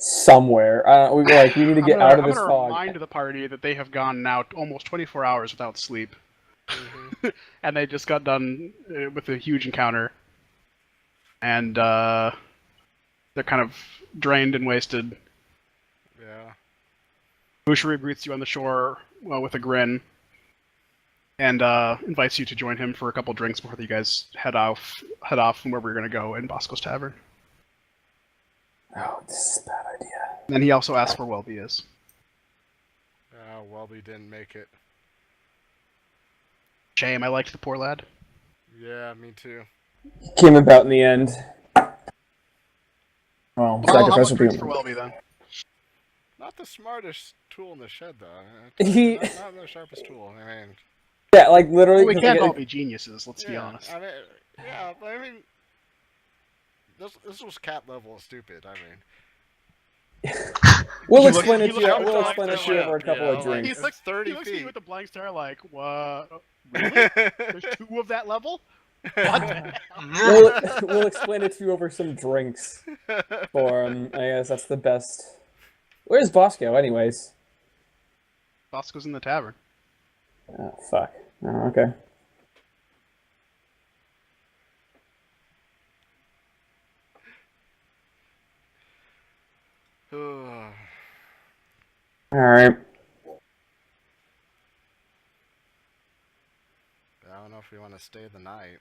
somewhere. We need to get out of this I'm gonna fog. remind the party that they have gone now almost 24 hours without sleep, and they just got done with a huge encounter, and they're kind of drained and wasted. Yeah. Bushiri greets you on the shore with a grin, and invites you to join him for a couple drinks before you guys head off from where we're gonna go in Bosco's Tavern. Oh, this is a bad idea. And then he also asks where Welby is. Welby didn't make it. Shame, I liked the poor lad. Yeah, me too. Came about in the end. Well, Well, how much sacrifice would drinks be... for Welby then? Not the smartest tool in the shed, though. He- Not the sharpest tool. I mean, Yeah, like literally... Well, we 'cause, can't like, all be geniuses, let's be yeah, honest. I mean, yeah, but I mean, this was cat level stupid. I mean, We'll He explain looked- it he to you. looked We'll like explain the it to you ship, over a couple yeah, of like, drinks. it's like 30 he looks at you feet. with a blank stare like, what? Really? There's two of that level? What the hell? We'll explain it to you over some drinks. For I guess that's the best. Where's Bosco, anyways? Bosco's in the tavern. Oh, fuck. Oh, okay. Alright. I don't know if we want to stay the night.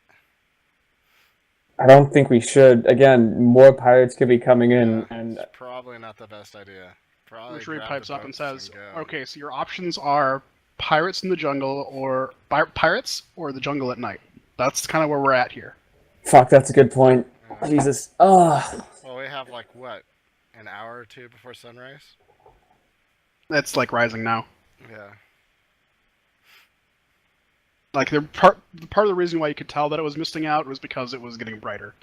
I don't think we should. Again, more pirates could be coming in, and It's probably not the best idea. Probably Bushiri grab pipes the up and boats says, go. okay, so your options are pirates in the jungle or pirates or the jungle at night. That's kind of where we're at here. fuck, that's a good point. Jesus. Ugh. Well, we have like what, an hour or two before sunrise? It's like rising now. Yeah. Like part of the reason why you could tell that it was misting out was because it was getting brighter.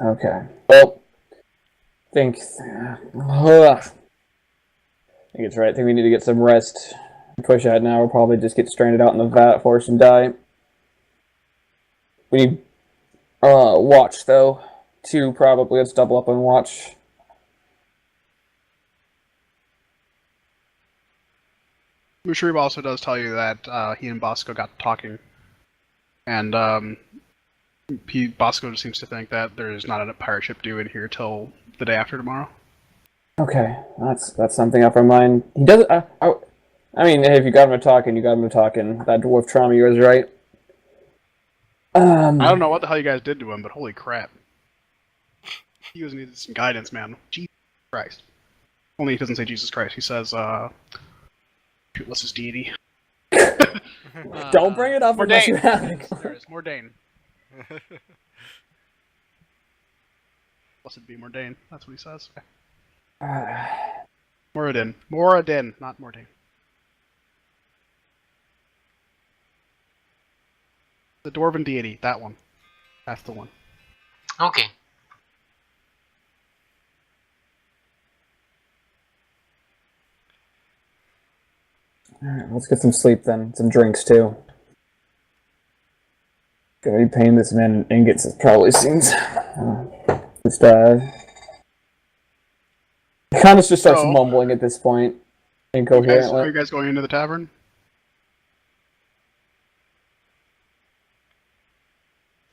Okay. Well, think. I think it's right. I think we need to get some rest. Push out now. We'll probably just get stranded out in the vat, force and die. We need watch though. 2 probably. Let's double up on watch. Mushrib also does tell you that he and Bosco got talking, and Bosco just seems to think that there's not a pirate ship due in here till the day after tomorrow. Okay, that's something up our mind. He doesn't. I mean, hey, if you got him to talking, you got him to talking. That dwarf trauma of yours, right? I don't know what the hell you guys did to him, but holy crap. He was needed some guidance, man. Jesus Christ. Only he doesn't say Jesus Christ. He says, what's his deity? Don't bring it up unless you have it. There is Mordain. Blessed be Mordain. That's what he says. Moradin. Moradin, not Mordain. The Dwarven deity, that one. That's the one. Okay. Alright, let's get some sleep then. Some drinks too. Gonna be paying this man ingots, it probably seems. Just kind of just starts So- mumbling at this point. Are Incoherently. you guys going into the tavern?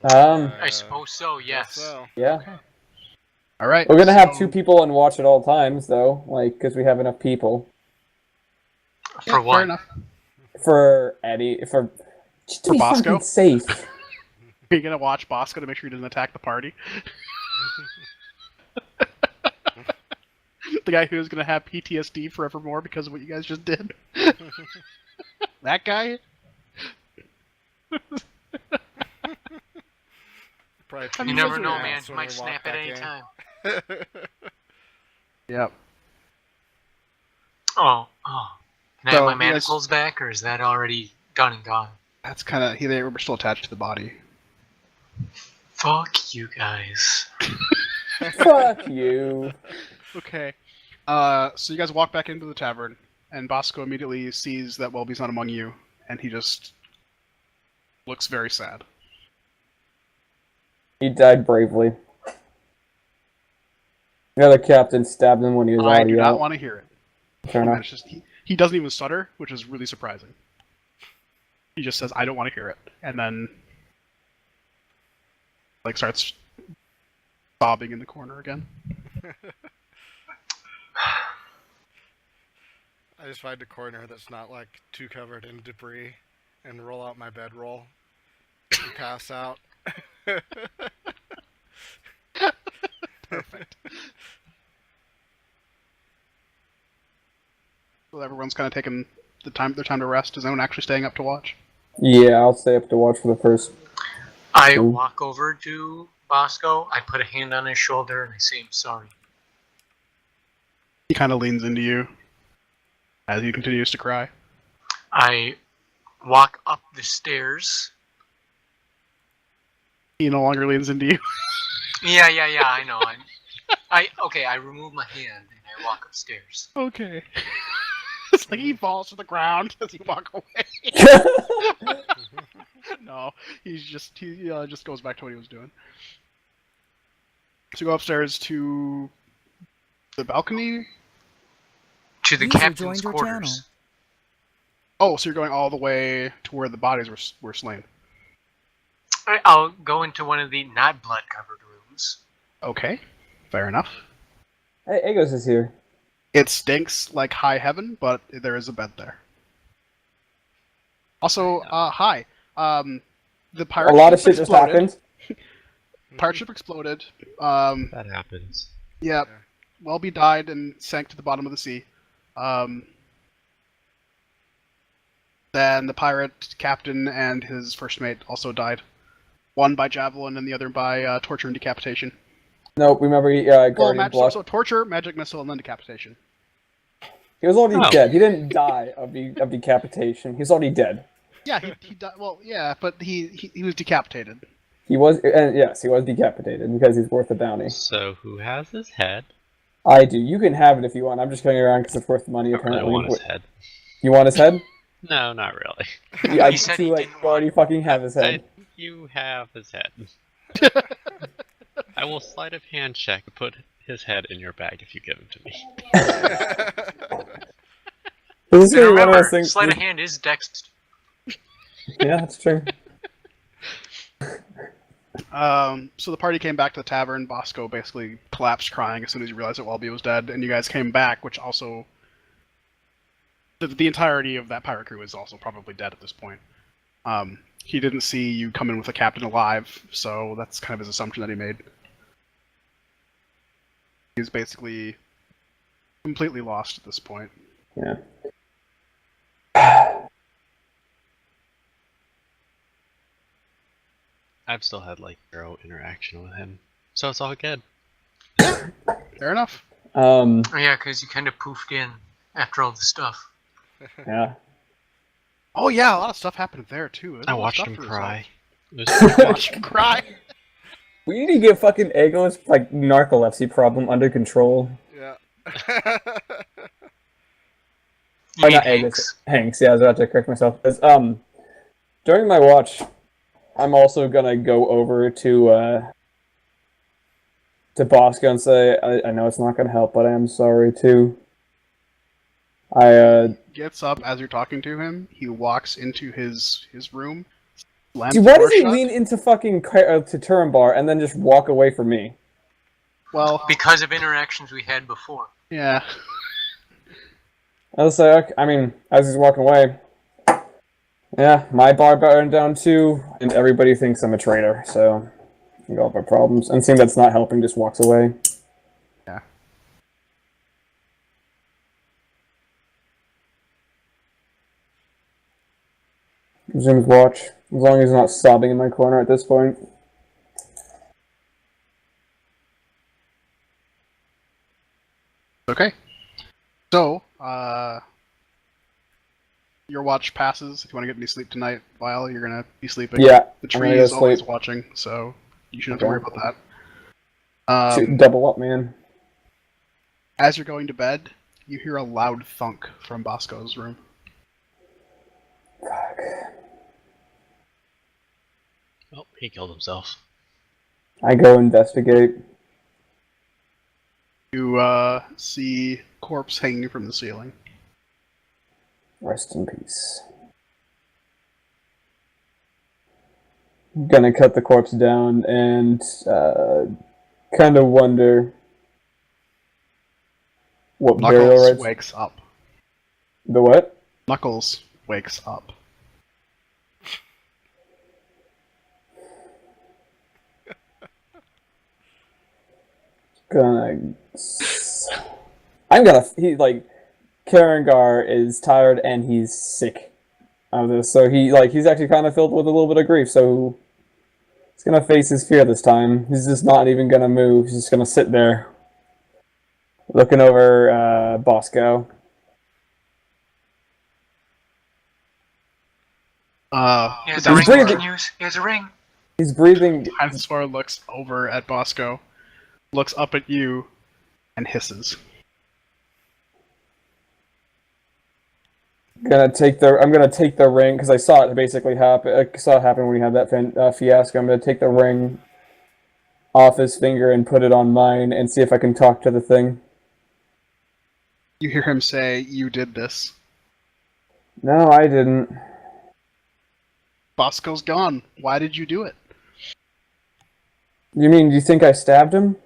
I suppose so, yes. So, Yeah. Alright. We're gonna have 2 people on watch at all times, though, like, because we have enough people. For Fair what? enough. For Eddie, just to For be Bosco? fucking safe. Are you gonna watch Bosco to make sure he doesn't attack the party? The guy who's gonna have PTSD forevermore because of what you guys just did? That guy? Probably I You mean, tease never those his are know, ass man. ass You when might we walk snap at back any in. time. Yep. Oh. Can I have So, my you guys- manacles back, or is that already done and gone? That's kind of they were still attached to the body. Fuck you guys. Fuck you. Okay. So you guys walk back into the tavern, and Bosco immediately sees that Welby's not among you, and he just looks very sad. He died bravely. The other captain stabbed him when he was I already do not out. want to hear it. Fair And enough. it's just he doesn't even stutter, which is really surprising. He just says, "I don't want to hear it," and then like starts sobbing in the corner again. I just find a corner that's not like too covered in debris, and roll out my bedroll and pass out. Perfect. So everyone's kind of taking their time to rest. Is anyone actually staying up to watch? Yeah, I'll stay up to watch for the first. I Ooh. walk over to Bosco, I put a hand on his shoulder, and I say I'm sorry. He kind of leans into you as he continues to cry. I walk up the stairs. He no longer leans into you. Yeah, I know. I remove my hand and I walk upstairs. Okay. It's like he falls to the ground as you walk away. No, he just goes back to what he was doing. So go upstairs to the balcony. To the User captain's joined your quarters. Oh, so you're going all the way to where the bodies were slain. I'll go into one of the not blood-covered rooms. Okay, fair enough. Hey, Agos is here. It stinks like high heaven, but there is a bed there. Also, hi. The pirate A lot of ship shit just exploded. happened. Pirate ship exploded. That happens. Yeah, Welby died and sank to the bottom of the sea. Then the pirate captain and his first mate also died. One by javelin and the other by torture and decapitation. Nope, remember he Well, Guardian block. so torture, magic missile, and then decapitation. He was already Oh. dead. He didn't die of decapitation. He's already dead. Yeah, he died. Well, yeah, but he was decapitated. He was, and yes, he was decapitated because he's worth the bounty. So who has his head? I do. You can have it if you want. I'm just going around because it's worth the money. I don't really Apparently, want his head. You want his head? No, not really. Yeah, He said he too late. didn't You already fucking have his head. You have his head. I will sleight of hand check and put his head in your bag if you give him to me. This is And gonna be one of remember, those things. sleight of hand is dex. Yeah, that's true. So the party came back to the tavern. Bosco basically collapsed crying as soon as he realized that Welby was dead, and you guys came back, which also... The entirety of that pirate crew is also probably dead at this point. He didn't see you come in with a captain alive, so that's kind of his assumption that he made. He's basically completely lost at this point. Yeah. I've still had like 0 interaction with him, so it's all good. Fair enough. Oh yeah, because you kind of poofed in after all the stuff. Yeah. Oh yeah, a lot of stuff happened there too. There's a I lot of watched stuff him to cry. resolve. Watch him cry. We need to get fucking Ego's like narcolepsy problem under control. Yeah. You Or mean not Hanks? Agos. Hanks. Yeah, I was about to correct myself. During my watch, I'm also gonna go over to Bosco and say, I know it's not gonna help, but I am sorry too. Gets up as you're talking to him. He walks into his room. Slams Dude, the why door does he shut. lean into fucking to Turambar and then just walk away from me? Well, Because of interactions we had before. yeah. I was like, okay, I mean, as he's walking away, yeah, my bar burned down too, and everybody thinks I'm a traitor, so I got my problems. And seeing that's not helping, just walks away. Yeah. Resumes watch. As long as he's not sobbing in my corner at this point. Okay. So, your watch passes. If you want to get any sleep tonight, while you're gonna be sleeping. Yeah, The I'm tree gonna go is always sleep. watching, so you shouldn't Okay. have to worry about that. Shoot, double up, man. As you're going to bed, you hear a loud thunk from Bosco's room. Fuck. Oh, he killed himself. I go investigate. You see corpse hanging from the ceiling. Rest in peace. I'm gonna cut the corpse down and kind of wonder what burial Knuckles rites. wakes up. The what? Knuckles wakes up. He like Karangar is tired and he's sick of this, so he's actually kind of filled with a little bit of grief. So he's gonna face his fear this time. He's just not even gonna move. He's just gonna sit there, looking over Bosco. Here's the a ring. breathing. Continues. Here's a ring. He's breathing. dinosaur looks over at Bosco, looks up at you, and hisses. I'm gonna take the ring because I saw it basically happen. I saw it happen when he had that fiasco. I'm gonna take the ring off his finger and put it on mine and see if I can talk to the thing. You hear him say, "You did this." No, I didn't. Bosco's gone. Why did you do it? You mean, do you think I stabbed him?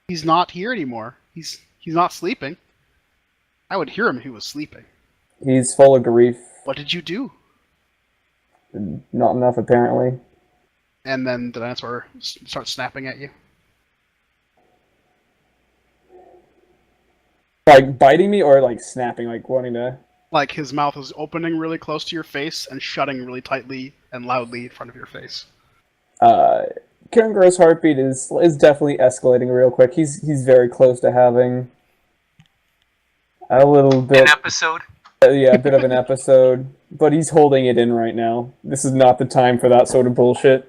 He's not here anymore. He's not sleeping. I would hear him if he was sleeping. He's full of grief. What did you do? Not enough, apparently. And then the dinosaur starts snapping at you. Like biting me or like snapping, like wanting to. Like his mouth is opening really close to your face and shutting really tightly and loudly in front of your face. Karangar's heartbeat is definitely escalating real quick. He's very close to having a little bit. An episode. Yeah, a bit of an episode, but he's holding it in right now. This is not the time for that sort of bullshit.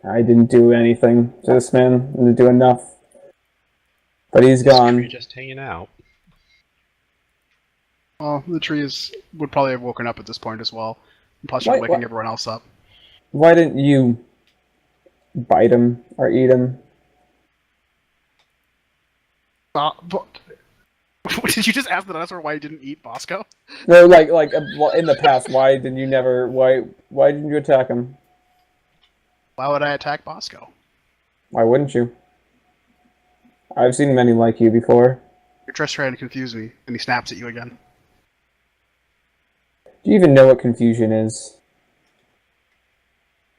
I didn't do anything to this man. I didn't do enough. But he's gone. You're just hanging out. Well, the tree would probably have woken up at this point as well. And plus, you're waking everyone else up. Why didn't you bite him or eat him? But did you just ask the dinosaur why he didn't eat Bosco? No, well, in the past, why didn't you attack him? Why would I attack Bosco? Why wouldn't you? I've seen many like you before. You're just trying to confuse me, and he snaps at you again. Do you even know what confusion is?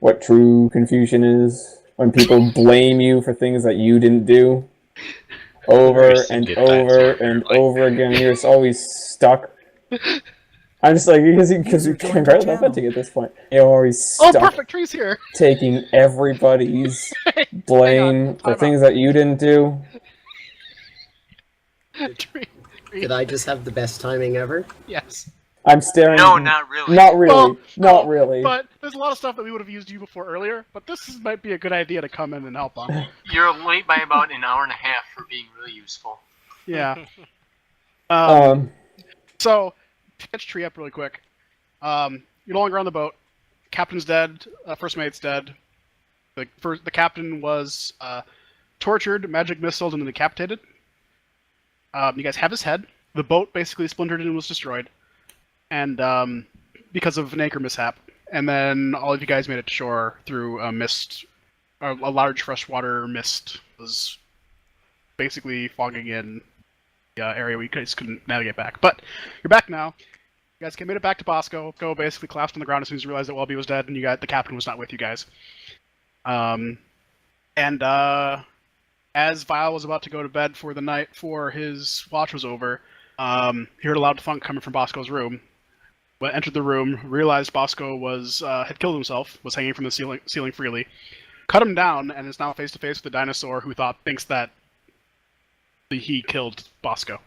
What true confusion is? When people blame you for things that you didn't do over and over and over again, you're just always stuck. I'm just like, because you can't write authentic at this point. You're always stuck. Oh, perfect, tree's here! Taking everybody's blame for things that you didn't do. Tree. Did I just have the best timing ever? Yes. I'm staring. No, not really. Not really. Well, not really. But there's a lot of stuff that we would have used you before earlier, but might be a good idea to come in and help on. You're late by about an hour and a half for being really useful. Yeah. So, to catch Tree up really quick. You're no longer on the boat. Captain's dead. First mate's dead. The captain was tortured, magic missiled, and then decapitated. You guys have his head. The boat basically splintered and was destroyed. And because of an anchor mishap. And then all of you guys made it to shore through a mist. A large freshwater mist was basically fogging in the area where you guys couldn't navigate back. But you're back now. You guys made it back to Bosco. Go basically collapsed on the ground as soon as you realized that Welby was dead, and the captain was not with you guys. As Vile was about to go to bed for the night, for his watch was over, He heard a loud thunk coming from Bosco's room. Went entered the room, realized Bosco was had killed himself, was hanging from the ceiling freely, cut him down, and is now face to face with a dinosaur who thinks that he killed Bosco.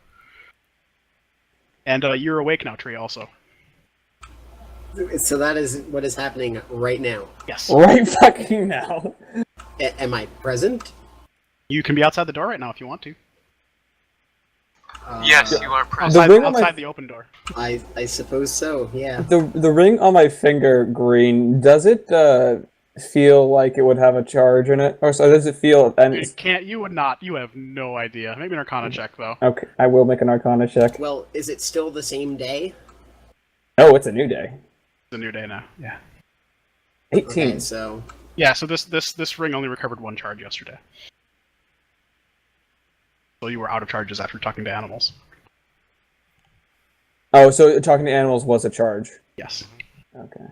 And you're awake now, Tree. Also, So that is what is happening right now. yes, Right fucking now. Am I present? you can be outside the door right now if you want to. Yes, you are The present. ring on my- Outside the open door. I suppose so. Yeah. The ring on my finger, Green, does it feel like it would have a charge in it? Or so does it feel... And You can't. You would not. You have no idea. Maybe an Arcana check though. okay, I will make an Arcana check. Well, is it still the same day? Oh, it's a new day. It's a new day now. Yeah. 18. Okay, so Yeah. So this ring only recovered one charge yesterday. So you were out of charges after talking to animals. Oh, so talking to animals was a charge. Yes. Okay.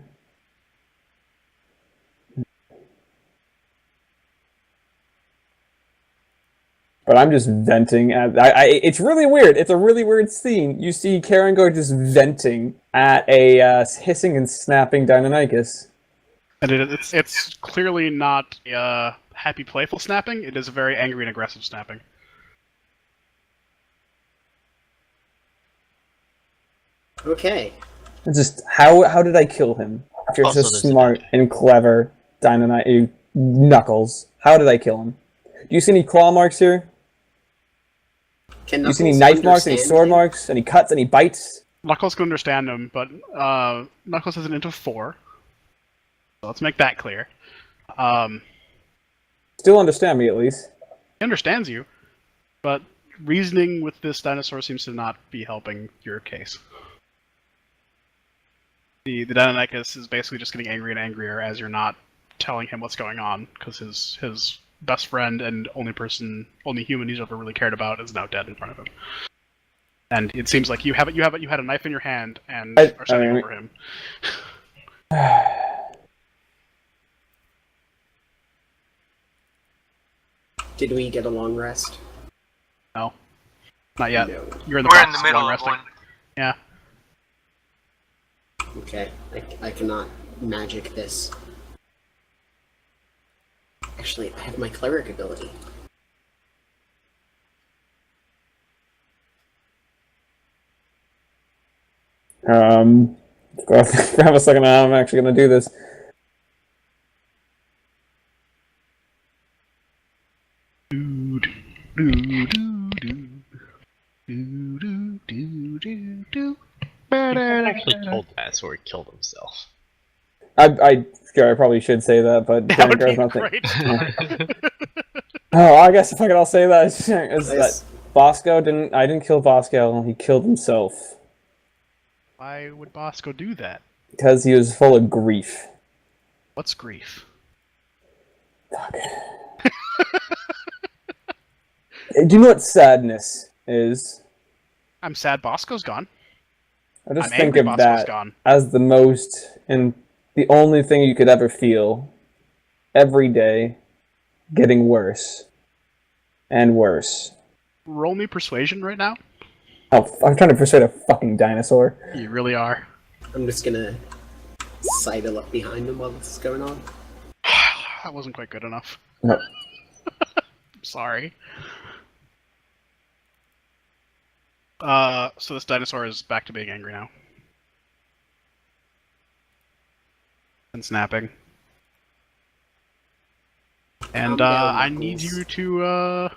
But I'm just venting at... it's really weird. It's a really weird scene. You see Karengar just venting at a hissing and snapping Deinonychus. And it's clearly not happy, playful snapping. It is a very angry and aggressive snapping. okay. It's just, how did I kill him? If you're Also, so there's a smart bad and clever, Knuckles. How did I kill him? Do you see any claw marks here? Can Do you see any Knuckles knife marks, any understand sword him? marks, any cuts, any bites? Knuckles can understand him, but Knuckles has an int of 4. So let's make that clear. Still understand me, at least. He understands you, but reasoning with this dinosaur seems to not be helping your case. The Deinonychus is basically just getting angrier and angrier as you're not telling him what's going on, because his best friend and only human he's ever really cared about is now dead in front of him. And it seems like you had a knife in your hand and are standing over him. Did we get a long rest? No, not yet. No. You're in the We're in process the middle long of resting. one. Yeah. Okay. I cannot magic this. Actually, I have my cleric ability. Grab a second, I'm actually gonna do this. He actually told the dinosaur he killed himself. I probably should say that, but That would be Karengar's a not great start. Oh, I guess if I could all say that, is Nice. that Bosco I didn't kill Bosco, he killed himself. Why would Bosco do that? Because he was full of grief. What's grief? Fuck. Do you know what sadness is? I'm sad Bosco's gone. I just I'm think angry of Bosco's that gone. as the most and the only thing you could ever feel. Every day, getting worse and worse. Roll me persuasion right now. Oh, I'm trying to persuade a fucking dinosaur. You really are. I'm just gonna sidle up behind him while this is going on. That wasn't quite good enough. No. Sorry. So this dinosaur is back to being angry now. And snapping. And Calm down, I need Knuckles. you to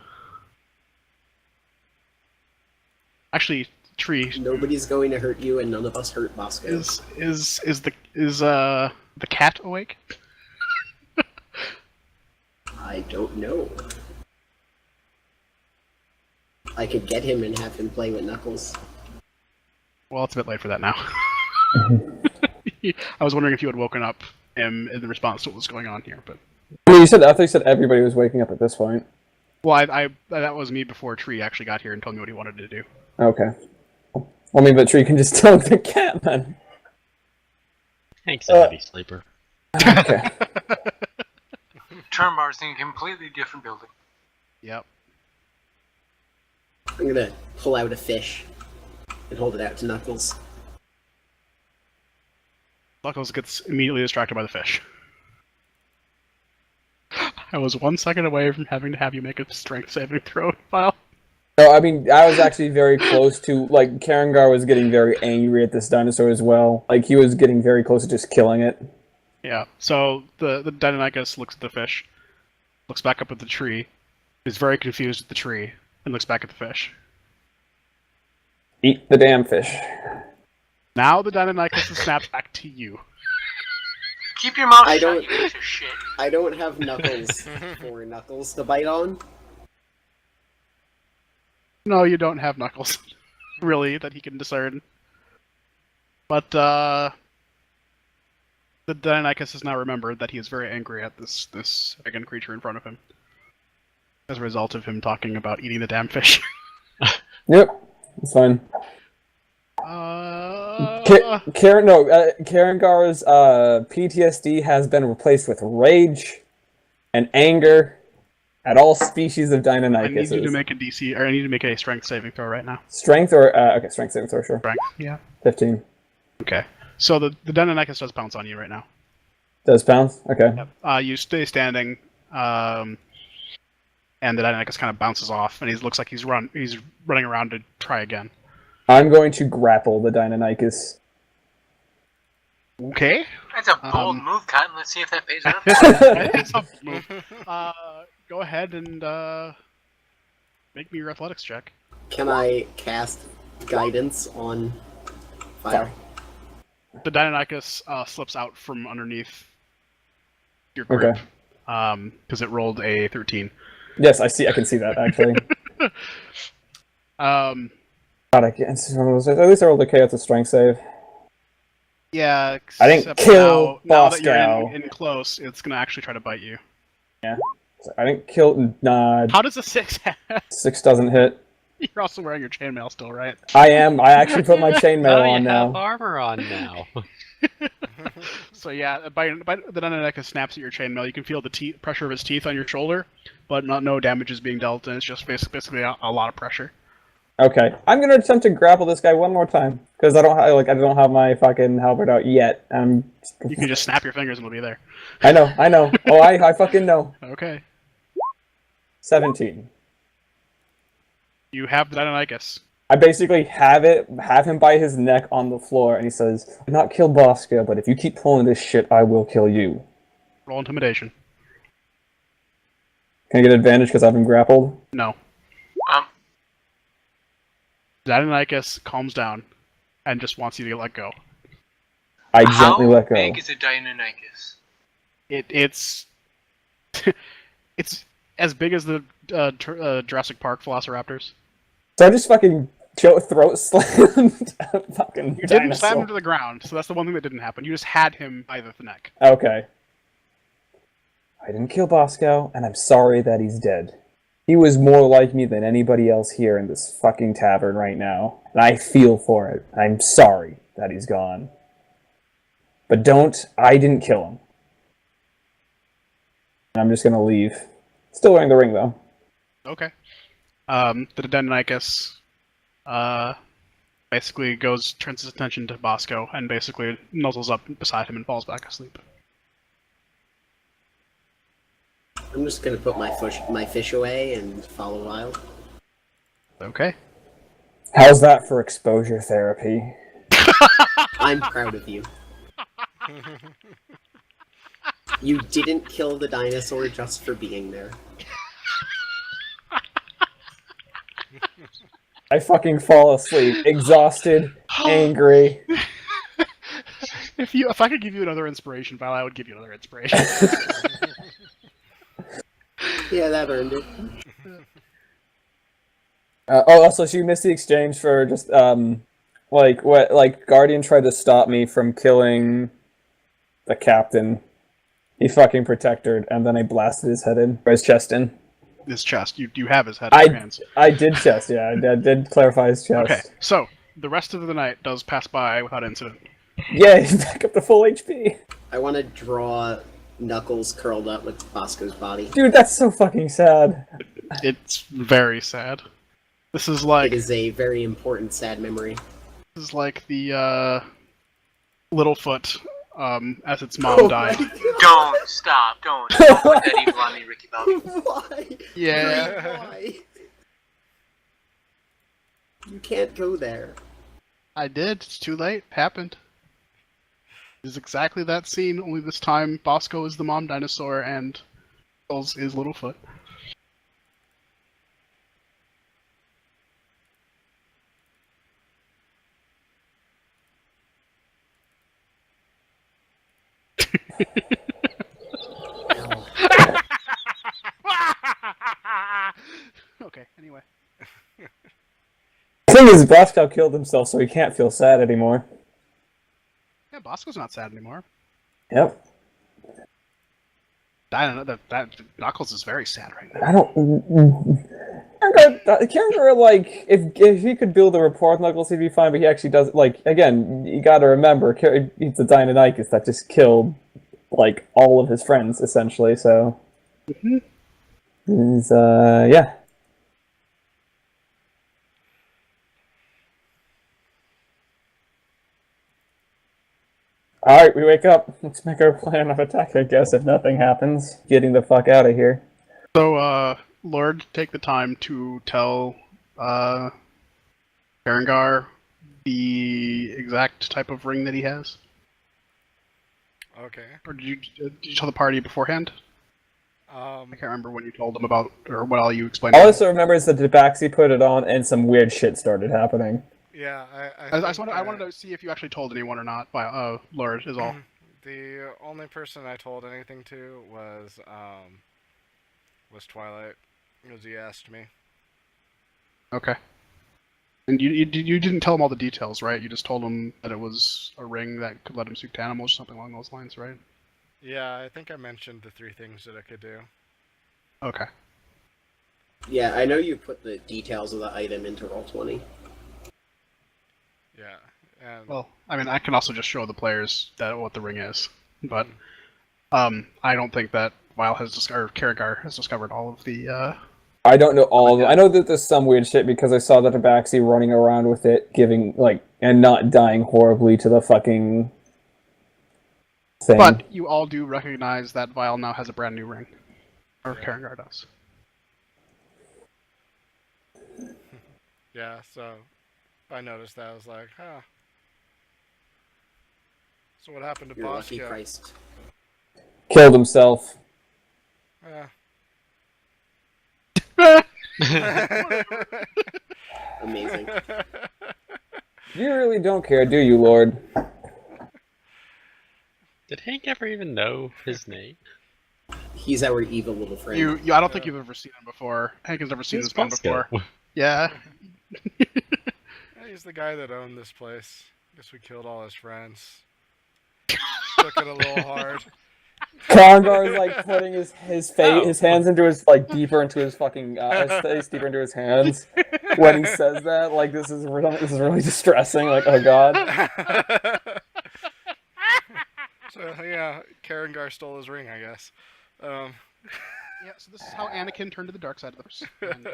actually, Tree, Nobody's going to hurt you, and none of us hurt Bosco. is the cat awake? I don't know. I could get him and have him play with Knuckles. Well, it's a bit late for that now. I was wondering if you had woken up him in response to what was going on here, but I mean, I thought you said everybody was waking up at this point. well, I that was me before Tree actually got here and told me what he wanted to do. Okay. Well, I mean, but Tree can just tell the cat, man. Hank's a heavy sleeper. Okay. Turnbar's in a completely different building. Yep. I'm gonna pull out a fish. and hold it out to Knuckles. Knuckles gets immediately distracted by the fish. I was 1 second away from having to have you make a strength saving throw file. No, I mean, I was actually very close to, like, Karangar was getting very angry at this dinosaur as well. Like, he was getting very close to just killing it. Yeah, so the Deinonychus looks at the fish, looks back up at the tree, is very confused at the tree, and looks back at the fish. Eat the damn fish. Now the Deinonychus snaps back to you. Keep your mouth I shut, don't- you piece of shit. I don't have Knuckles for Knuckles to bite on. No, you don't have Knuckles, really, that he can discern. But, the Deinonychus has now remembered that he is very angry at this dragon creature in front of him. As a result of him talking about eating the damn fish. Yep, it's fine. Karangar's PTSD has been replaced with rage and anger at all species of I need Deinonychus. you to make a DC, or I need to make a strength saving throw right now. Strength or okay, strength saving throw, sure. Strength, yeah. 15. Okay. So the Deinonychus does pounce on you right now. Does pounce? Okay. Yep. You stay standing, and the Deinonychus kind of bounces off, and he looks like he's running around to try again. I'm going to grapple the Deinonychus. Okay. That's a bold move, Cotton. Let's see if that pays off. It's a move. Go ahead and make me your athletics check. Can I cast guidance on fire? The Deinonychus slips out from underneath your group. Okay. Because it rolled a 13. Yes, I see. I can see that actually. God, I can't. At least I rolled okay with the strength save. Yeah, I didn't except kill now that you're Boscow. in close, it's gonna actually try to bite you. Yeah. I didn't kill. Nah, How does a 6 have? 6 doesn't hit. You're also wearing your chainmail still, right? I am. I actually put my chainmail you on have now. armor on now. So yeah, the Deinonychus snaps at your chainmail. You can feel the pressure of his teeth on your shoulder, but no damage is being dealt, and it's just basically a lot of pressure. Okay, I'm gonna attempt to grapple this guy one more time because I don't have my fucking halberd out yet. You can just snap your fingers and it'll be there. I know. Oh, I fucking know. Okay. 17. You have the Deinonychus. I basically have him by his neck on the floor, and he says, "I've not killed Bosco, but if you keep pulling this shit, I will kill you." Roll intimidation. Can I get advantage because I've been grappled? No. Deinonychus calms down and just wants you to let go. I gently let go. How big is a Deinonychus? It's it's as big as the Jurassic Park Velociraptors. So I just fucking throat slammed a fucking You didn't dinosaur. slam him to the ground, so that's the one thing that didn't happen. You just had him by the neck. Okay. I didn't kill Bosco, and I'm sorry that he's dead. He was more like me than anybody else here in this fucking tavern right now. And I feel for it. I'm sorry that he's gone. But I didn't kill him. I'm just gonna leave. Still wearing the ring, though. Okay. The Deinonychus basically turns his attention to Bosco and basically nuzzles up beside him and falls back asleep. I'm just gonna put my fish away and follow Wild. Okay. How's that for exposure therapy? I'm proud of you. You didn't kill the dinosaur just for being there. I fucking fall asleep, exhausted, angry. If I could give you another inspiration file, I would give you another inspiration. Yeah, that earned it. Also, so you missed the exchange for just Guardian tried to stop me from killing the captain. He fucking protected, and then I blasted his head in, or his chest in. His chest. You have his head in your hands. I did chest, yeah. I did clarify his chest. Okay, so the rest of the night does pass by without incident. Yeah, he's back up to full HP. I want to draw Knuckles curled up with Bosco's body. Dude, that's so fucking sad. It's very sad. This is like It is a very important, sad memory. This is like the Littlefoot as its mom died. Don't stop. Don't put that evil on me, Ricky Bobby. Why? Yeah. Great, why? You can't go there. I did. It's too late. Happened. It's exactly that scene, only this time Bosco is the mom dinosaur and Skulls is Littlefoot. Okay, anyway. The thing is, Bosco killed himself, so he can't feel sad anymore. Yeah, Bosco's not sad anymore. Yep. That Knuckles is very sad right now. I don't. Kieran, like, if he could build a rapport with Knuckles, he'd be fine. But he actually does. Like, again, you got to remember, it's a Deinonychus that just killed like all of his friends essentially. So, he's yeah. Alright, we wake up. Let's make our plan of attack, I guess, if nothing happens. Getting the fuck out of here. So, Lord, take the time to tell Berengar the exact type of ring that he has. Okay. Or did you tell the party beforehand? I can't remember when you told them about, or what all you explained. All I also remember is that Tabaxi put it on and some weird shit started happening. Yeah, I wanted to see if you actually told anyone or not. By Lord is all. The only person I told anything to was Twilight, because he asked me. Okay. And you didn't tell him all the details, right? You just told him that it was a ring that could let him speak to animals, or something along those lines, right? Yeah, I think I mentioned the 3 things that it could do. Okay. Yeah, I know you put the details of the item into Roll20. Yeah, and Well, I mean, I can also just show the players that what the ring is, but I don't think that Weil has or Karagar has discovered all of the. I don't know all of it. I know that there's some weird shit because I saw the Tabaxi running around with it, giving like and not dying horribly to the fucking thing. But you all do recognize that Weil now has a brand new ring, or Karagar does. yeah, so I noticed that. I was like, huh. So what happened to You're lucky Bosco? Christ. Killed himself. Amazing. You really don't care, do you, Lord? Did Hank ever even know his name? He's our evil little friend. I don't think you've ever seen him before. Hank has never seen this man before. Yeah. Yeah, he's the guy that owned this place. Guess we killed all his friends. Took it a little hard. Karangar is like putting his face, his hands into his like deeper into his fucking his face deeper into his hands when he says that. Like this is really distressing. Like oh god. So yeah, Karangar stole his ring, I guess. Yeah. So this is how Anakin turned to the dark side of the Force. And,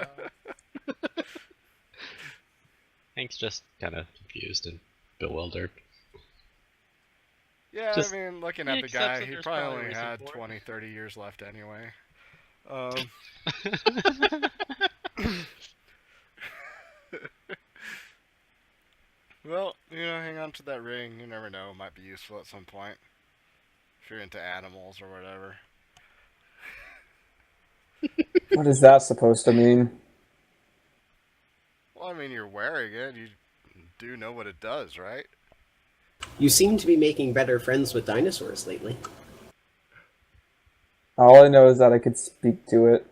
Hank's just kind of confused and bewildered. Yeah, Just- I mean, looking he at the accepts guy, that he there's probably probably only reason had for it. 20, 30 years left anyway. Well, hang on to that ring. You never know. It might be useful at some point. If you're into animals or whatever. What is that supposed to mean? Well, I mean, you're wearing it. You do know what it does, right? You seem to be making better friends with dinosaurs lately. All I know is that I could speak to it.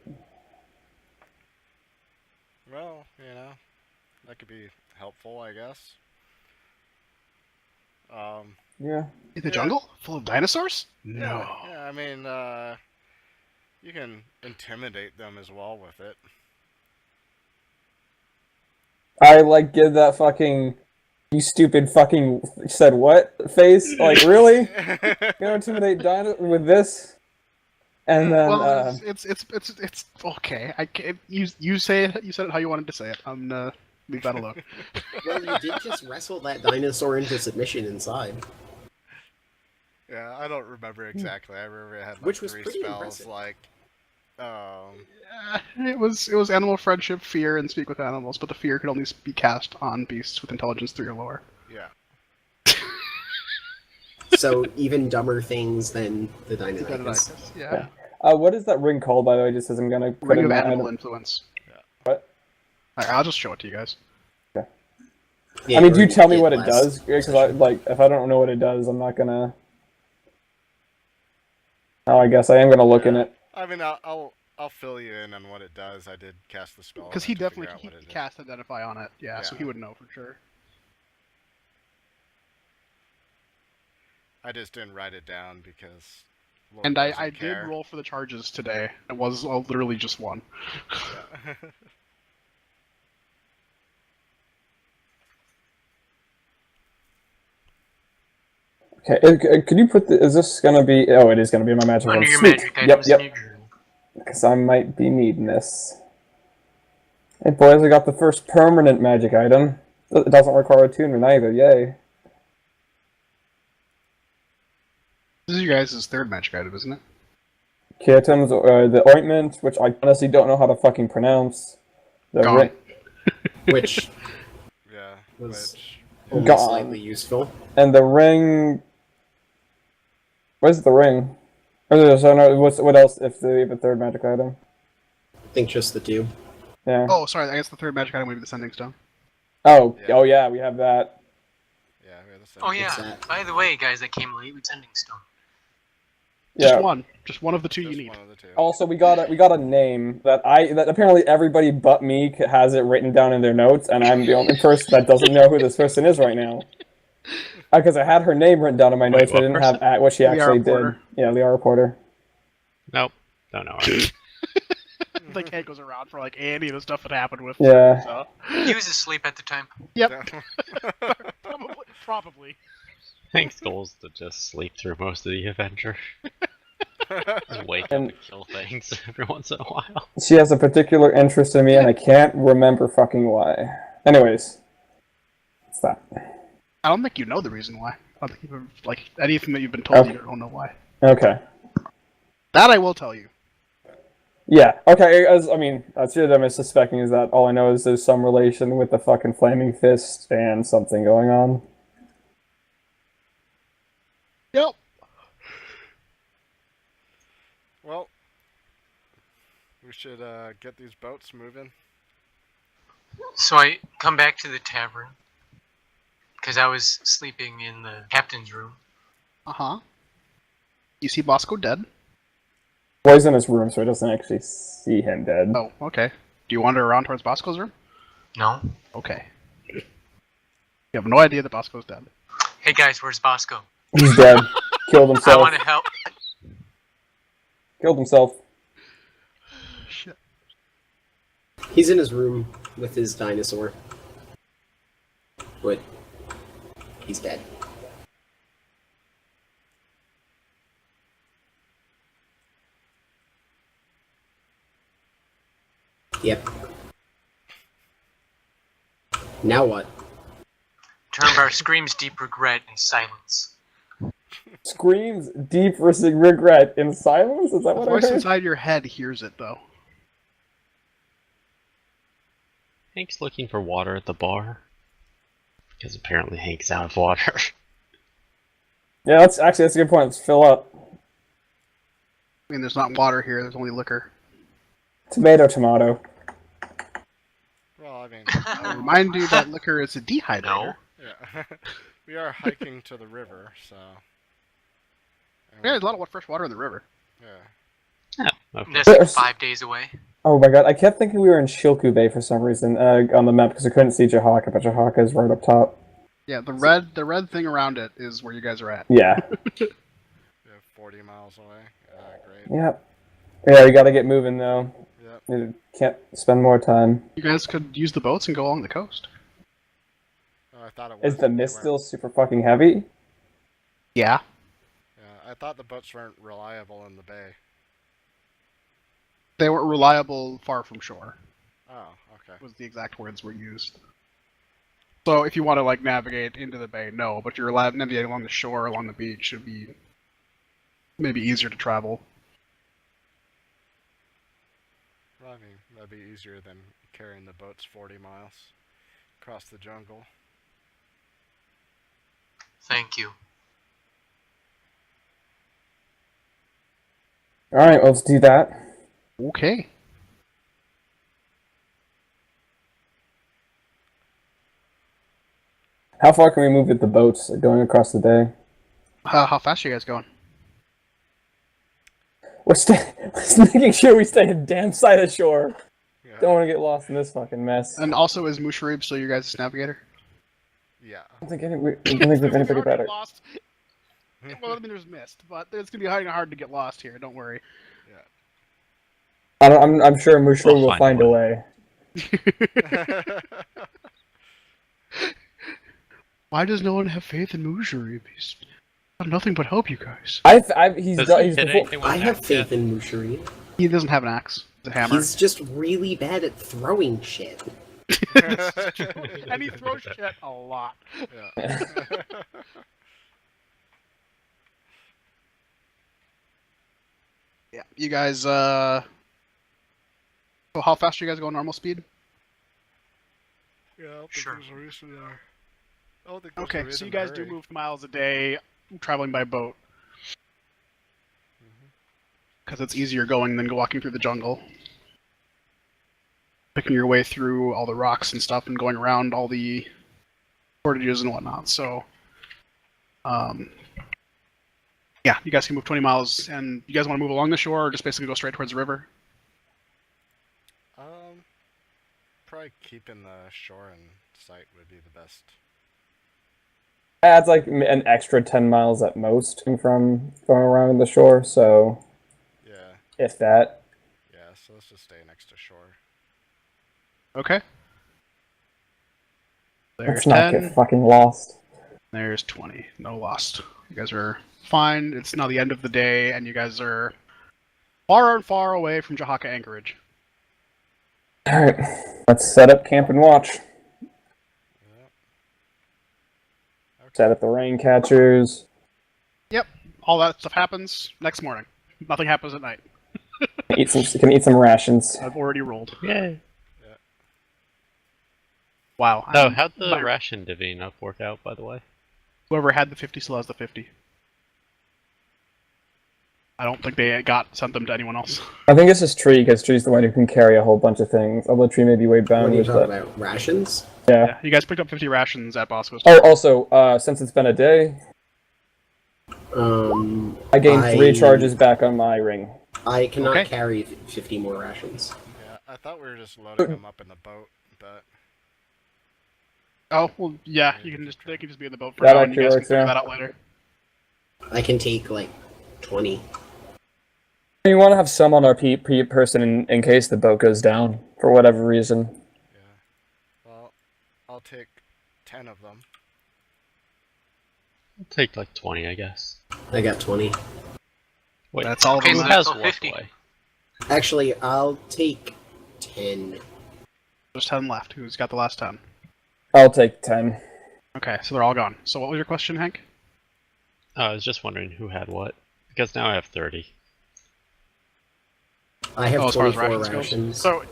Well, that could be helpful, I guess. Yeah. in the jungle, full of dinosaurs? Yeah, No. yeah, I mean, you can intimidate them as well with it. I like give that fucking you stupid fucking said what face? Like really? You gonna intimidate Dino with this? And then Well, it's okay. I can't. You say it. You said it how you wanted to say it. Leave that alone. Well, you did just wrestle that dinosaur into submission inside. Yeah, I don't remember exactly. I remember it had like Which was 3 pretty spells, impressive. like It was animal friendship, fear, and speak with animals, but the fear could only be cast on beasts with intelligence 3 or lower. yeah. So even dumber things than the Deinonychus. Deinonychus, Yeah. yeah. What is that ring called, by the way? Just as I'm gonna put Ring in of that animal item. influence. What? Alright, I'll just show it to you guys. Yeah, I mean, do or you tell me get what it less does? Because if I don't know what it does, I'm not gonna. Oh, I guess I am gonna look in it. I mean, I'll fill you in on what it does. I did cast the spell. Because I he had to definitely figure out what it is. cast Identify on it, yeah, so Yeah. he would know for sure. I just didn't write it down because. Lord And doesn't I did care. roll for the charges today. It was literally just one. Yeah. Okay, could you put is this gonna be? Oh, it is gonna be in my magic Under item. your Sweet. magic Yep, items in yep. your journal. Because I might be needing this. Hey boys, I got the first permanent magic item. It doesn't require attunement either. Yay. This is your guys' third magic item, isn't it? Key items, the ointment, which I honestly don't know how to fucking pronounce. The Gone. ring, Which Yeah. Was- Which. only Gone. slightly useful. and the ring. Where's the ring? What else if they have a third magic item? I think just the 2. Yeah. Oh, sorry, I guess the third magic item would be the Sending Stone. Yeah. Oh yeah, we have that. Yeah. We had the same. Oh yeah. that? By the way, guys, that came late with Sending Stone. Just Yeah. one. Just one of the 2 Just you need. one of the 2. Also, we got a name that apparently everybody but me has it written down in their notes, and I'm the only person that doesn't know who this person is right now. Because I had her name written down in my Wait, notes, but I what didn't have person? what she Liara actually Porter. did. Yeah, Liara Porter. Nope. Don't know her. The cat goes around for like Andy and the stuff that happened with. Yeah. So. He was asleep at the time. Yep. Probably. Hank's goal is to just sleep through most of the adventure. Just wake up and kill things every once in a while. She has a particular interest in me, and I can't remember fucking why. Anyways, it's that. I don't think you know the reason why. I don't think you've like anything that you've been told. Okay. You don't know why. Okay. That I will tell you. Yeah. Okay. I mean, that's what I'm suspecting is that all I know is there's some relation with the fucking flaming fist and something going on. Yep. Well, we should get these boats moving. So I come back to the tavern because I was sleeping in the captain's room. You see Bosco dead? Boy's in his room, so he doesn't actually see him dead. Oh, okay. Do you wander around towards Bosco's room? No. Okay. You have no idea that Bosco's dead. Hey guys, where's Bosco? He's dead. Killed I himself. want to help. Killed himself. Shit. He's in his room with his dinosaur. But he's dead. Yep. Now what? Turnbar screams deep regret and silence. Screams deep regret in silence? Is that The what I voice heard? inside your head hears it, though. Hank's looking for water at the bar. Because apparently Hank's out of water. Yeah, that's a good point. Let's fill up. I mean, there's not water here, there's only liquor. Tomato. Well, I mean, I remind you that liquor is a dehydrator. No. yeah, we are hiking to the river, so. Yeah, there's a lot of fresh water in the river. Yeah. Okay. That's like 5 days away. Oh my god, I kept thinking we were in Shilku Bay for some reason on the map because I couldn't see Jahaka, but Jahaka is right up top. Yeah, the red thing around it is where you guys are at. Yeah. Yeah, 40 miles away. Great. Yep. Yeah, we gotta get moving though. Yep. You can't spend more time. You guys could use the boats and go along the coast. Oh, I thought it was. Is the mist still super fucking heavy? Yeah. Yeah, I thought the boats weren't reliable in the bay. They weren't reliable far from shore, Oh, okay. was the exact words were used. So if you want to like navigate into the bay, no. But you're allowed to navigate along the shore, along the beach. Should be maybe easier to travel. Well, I mean, that'd be easier than carrying the boats 40 miles across the jungle. Thank you. All right, let's do that. Okay. How far can we move with the boats going across the bay? How fast are you guys going? We're making sure we stay in damn side of shore. Yeah. Don't want to get lost in this fucking mess. And also, is Musharib still your guys' navigator? Yeah. I don't think we have anybody better. Lost. Well, I mean, there's mist, but it's gonna be hard to get lost here. Don't worry. I'm sure Mushroom We'll will find find a a way. Why does no one have faith in Musharib? He's got nothing but hope, you guys. He's Does done. he He's hit before. anything with I an have axe faith yet? in Mushari. He doesn't have an axe. It's a hammer. He's just really bad at throwing shit. And he throws shit a lot. Yeah. Yeah. You guys, So how fast are you guys going normal speed? Yeah, I don't think Sure. there's a reason there. I don't think there's a Okay, so reason you to guys do hurry. move miles a day traveling by boat. Because it's easier going than walking through the jungle. Picking your way through all the rocks and stuff and going around all the portages and whatnot. So, yeah, you guys can move 20 miles. And you guys want to move along the shore or just basically go straight towards the river? Probably keeping the shore in sight would be the best. Adds like an extra 10 miles at most from going around the shore. So Yeah. if that. Yeah. So let's just stay next to shore. Okay. There's Let's not 10. get fucking lost. There's 20. No lost. You guys are fine. It's now the end of the day, and you guys are far and far away from Jahaka Anchorage. All right, let's set up camp and watch. Yeah. Okay. Set up the rain catchers. Yep. All that stuff happens next morning. Nothing happens at night. Can eat some rations. I've already rolled. Yay. Wow. No, I'm- how'd the my- ration divvying up work out, by the way? Whoever had the 50 still has the 50. I don't think they sent them to anyone else. I think it's just Tree, because Tree's the one who can carry a whole bunch of things. Although Tree may be way What bound are you with talking that. about? Rations? Yeah. Yeah, you guys picked up 50 rations at Bosco's. Oh, also, since it's been a day, I gained 3 charges back on my ring. I cannot Okay. carry 50 more rations. Yeah. I thought we were just loading them up in the boat, but Oh, well, yeah, they can just be in the boat for That now, and you actually guys can works, figure yeah. that out later. I can take like 20. You want to have some on our person in case the boat goes down for whatever reason. yeah. Well, I'll take 10 of them. I'll take like 20, I guess. I got 20. Wait, That's all of Okay, them. so who has that's all 50. Warpway? Actually, I'll take 10. There's 10 left. Who's got the last 10? I'll take 10. Okay, so they're all gone. So what was your question, Hank? I was just wondering who had what. Because now I have 30. I have As far as 24 rations go. rations. So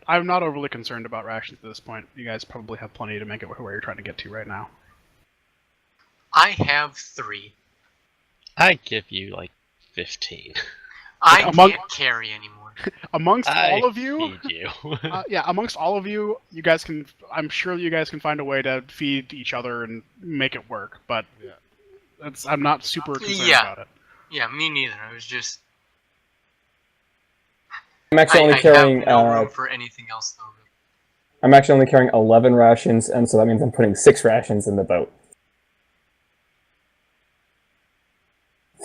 I'm not overly concerned about rations at this point. You guys probably have plenty to make it where you're trying to get to right now. I have 3. I give you like 15. I among- can't carry anymore. Amongst I all of you, feed you. yeah, amongst all of you, you guys can. I'm sure you guys can find a way to feed each other and make it work. But Yeah. I'm not super concerned Yeah. about it. Yeah, me neither. I was just. I'm actually only I carrying. have no room for anything else though. Really. I'm actually only carrying 11 rations, and so that means I'm putting 6 rations in the boat.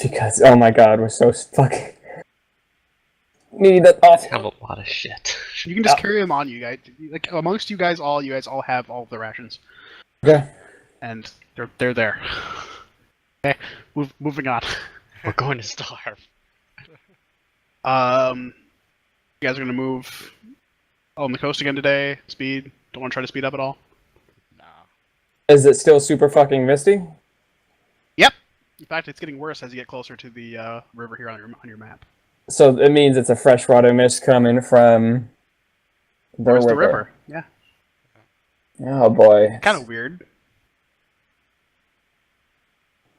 Because oh my god, we're so fucking. Need that off. have a lot of shit. You can just carry them on you guys. Like amongst you guys all have all of the rations, Okay. and they're there. Okay, moving on. We're going to starve. You guys are gonna move on the coast again today. Speed. Don't want to try to speed up at all. Nah. Is it still super fucking misty? Yep. In fact, it's getting worse as you get closer to the river here on your map. So it means it's a freshwater mist coming from Where's the river? Yeah. Oh boy. Kind of weird.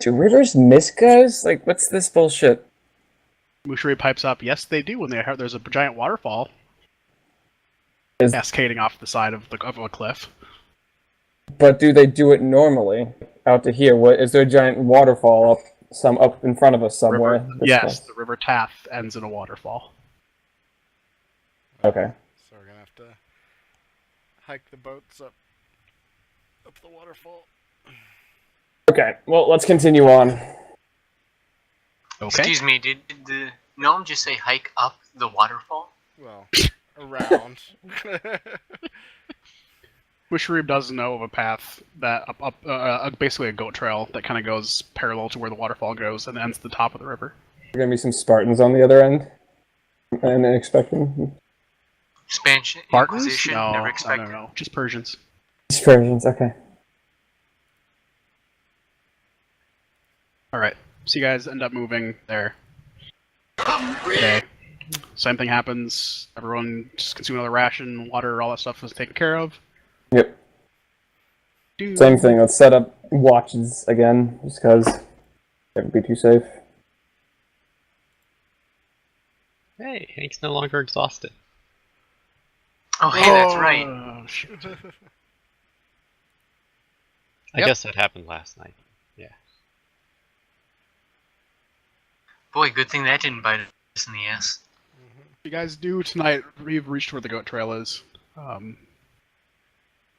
Do rivers miss, guys? Like, what's this bullshit? Mushiri pipes up. Yes, they do when there's a giant waterfall cascading off the side of a cliff. But do they do it normally? Out to here, what is there a giant waterfall up in front of us somewhere? Yes, the River Taff ends in a waterfall. Okay. So we're gonna have to hike the boats up the waterfall. Okay, well, let's continue on. Okay. Excuse me, did the gnome just say hike up the waterfall? Well, around. Mushiri does know of a path that basically a goat trail that kind of goes parallel to where the waterfall goes and ends at the top of the river. There are gonna be some Spartans on the other end. I'm expecting. Expansion, Spartans? Inquisition, No, never expected. no, just Persians. Just Persians, okay. Alright, so you guys end up moving there. Okay. Same thing happens. Everyone just consume another ration, water, all that stuff is taken care of. Yep. Same thing, let's set up watches again, just because it would be too safe. Hey, Hank's no longer exhausted. Oh, hey, that's right. Oh, shoot. I Yep. guess that happened last night. Yeah. Boy, good thing that didn't bite us in the ass. You guys do tonight, we've reached where the goat trail is. You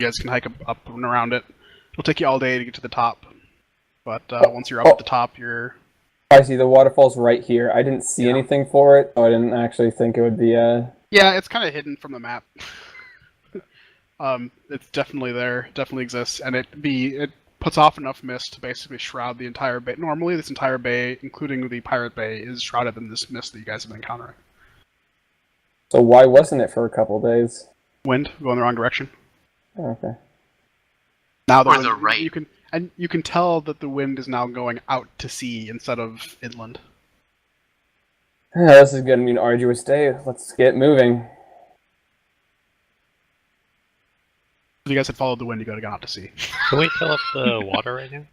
guys can hike up and around it. It'll take you all day to get to the top. But once you're up at the top, you're... I see, the waterfall's right here. I didn't see anything for it, so I didn't actually think it would be, Yeah, it's kind of hidden from the map. It's definitely there, definitely exists, and it puts off enough mist to basically shroud the entire bay. Normally, this entire bay, including the pirate bay, is shrouded in this mist that you guys have been encountering. So why wasn't it for a couple days? Wind, going the wrong direction. Oh, okay. Now Or wind, the right. You can tell that the wind is now going out to sea instead of inland. This is gonna be an arduous day. Let's get moving. If you guys had followed the wind, you could have gone out to sea. Can we fill up the water right now?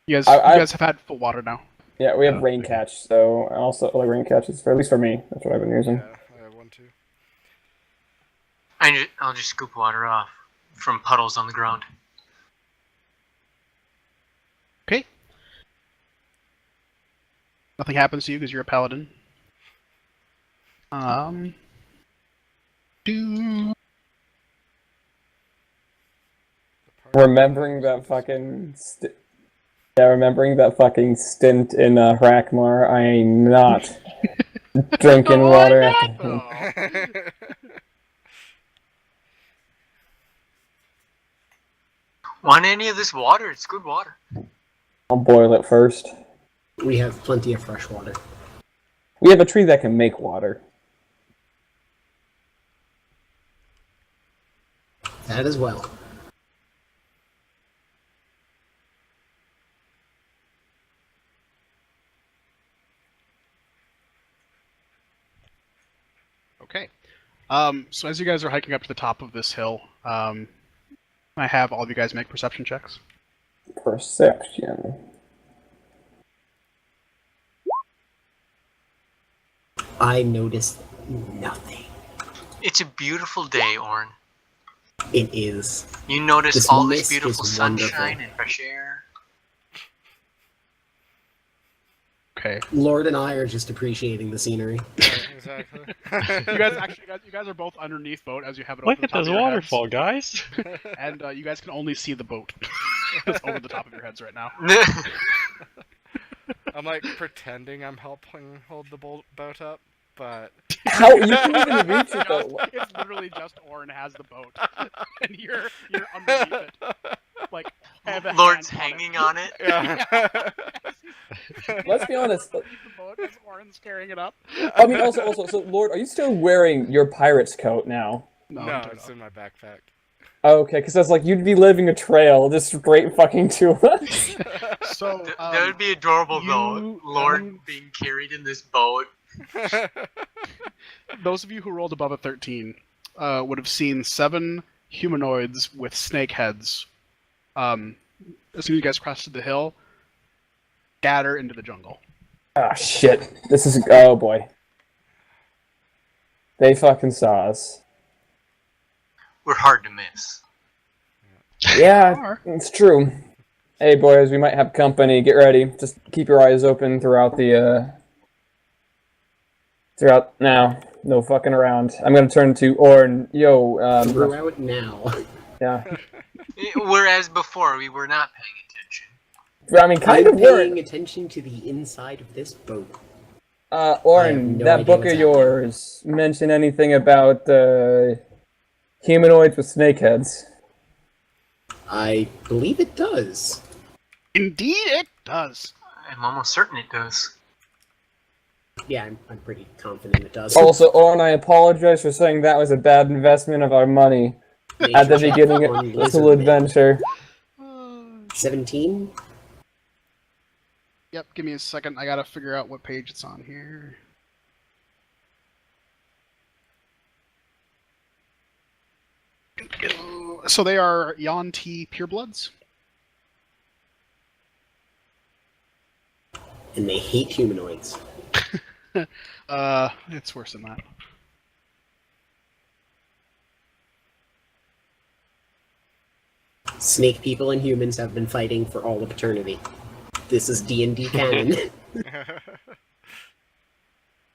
You I guys have had full water now. Yeah, we have rain catch, so also like rain catches, for at least for me. That's what I've been using. Yeah, I have one too. I'll just scoop water off from puddles on the ground. Okay. Nothing happens to you because you're a paladin. Remembering that fucking remembering that fucking stint in Hrakmar, I ain't not drinking water. Want any of this water? It's good water. I'll boil it first. We have plenty of fresh water. We have a tree that can make water. That as well. Okay. So as you guys are hiking up to the top of this hill, I have all of you guys make perception checks. Perception. I noticed nothing. It's a beautiful day, Orn. It is. You notice This all this mist beautiful is sunshine wonderful. and fresh air. Okay. Lord and I are just appreciating the scenery. Exactly. You guys are both underneath boat as you have it over Look the at top this of your waterfall, guys! heads, and you guys can only see the boat that's over the top of your heads right now. I'm like pretending I'm helping hold the boat up, but How you can even reach it though? It's literally just Orin has the boat, and you're underneath it, like have a Lord's hand hanging on it. yeah. Let's be honest. Underneath the boat as Orin's carrying it up. I mean, also, so Lord, are you still wearing your pirate's coat now? No, I'm it's turning in my backpack. Okay, because I was like, you'd be leaving a trail just straight fucking to us. So That would be adorable, though. you- Lord being carried in this boat. those of you who rolled above a 13 would have seen 7 humanoids with snake heads. As soon as you guys crossed the hill, scatter into the jungle. Ah, shit. This is... Oh, boy. They fucking saw us. We're hard to miss. Yeah, it's true. Hey, boys, we might have company. Get ready. Just keep your eyes open throughout the, Throughout now. No fucking around. I'm gonna turn to Orn. Yo, Throughout now. yeah. Whereas before, we were not paying attention. I mean, kind I'm of paying weren't. attention to the inside of this boat. Orn, no that idea book what's of yours mention anything about, humanoids with snake heads? I believe it does. Indeed, it does. I'm almost certain it does. Yeah, I'm pretty confident it does. Also, Orn, I apologize for saying that was a bad investment of our money at the Nature check beginning on of this lizard little men. adventure. 17? Yep, give me a second. I gotta figure out what page it's on here. So they are Yuan-Ti purebloods. And they hate humanoids. It's worse than that. Snake people and humans have been fighting for all of eternity. This is D&D canon.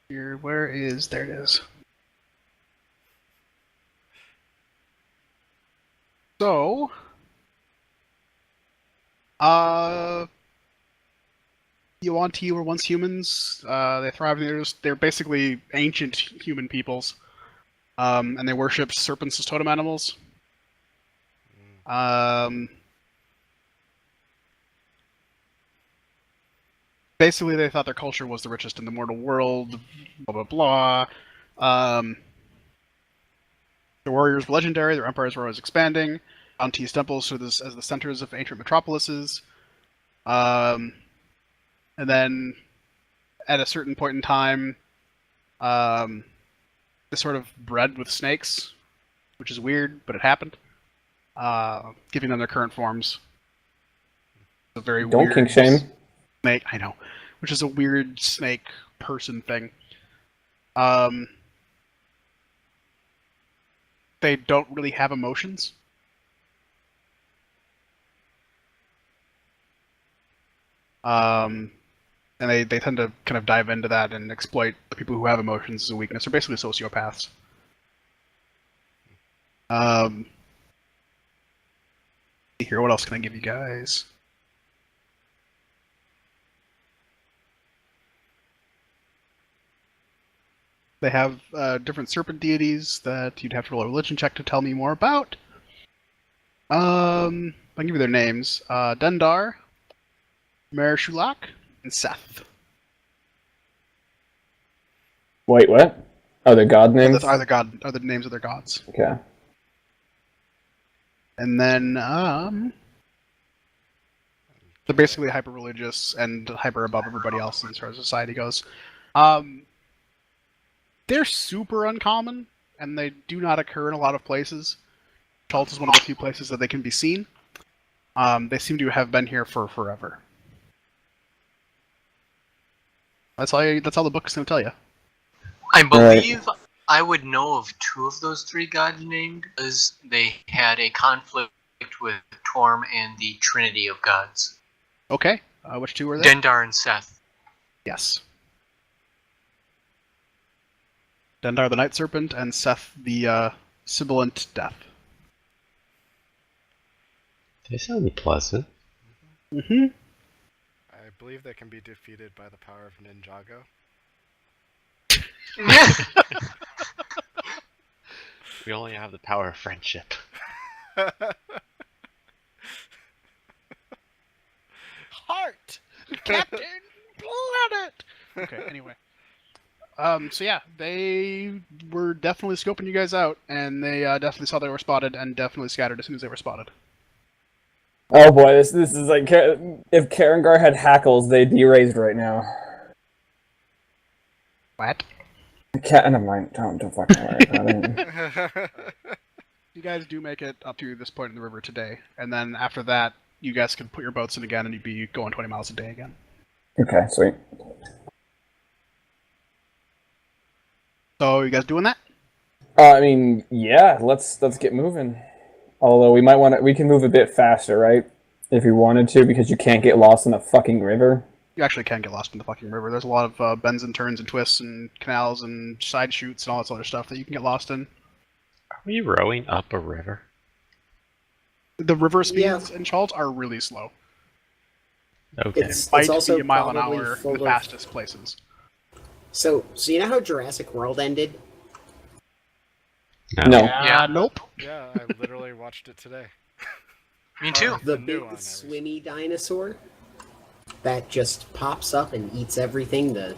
Here, where is... There it is. So... Yuan-Ti were once humans. They thrived. They're basically ancient human peoples. And they worship serpents as totem animals. Basically, they thought their culture was the richest in the mortal world. Blah blah blah. Their warriors were legendary. Their empires were always expanding. Yuan-Ti's temples served as the centers of ancient metropolises. And then, at a certain point in time, they sort of bred with snakes, which is weird, but it happened. Giving them their current forms. It's a very Don't weird kink shame. snake. I know, which is a weird snake person thing. They don't really have emotions. And they tend to kind of dive into that and exploit the people who have emotions as a weakness. They're basically sociopaths. Here, what else can I give you guys? They have different serpent deities that you'd have to roll a religion check to tell me more about. I can give you their names. Dendar, Mershulak, and Seth. Wait, what? Oh, the god names? Are the names of their gods. Okay. And then, they're basically hyper-religious and hyper above everybody else as far as society goes. They're super uncommon, and they do not occur in a lot of places. Chultic is one of the few places that they can be seen. They seem to have been here for forever. That's all the book is going to tell you. I believe I would know of 2 of those 3 gods named, because they had a conflict with Torm and the Trinity of Gods. Okay, which 2 were they? Dendar and Seth. Yes. Dendar the Night Serpent, and Seth the Sibilant Death. They sound pleasant. Mm-hmm. I believe they can be defeated by the power of Ninjago. We only have the power of friendship. Heart! Captain Planet! Okay, anyway. So yeah, they were definitely scoping you guys out, and they definitely saw they were spotted, and definitely scattered as soon as they were spotted. Oh boy, this is like if Karengar had hackles, they'd be raised right now. What? Never mind. Don't fucking worry about it. You guys do make it up to this point in the river today, and then after that, you guys can put your boats in again, and you'd be going 20 miles a day again. Okay, sweet. So you guys doing that? I mean, yeah. Let's get moving. Although we can move a bit faster, right? If you wanted to, because you can't get lost in the fucking river. You actually can get lost in the fucking river. There's a lot of bends and turns and twists and canals and side chutes and all this other stuff that you can get lost in. Are we rowing up a river? The river speeds in Chult are really slow. Okay. It's Might also be a mile an probably hour in full the of... fastest places. So you know how Jurassic World ended? No. Yeah. Nope. Yeah, I literally watched it today. Me too. The new big one, everything. swimmy dinosaur that just pops up and eats everything. The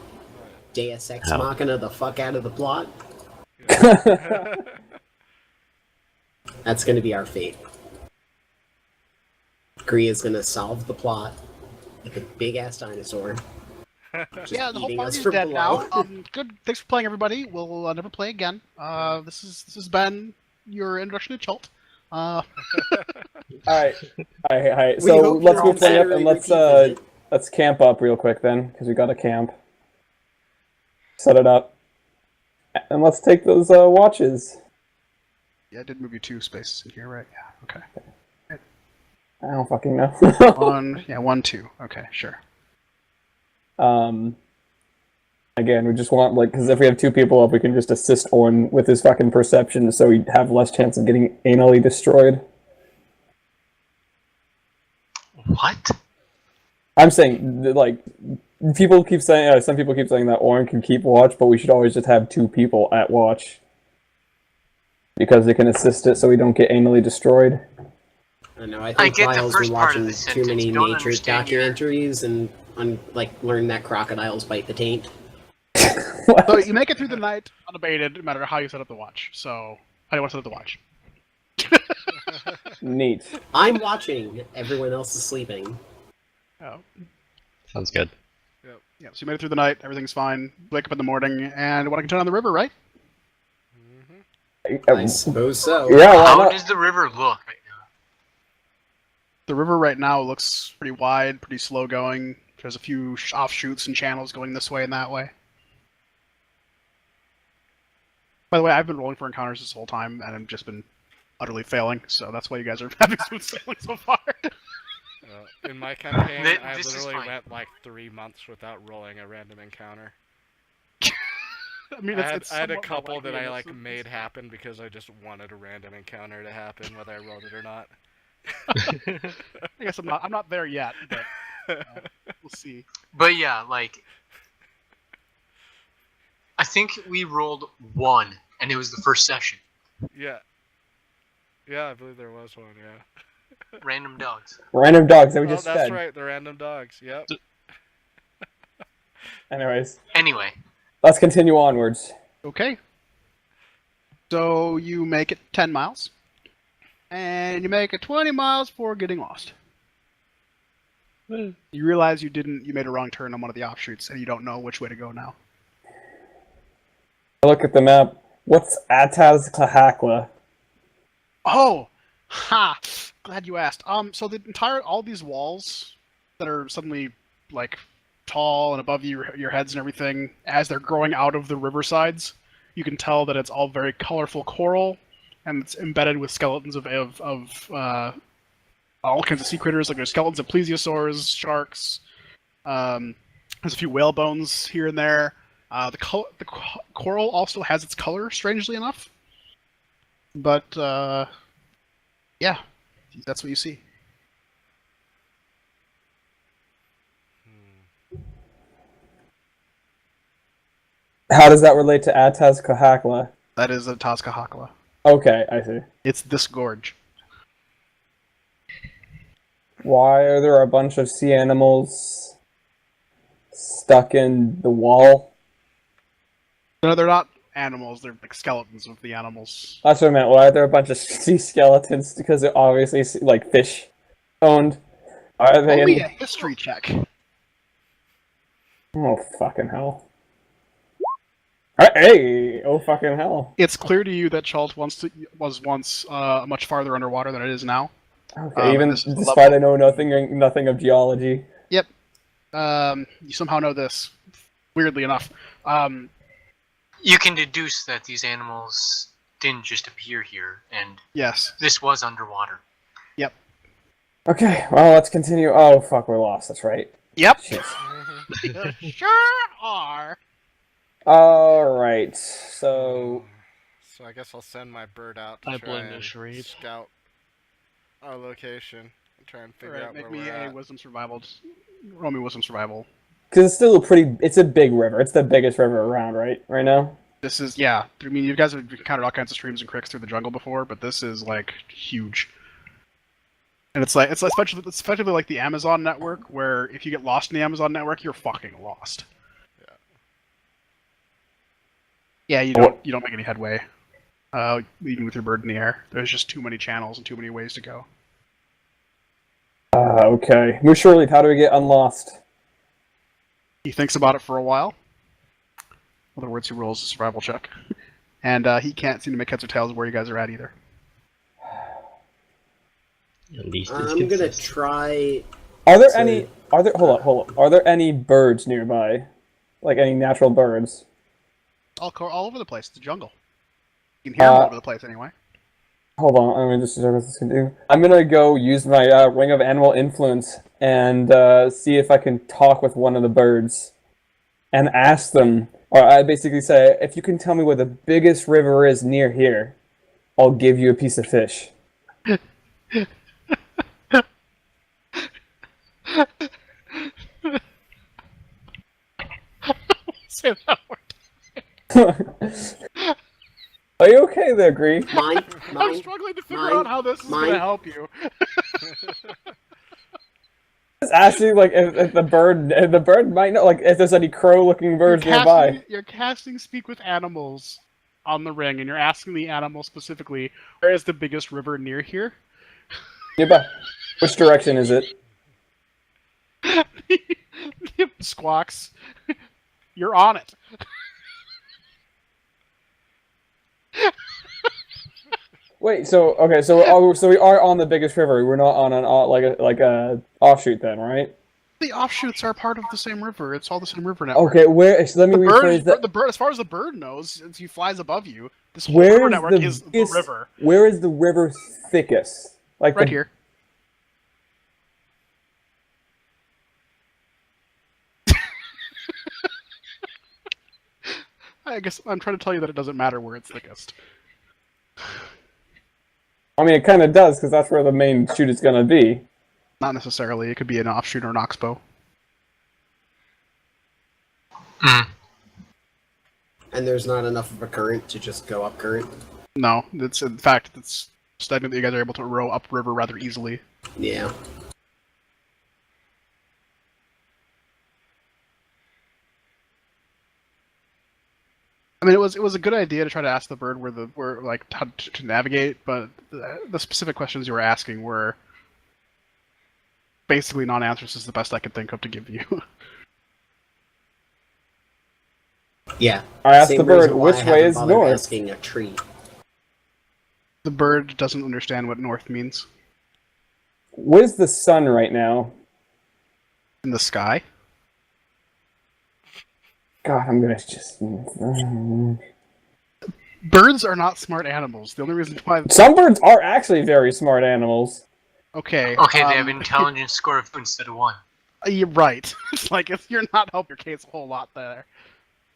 Deus Ex Hell. Machina the fuck out of the plot. That's gonna be our fate. Korea's gonna solve the plot with a big ass dinosaur. Just Yeah, the whole eating us party's from dead below. now. Good. Thanks for playing, everybody. We'll never play again. This has been your introduction to Chult. All right. We So hope let's you'll go play up consider and a repeat visit. let's camp up real quick then, because we got to camp. Set it up, and let's take those watches. Yeah, I did move you 2 spaces in here, right? Yeah. Okay. I don't fucking know. 1. Yeah, 1, 2. Okay, sure. Again, we just want because if we have 2 people up, we can just assist Owen with his fucking perception, so we have less chance of getting anally destroyed. What? I'm saying people keep saying some people keep saying that Owen can keep watch, but we should always just have 2 people at watch because they can assist it, so we don't get anally destroyed. I don't know. I I think get the Lyle's first been part of watching the too sentence. many Don't nature understand your- documentaries and learn that crocodiles bite the taint. So you make it through the night unabated, no matter how you set up the watch. So how do you want to set up the watch? Neat. I'm watching. Everyone else is sleeping. Oh. Sounds good. Yeah, so you made it through the night, everything's fine. Wake up in the morning, and want to continue on the river, right? I suppose so. Yeah, why How not? does the river look right now? The river right now looks pretty wide, pretty slow going. There's a few offshoots and channels going this way and that way. By the way, I've been rolling for encounters this whole time, and I've just been utterly failing, so that's why you guys are having smooth sailing so far. In my campaign, I This is literally fine. went like 3 months without rolling a random encounter. I mean, I it's had a somewhat couple like that me, I and like it's- made happen because I just wanted a random encounter to happen, whether I rolled it or not. I guess I'm not there yet, but we'll see. But yeah, like I think we rolled 1, and it was the first session. Yeah. Yeah, I believe there was one, yeah. Random dogs. Random dogs that we Oh, just that's fed. right, the random dogs, yep. Anyways, Anyway, let's continue onwards. Okay. So you make it 10 miles, and you make it 20 miles before getting lost. You realize you made a wrong turn on one of the offshoots, and you don't know which way to go now. I look at the map. What's Atazcahakla? Oh, ha! Glad you asked. So all these walls that are suddenly like tall and above your heads and everything, as they're growing out of the riversides, you can tell that it's all very colorful coral, and it's embedded with skeletons of all kinds of sea critters. Like there's skeletons of plesiosaurs, sharks. There's a few whale bones here and there. The coral also has its color, strangely enough. But yeah, that's what you see. How does that relate to Atazcahakla? That is a Tazcahakla. Okay, I see. It's this gorge. Why are there a bunch of sea animals stuck in the wall? No, they're not animals. They're like skeletons of the animals. That's what I meant. Why are there a bunch of sea skeletons? Because they're obviously like fish owned. Are they Roll me in... a history check. Oh, fucking hell. Hey! Oh, fucking hell. It's clear to you that Chult was once much farther underwater than it is now. Okay, even this is the despite level- I know nothing of geology. Yep. You somehow know this. Weirdly enough. You can deduce that these animals didn't just appear here, and Yes. this was underwater. Yep. Okay, well, let's continue. Oh, fuck, we're lost. That's right. Yep. Shit. Sure are. Alright, so... So I guess I'll send my bird out to I try blame and this read. scout our location and try and figure Alright, out make where me we're a at. wisdom survival. Roll me wisdom survival. Because it's still it's a big river. It's the biggest river around, right now? This is, yeah. I mean, you guys have encountered all kinds of streams and creeks through the jungle before, but this is like huge. And it's effectively like the Amazon network, where if you get lost in the Amazon network, you're fucking lost. Yeah, you don't make any headway. Even with your bird in the air, there's just too many channels and too many ways to go. Okay. Shirley, how do we get unlost? He thinks about it for a while. In other words, he rolls a survival check, and he can't seem to make heads or tails of where you guys are at either. At least it's I'm gonna consistent. try. Are there So- any... Hold up. Are there any birds nearby? Like any natural birds? All over the place. It's a jungle. You can hear them all over the place anyway. Hold on, I'm gonna just check what this can do. I'm gonna go use my Ring of Animal Influence and see if I can talk with one of the birds and ask them, or I basically say, if you can tell me where the biggest river is near here, I'll give you a piece of fish. Say that word. Are you okay there, Gree? Mine, I'm mine. struggling to figure mine, out how this is going mine. to help you. Just asking, like, if the bird might know, like, if there's any crow-looking birds nearby. You're casting Speak with Animals on the ring, and you're asking the animal specifically, where is the biggest river near here? Nearby. Which direction is it? Squawks. You're on it. Wait, so we are on the biggest river. We're not on an like a offshoot then, right? The offshoots are part of the same river. It's all the same river network. Okay, where? So let me The rephrase that. bird, as far as the bird knows, since he flies above you, this whole Where river is network the is the biggest- river. Where is the river thickest? Like Right the, here. I guess I'm trying to tell you that it doesn't matter where it's thickest. I mean, it kind of does because that's where the main shoot is gonna be. Not necessarily. It could be an offshoot or an oxbow. And there's not enough of a current to just go up current. No, it's in fact it's stagnant that you guys are able to row upriver rather easily. Yeah. I mean, it was a good idea to try to ask the bird where like how to navigate, but the specific questions you were asking were basically non-answers. Is the best I could think of to give you. Yeah. I asked Same the bird, reason why I which way haven't is bothered north? Asking a tree. The bird doesn't understand what north means Where's the sun right now? in the sky. God, I'm gonna just. Birds are not smart animals. The only reason why. Some birds are actually very smart animals. Okay. Okay, they have an intelligence score of 2 instead of 1. You're right. It's like if you're not helping your case a whole lot there.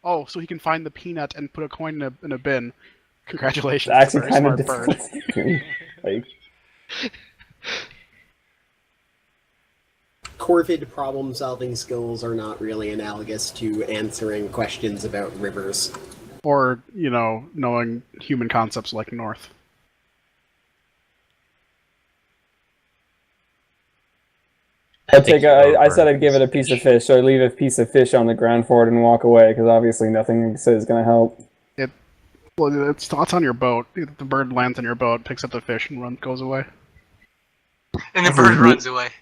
Oh, so he can find the peanut and put a coin in a bin. Congratulations. It's actually very kind of smart bird. difficult. Like, Corvid problem-solving skills are not really analogous to answering questions about rivers. Or, knowing human concepts like north. I said I'd give it a piece of fish, so I leave a piece of fish on the ground for it and walk away, because obviously nothing is going to help. Well, it's on your boat. The bird lands on your boat, picks up the fish, and goes away. And the bird runs away. This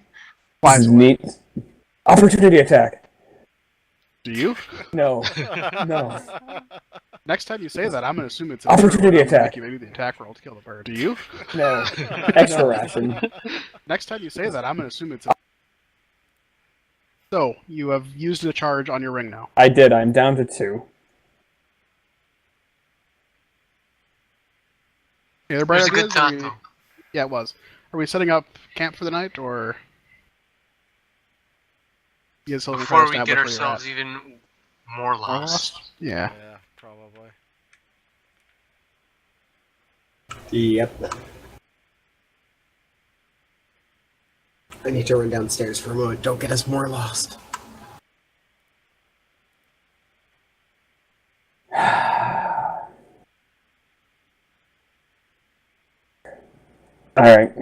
Flies is away. neat. Opportunity attack. Do you? No. No. Next time you say that, I'm gonna assume it's an Opportunity I'm gonna attack. make you maybe the attack roll to kill the bird. Do you? No. Extra ration. Next time you say that, I'm gonna assume it's. So you have used a charge on your ring now. I did. I'm down to 2. Any other bright There's a good ideas? thought, Are we- though. Yeah, it was. Are we setting up camp for the night, or? You guys still gonna try to Before we establish get where you're ourselves at? even more More lost. Yeah. Yeah, probably. Yep. I need to run downstairs for a moment. Don't get us more lost. Alright.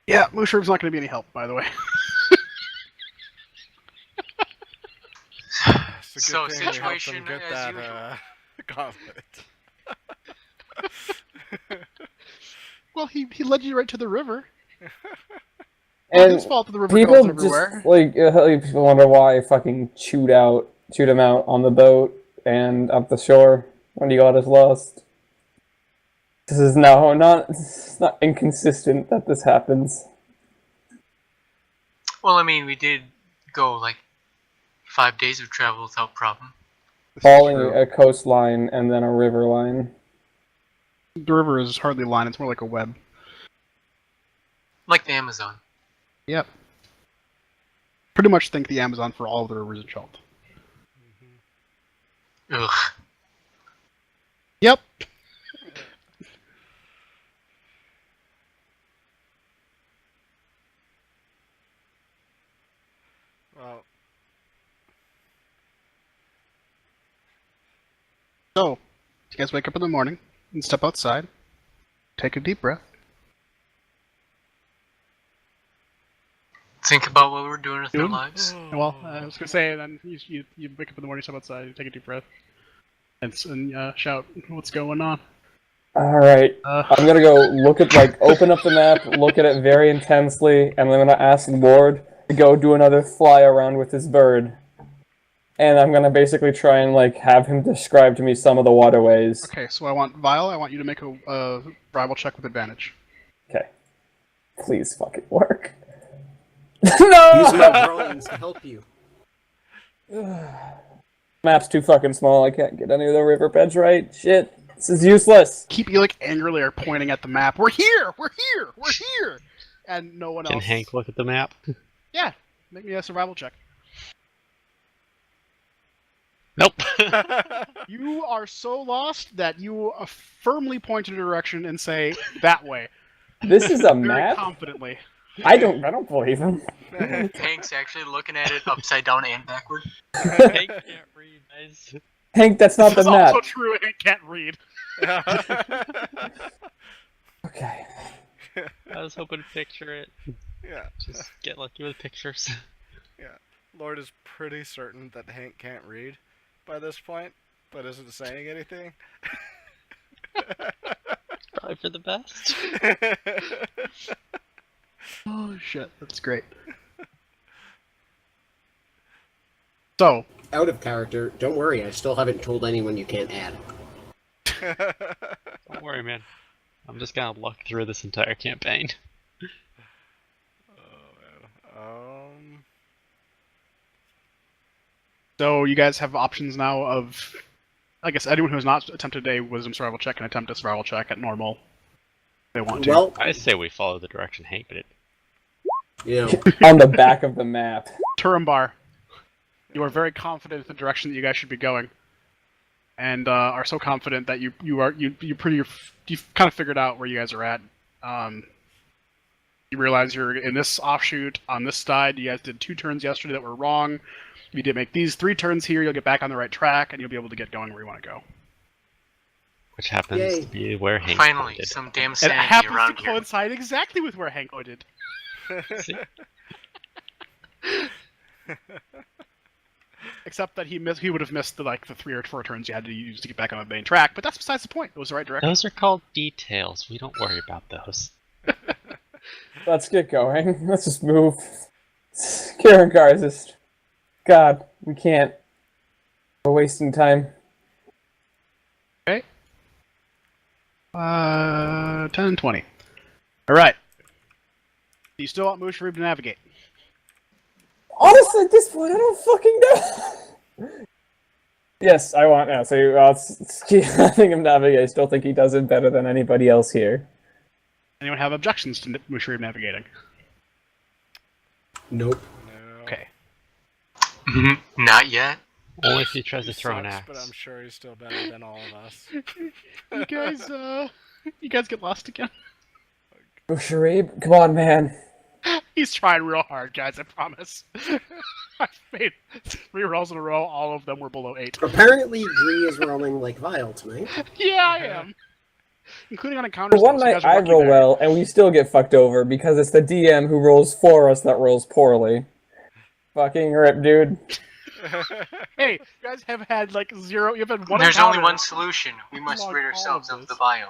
Yeah, Mushrooms not gonna be any help, by the way. It's a So, good thing we helped them situation get as that usual. gauntlet. Well, he led you right to the river. And His fault that the river people goes everywhere. just, people wonder why I fucking chewed him out on the boat and up the shore when he got us lost. This is it's not inconsistent that this happens. Well, I mean, we did go like 5 days of travel without problem. Following a coastline and then a river line. The river is hardly a line; it's more like a web. Like the Amazon. Yep. Pretty much think the Amazon for all of the rivers in Chult. Ugh. Yep. Well, So, you guys wake up in the morning and step outside. Take a deep breath. Think about what we're doing with our Doing? lives. Well, I was gonna say, then you wake up in the morning, step outside, you take a deep breath, and shout, "What's going on?" Alright. I'm gonna go open up the map, look at it very intensely, and I'm gonna ask Lord to go do another fly around with his bird. And I'm gonna basically try and have him describe to me some of the waterways. Okay, so I want you to make a rival check with advantage. Okay. Please fucking work. Use No! my drawings to help you. Map's too fucking small, I can't get any of the river beds right. Shit. This is useless. Keep you angrily are pointing at the map. We're here. We're here. We're here. And no one Can else. Hank look at the map? Yeah. Make me a survival check. Nope. You are so lost that you firmly point in a direction and say that way. This is a Very map? confidently. I don't believe him. Hank's actually looking at it upside down and backward. Hank can't read, guys. Hank, that's not the This is map. also true. I can't read. Okay. I was hoping to picture it. yeah. Just get lucky with pictures. Lord is pretty certain that Hank can't read by this point, but isn't saying anything. Probably for the best. Oh shit, that's great. So, Out of character. Don't worry, I still haven't told anyone you can't add. Don't worry, man. I'm just gonna luck through this entire campaign. so you guys have options now of, I guess anyone who has not attempted a wisdom survival check can attempt a survival check at normal. If they want to. Well, I say we follow the direction Hank did it. you know, On the back of the map. Turambar, you are very confident in the direction that you guys should be going, and are so confident that you've kind of figured out where you guys are at. You realize you're in this offshoot on this side. You guys did 2 turns yesterday that were wrong. If you did make these 3 turns here, you'll get back on the right track, and you'll be able to get going where you want to go. Which happens Yay. to be where Hank Finally, pointed. some damn It sanity happens to around here. coincide exactly with where Hank pointed. See? Except that he would have missed the 3 or 4 turns he had to use to get back on the main track, but that's besides the point. It was the right direction. Those are called details. We don't worry about those. Let's get going. Let's just move. Karen Cars is... God, we can't. We're wasting time. Okay. 10 and 20. Alright. Do you still want Musharib to navigate? Honestly, at this point, I don't fucking know. Yes, I want now. So letting him navigate. I still think he does it better than anybody else here. Anyone have objections to Musharib navigating? Nope. No. Okay. Not yet. Only if he tries He to throw an sucks, axe. but I'm sure he's still better than all of us. You guys get lost again. Oh, Sharib, come on, man. He's trying real hard, guys, I promise. I've made 3 rolls in a row, all of them were below 8. Apparently, Gree is rolling like Vile tonight. Yeah, I am. Including on encounters. One though, so you night guys are I lucky roll there. well, and we still get fucked over because it's the DM who rolls for us that rolls poorly. Fucking rip, dude. Hey, you guys have had 0. You've had one. There's encounter. only one solution. We must Log rid all ourselves of of this. the bio.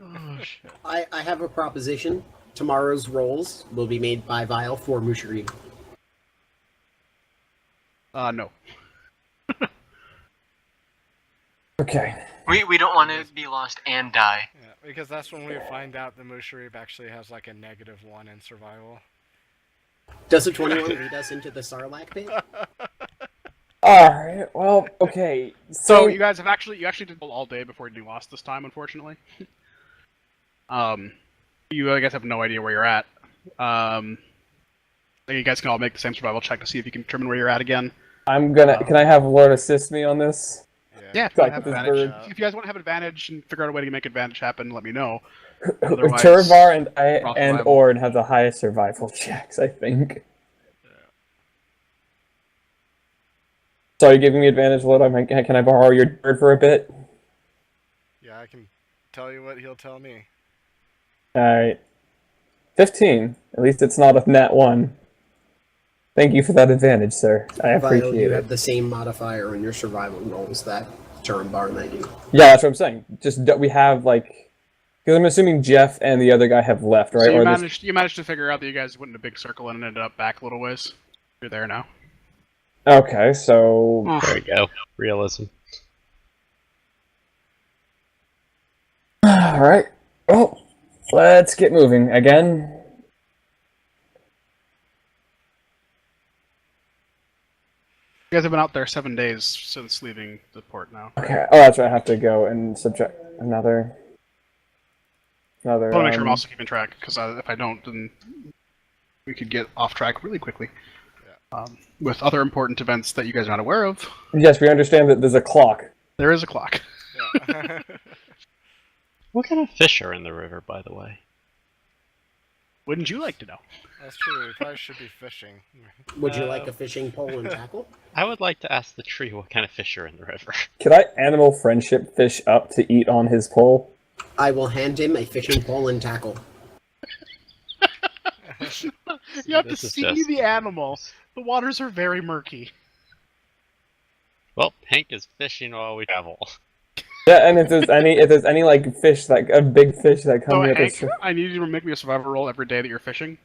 Oh shit. I have a proposition. Tomorrow's rolls will be made by Vile for Musharib. No. Okay. We don't want to be lost and die. Yeah, because that's when we find out the Musharib actually has like a -1 in survival. Does a 21 lead us into the Sarlacc pit? Alright, well, okay. So you guys have you actually did all day before you lost this time, unfortunately. You I guess have no idea where you're at. You guys can all make the same survival check to see if you can determine where you're at again. I'm gonna. Can I have Lord assist me on this? Yeah, if you, Like have this advantage. bird. If you guys want to have advantage and figure out a way to make advantage happen, let me know. Otherwise, Turvar and rough and survival. Ord have the highest survival checks, I think. So are you giving me advantage, Lord? Can I borrow your bird for a bit? Yeah, I can tell you what he'll tell me. Alright. 15. At least it's not a nat 1. Thank you for that advantage, sir. I Vile, appreciate you it. have the same modifier on your survival rolls that Turambar and I do. Yeah, that's what I'm saying. Just we have like, because I'm assuming Jeff and the other guy have left, right? So Or this- you managed to figure out that you guys went in a big circle and ended up back a little ways. You're there now. Okay, so There we go. Realism. all right. Well, let's get moving again. You guys have been out there 7 days since leaving the port now. Okay. Oh, that's right. I have to go and subject another. I want to make sure I'm also keeping track, because if I don't, then we could get off track really quickly. With other important events that you guys are not aware of. Yes, we understand that there's a clock. There is a clock. Yeah. What kind of fish are in the river, by the way? Wouldn't you like to know? That's true. We probably should be fishing. Would you like a fishing pole and tackle? I would like to ask the tree what kind of fish are in the river. Could I animal friendship fish up to eat on his pole? I will hand him a fishing pole and tackle. You have to This is see just- the animal. The waters are very murky. Well, Hank is fishing while we travel. Yeah, and if there's any like fish, like a big fish that So comes with Hank, us. I need you to make me a survival roll every day that you're fishing,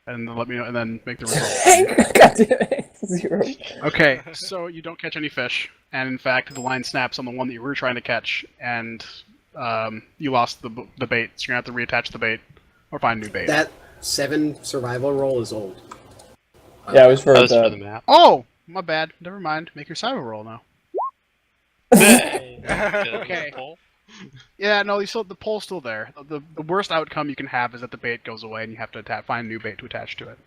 and then let me know, and then make the result. Hank, God damn it, 0. Okay, so you don't catch any fish, and in fact, the line snaps on the one that you were trying to catch, and you lost the bait, so you're gonna have to reattach the bait or find new bait. That 7 survival roll is old. Yeah, it was for That was the. for the map. Oh, my bad. Never mind. Make your survival roll now. Okay. Yeah, no, the pole's still there. The worst outcome you can have is that the bait goes away, and you have to find new bait to attach to it.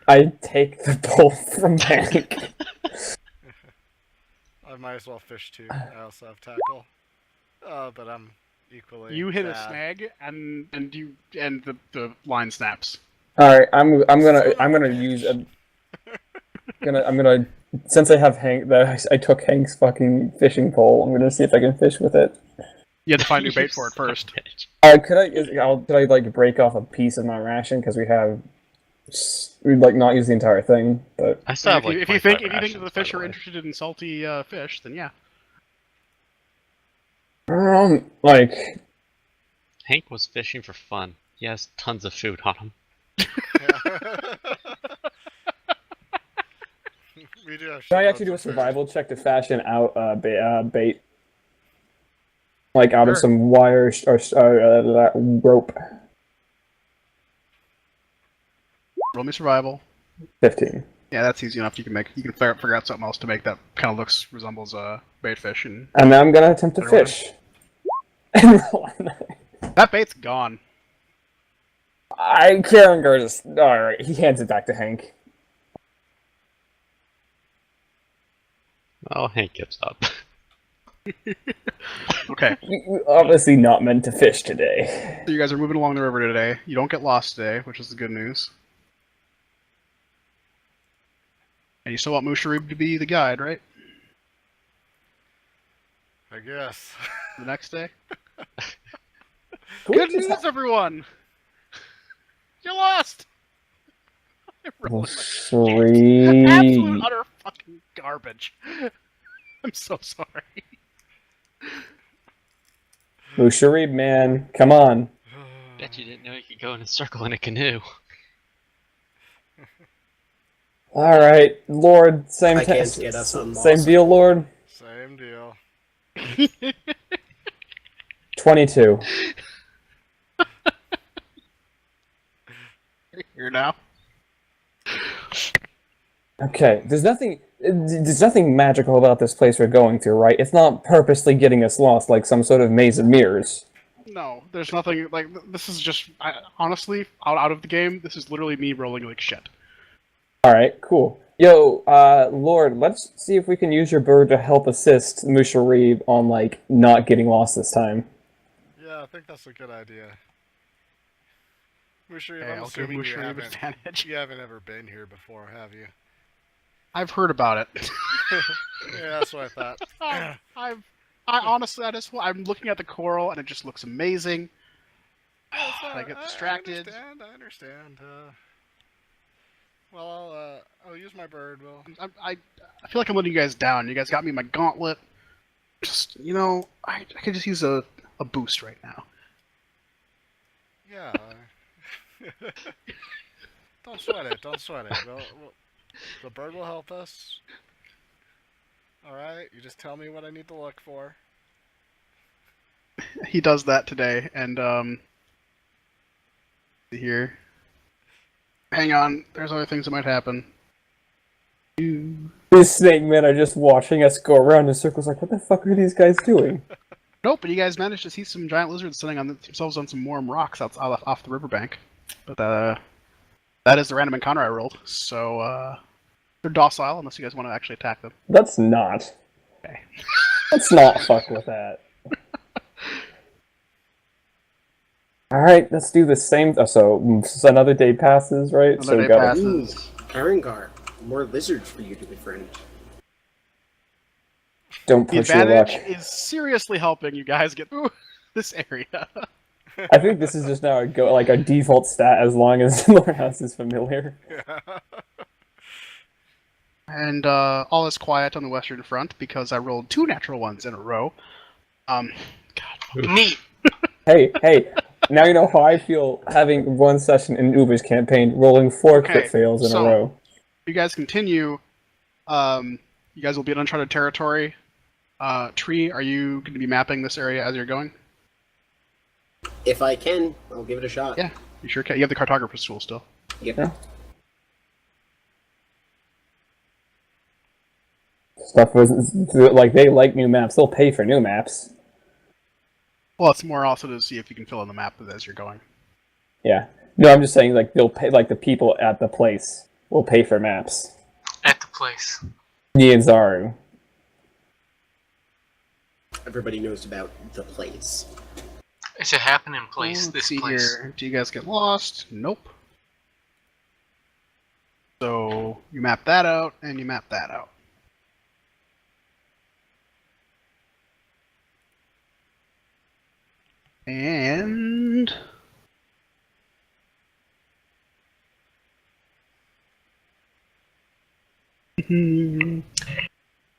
I take the pole from Hank. I might as well fish too. I also have tackle. But I'm equally. You hit a bad. snag, and the line snaps. All right, I'm gonna use a. I'm gonna since I have Hank, I took Hank's fucking fishing pole. I'm gonna see if I can fish with it. You had to find new bait for it first. Could I like break off a piece of my ration because we'd like not use the entire thing, but I still have like if you think 25 rations, the by fish the are way. interested in salty fish, then yeah. like Hank was fishing for fun. He has tons of food on him. We do have can I shitloads actually do a of food. survival check to fashion out bait, like out of Sure. some wire or rope? Roll me survival. 15. Yeah, that's easy enough. You can figure out something else to make that kind of resembles a bait fish, and And now I'm gonna attempt to Everyone. fish. And roll a 9. that bait's gone. Karengar just alright, he hands it back to Hank. Oh, Hank gives up. Okay, You're obviously not meant to fish today. so you guys are moving along the river today. You don't get lost today, which is the good news. And you still want Musharib to be the guide, right? I guess. The next day. Cool. Good news, everyone! You lost! I'm rolling like Sweet. absolute utter fucking garbage. I'm so sorry. Musharib, man, come on. Bet you didn't know you could go in a circle in a canoe. Alright, Lord, same I can't get us unlost. same deal, Lord. Same deal. 22. Here now. Okay, there's nothing magical about this place we're going to, right? It's not purposely getting us lost like some sort of maze of mirrors. No, there's nothing like this. Is just honestly out of the game. This is literally me rolling like shit. Alright, cool. Yo, Lord, let's see if we can use your bird to help assist Musharib on, like, not getting lost this time. Yeah, I think that's a good idea. Musharib, Okay, I'm I'll give assuming Musharib advantage. you haven't ever been here before, have you? I've heard about it. Yeah, that's what I thought. I honestly, I'm looking at the coral and it just looks amazing. I get distracted. I understand. Well, I'll use my bird. Well, I feel like I'm letting you guys down. You guys got me my gauntlet. Just I could just use a boost right now. yeah. Don't sweat it. Don't sweat it. Well, the bird will help us. All right. You just tell me what I need to look for. He does that today, and here. Hang on, there's other things that might happen. These snake men are just watching us go around in circles like, what the fuck are these guys doing? Nope, but you guys managed to see some giant lizards sitting on themselves on some warm rocks off the riverbank. But that is the random encounter I rolled, so they're docile unless you guys want to actually attack them. Let's not. Okay. Let's not fuck with that. Alright, let's do the same. So another day passes, right? Another so we day gotta- passes. Karengar, more lizards for you to befriend. Don't The push your luck. advantage is seriously helping you guys get through this area. I think this is just now a default stat as long as Lord House is familiar. And all is quiet on the western front because I rolled 2 natural ones in a row. God. Neat. Hey, now you know how I feel having one session in Uber's campaign, rolling 4 Okay, crit fails in so- a row. You guys continue. You guys will be in uncharted territory. Tree, are you going to be mapping this area as you're going? If I can, I'll give it a shot. Yeah, you sure can. You have the cartographer's tool still. Yep. Yeah. Stuff was like they like new maps. They'll pay for new maps. Well, it's more also to see if you can fill in the map as you're going. Yeah. No, I'm just saying like they'll pay like the people at the place will pay for maps. At the place. Me and Zaru. Everybody knows about the place. It's a happening place, Let's this see place. here. Do you guys get lost? Nope. So you map that out, and you map that out. And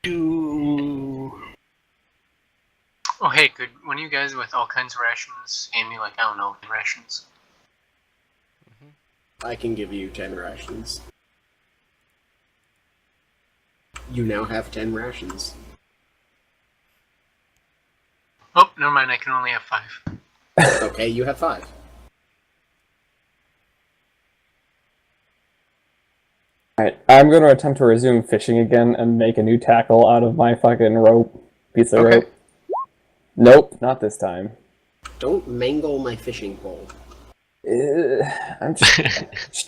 do Oh, hey, could one of you guys with all kinds of rations hand me, like, I don't know, rations? I can give you 10 rations. You now have 10 rations. Oh, never mind, I can only have 5. Okay, you have 5. Alright, I'm going to attempt to resume fishing again and make a new tackle out of my fucking rope. Piece of Okay. rope. Nope, not this time. Don't mangle my fishing pole. I'm just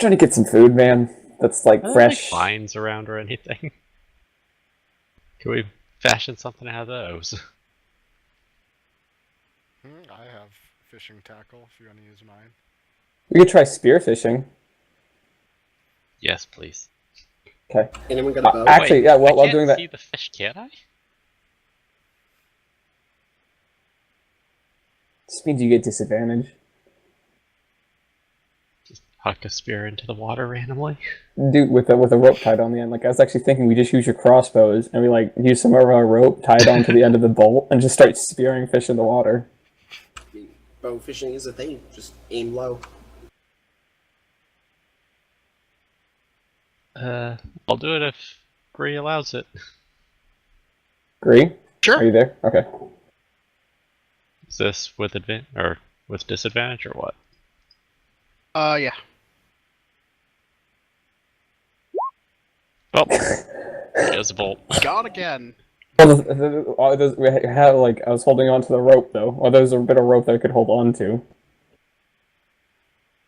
trying to get some food, man. That's like Are there, fresh. like, vines around or anything? Can we fashion something out of those? I have fishing tackle if you want to use mine. We could try spearfishing. Yes, please. Okay. Anyone got a bow? Actually, Wait, yeah, while I can't doing that. see the fish, can I? This means you get disadvantage. Just huck a spear into the water randomly? Dude, with a rope tied on the end. Like, I was actually thinking we just use your crossbows and we, like, use some of our rope tied onto the end of the bolt and just start spearing fish in the water. Bow fishing is a thing. Just aim low. I'll do it if Bree allows it. Agree? Sure. Are you there? Okay. Is this with or with disadvantage or what? yeah. Well, there's a bolt. God again. Well, we had, like, I was holding on to the rope, though. Or there's a bit of rope that I could hold on to.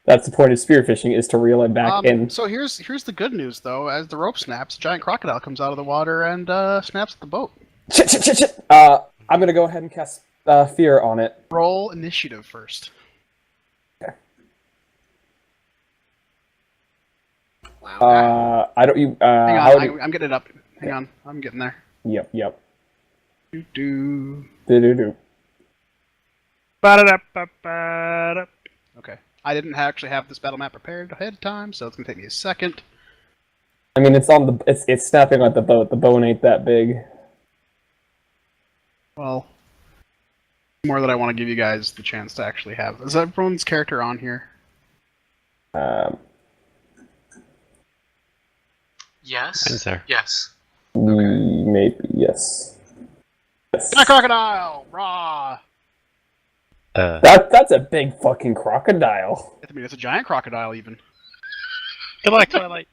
That's the point of spearfishing, is to reel it back in. So here's the good news, though. As the rope snaps, a giant crocodile comes out of the water and snaps at the boat. Shit! I'm gonna go ahead and cast fear on it. Roll initiative first. Wow. I don't. You. Hang How on, do I'm getting it up. Hang on, I'm getting there. Yep. Do. Do. Ba-da-da-ba-ba-da. Okay. I didn't actually have this battle map prepared ahead of time, so it's gonna take me a second. I mean, it's on the. It's snapping at the boat. The boat ain't that big. Well, more that I want to give you guys the chance to actually have. Is everyone's character on here? Yes? Mine's there. Yes. Maybe yes. A crocodile! Raw! That's a big fucking crocodile. I mean, it's a giant crocodile, even. Good luck, Twilight.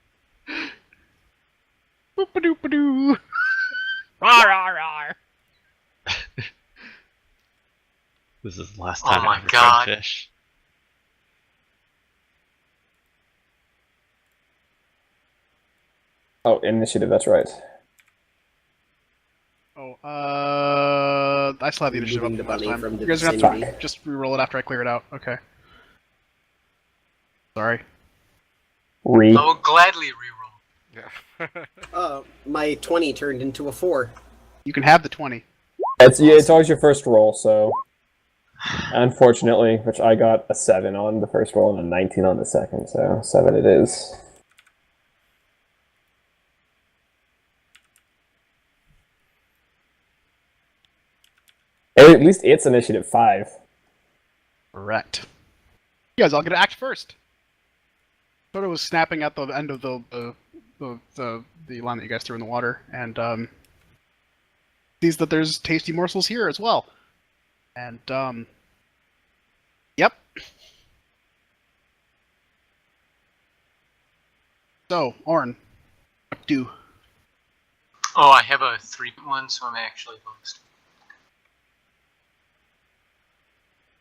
Boop-a-doop-a-doo! Rawr, rawr, rawr! This is the last Oh time my I ever God. tried fish. Oh, initiative. That's right. Oh, I still have the initiative up Removing the from last bunny time. from the You guys are gonna have vicinity. to just re-roll it after I clear it out. Okay. Sorry. Re. I will gladly reroll. Yeah. My 20 turned into a 4. You can have the 20. It's always your first roll, so unfortunately, which I got a 7 on the first roll and a 19 on the second, so 7 it is. At least it's initiative 5. Correct. You guys all get to act first. Sort of was snapping at the end of the line that you guys threw in the water, and sees that there's tasty morsels here as well. And yep. So, Orin, what do? Oh, I have a 3-1, so I'm actually bonused.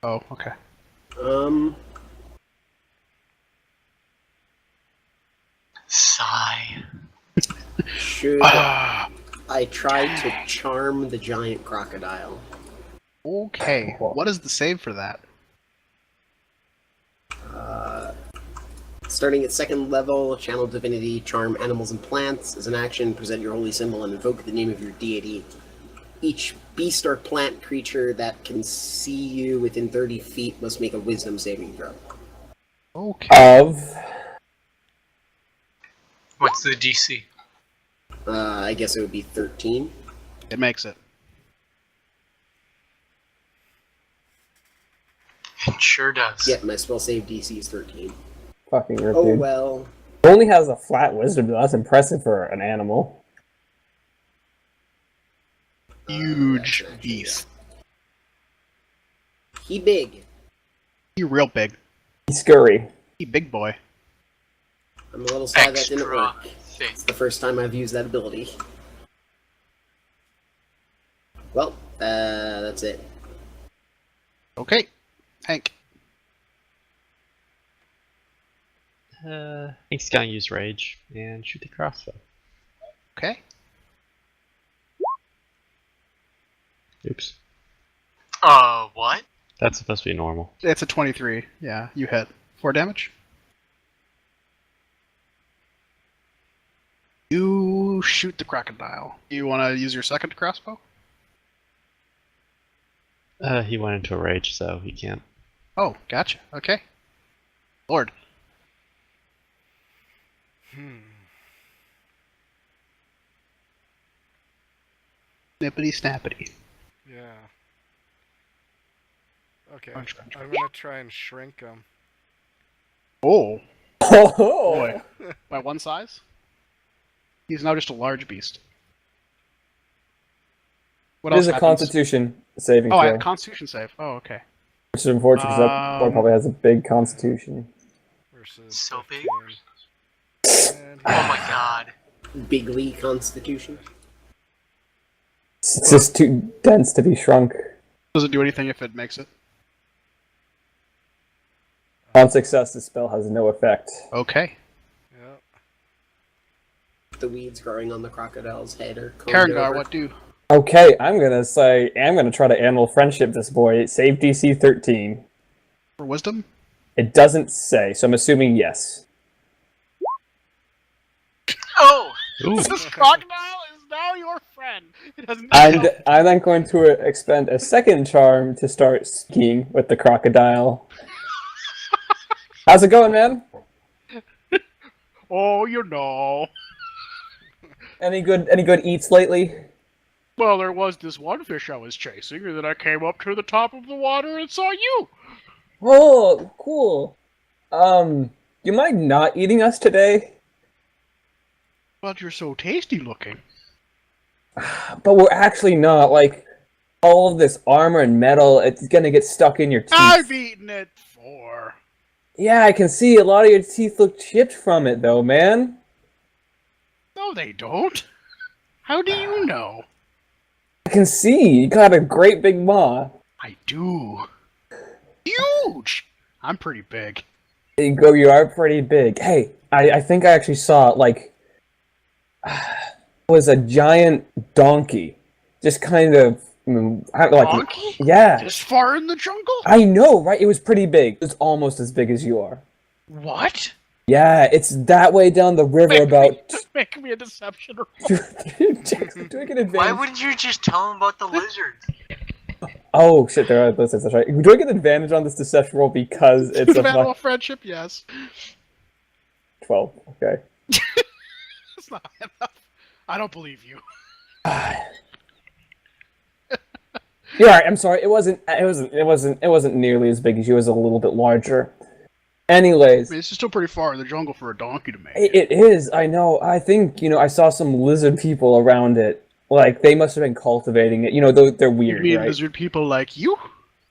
Oh, okay. Sigh. Should Ah, I try to charm the giant crocodile? okay. What is the save for that? Starting at 2nd level, channel divinity, charm animals and plants. As an action, present your holy symbol and invoke the name of your deity. Each beast or plant creature that can see you within 30 feet must make a wisdom saving throw. Okay. Of What's the DC? I guess it would be 13. It makes it. It sure does. Yeah, my spell save DC is 13. fucking rip, Oh dude. well. It only has a flat wisdom, though. That's impressive for an animal. Huge That's not beast. true. He big. He real big. He's scurry. He big boy. I'm a little sad that didn't Extra work. thick. It's the first time I've used that ability. Well, that's it. Okay. Hank. Hank's gonna use rage and shoot the crossbow. Okay. Oops. What? That's supposed to be normal. It's a 23. Yeah, you hit. 4 damage. You shoot the crocodile. You want to use your second crossbow? He went into a rage, so he can't. Oh, gotcha. Okay. Lord. Snippity snappity. Yeah. Okay. Crunch, crunch, I'm gonna try and shrink him. Oh, Oh, boy. By one size? He's now just a large beast. What It else is a happens? Constitution saving Oh, I throw, have Constitution save. Oh, okay. which is unfortunate because that boy probably has a big Constitution. Versus So big. 15. And Oh my god. Bigly Constitution. It's just too dense to be shrunk. Does it do anything if it makes it? On success, the spell has no effect. Okay. Yep. The weeds growing on the crocodile's head are combed Karangar, over. what do? Okay, I'm gonna try to animal friendship this boy. Save DC 13. For wisdom? It doesn't say, so I'm assuming yes. Oh! Ooh. This crocodile is now your friend. It doesn't And I'm then going to expend a second charm to start skiing with the crocodile. How's it going, man? Oh, you know. Any good eats lately? Well, there was this one fish I was chasing, and then I came up to the top of the water and saw you. Oh, cool. You mind not eating us today? But you're so tasty looking. But we're actually not. Like, all of this armor and metal, it's gonna get stuck in your teeth. I've eaten it before. Yeah, I can see a lot of your teeth look chipped from it, though, man. No, they don't. How do you know? I can see. You got a great big maw. I do. Huge! I'm pretty big. You are pretty big. Hey, I think I actually saw, like, it was a giant donkey. Just kind of, like, Donkey? yeah. This far in the jungle? I know, right? It was pretty big. It was almost as big as you are. What? Yeah, it's that way down the river about... Make me a deception roll. Jackson, doing an advantage. Why wouldn't you just tell him about the lizards? Oh, shit, there are lizards, that's right. Do I get an advantage on this deception roll because it's a Battle of friendship, yes. 12, okay. That's not enough. I don't believe you. You're right, I'm sorry, it wasn't nearly as big as you, it was a little bit larger. Anyways, I mean, it's still pretty far in the jungle for a donkey to make. it is, I know, I think, I saw some lizard people around it. Like, they must have been cultivating it. They're You weird, mean right? lizard people like you?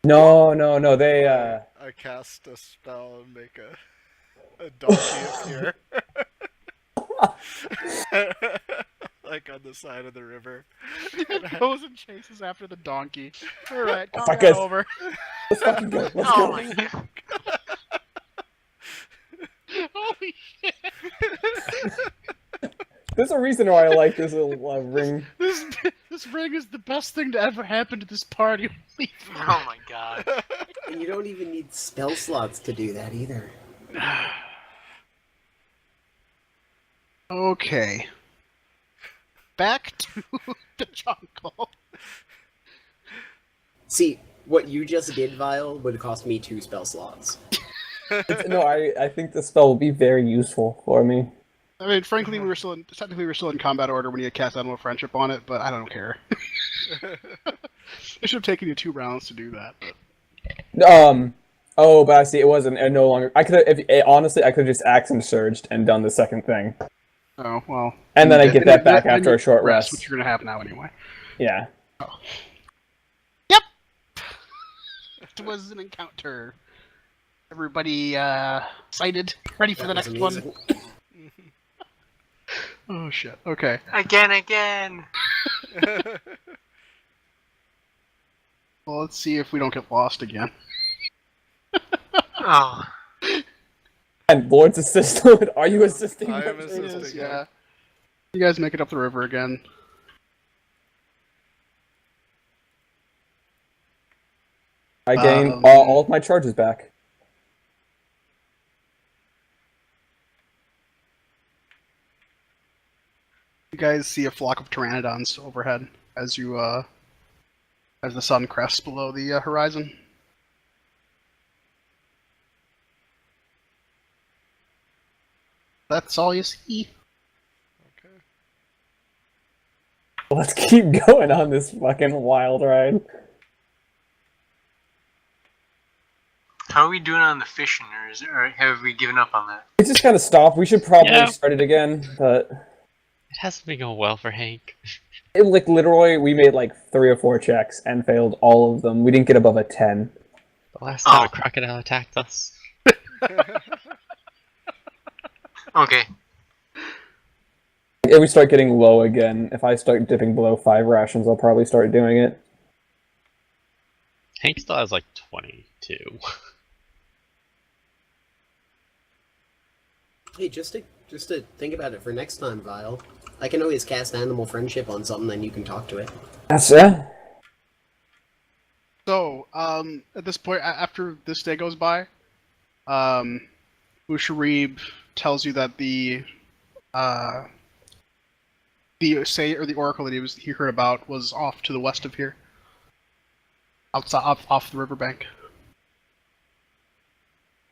No, they, I cast a spell and make a donkey appear. Like on the side of the river. It goes and chases after the donkey. Alright, Fuck combat it. over. let's fucking go, let's Oh go. my god. Holy shit. There's a reason why I like this little ring. This ring is the best thing to ever happen to this party. Oh my god. And you don't even need spell slots to do that either. Okay. Back to the jungle. See, what you just did, Vile, would cost me 2 spell slots. No, I think the spell will be very useful for me. I mean, frankly, technically we were still in combat order when you had cast Animal Friendship on it, but I don't care. It should have taken you 2 rounds to do that. But... Oh, but I see. It wasn't. It no longer. I could have. Honestly, I could have just Axiom Surged and done the second thing. Oh well. And then I get that back after a short rest. Which you're gonna have now anyway. Yeah. Oh. Yep. It was an encounter. Everybody excited, ready for the next one. Oh shit. Okay. Again. Well, let's see if we don't get lost again. Oh. And Lord's assistant, are you assisting? I am me? assisting. Yeah. You guys make it up the river again. I gain all of my charges back. You guys see a flock of pteranodons overhead as you as the sun crests below the horizon. That's all you see. Okay. Let's keep going on this fucking wild ride. How are we doing on the fishing, or have we given up on that? It just kind of stopped. We should probably start it again, but It hasn't been going well for Hank. it, like literally, we made like 3 or 4 checks and failed all of them. We didn't get above a 10. The last time a crocodile attacked us. Okay. If we start getting low again, if I start dipping below 5 rations, I'll probably start doing it. Hank still has like 22. Hey, just to think about it for next time, Vile. I can always cast Animal Friendship on something, then you can talk to it. That's it. So, at this point, after this day goes by, Usharib tells you that the oracle that he heard about was off to the west of here, outside off the riverbank.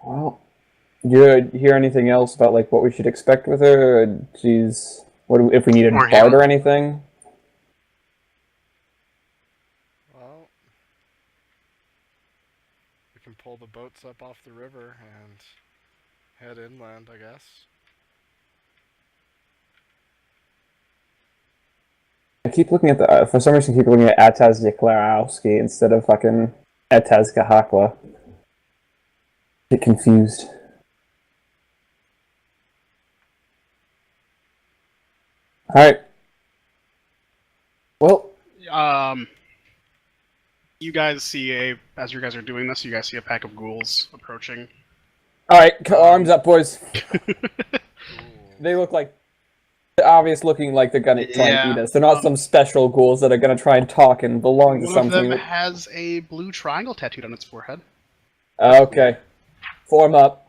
Well, do you hear anything else about like what we should expect with her? Or she's if we need a bard or anything? Well, we can pull the boats up off the river and head inland, I guess. I keep looking at for some reason I keep looking at Ataz Deklarowski instead of fucking Ataz Kahakla. Get confused. Alright. Well, you guys see as you guys are doing this, you guys see a pack of ghouls approaching. alright, arms up, boys. They look like obvious looking like they're gonna try and eat us. They're not some special ghouls that are gonna try and talk and belong to something. One of them has a blue triangle tattooed on its forehead. Okay. Form up.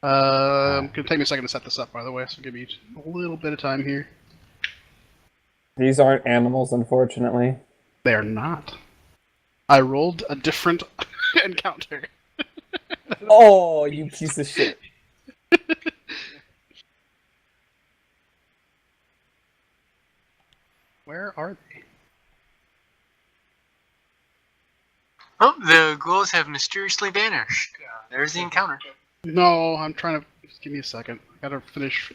Gonna take me a second to set this up, by the way, so give me a little bit of time here. These aren't animals, unfortunately. They are not. I rolled a different encounter. Oh, you piece of shit. Where are they? Oh, the ghouls have mysteriously vanished. There's the encounter. No, I'm trying to... Just give me a second. I gotta finish...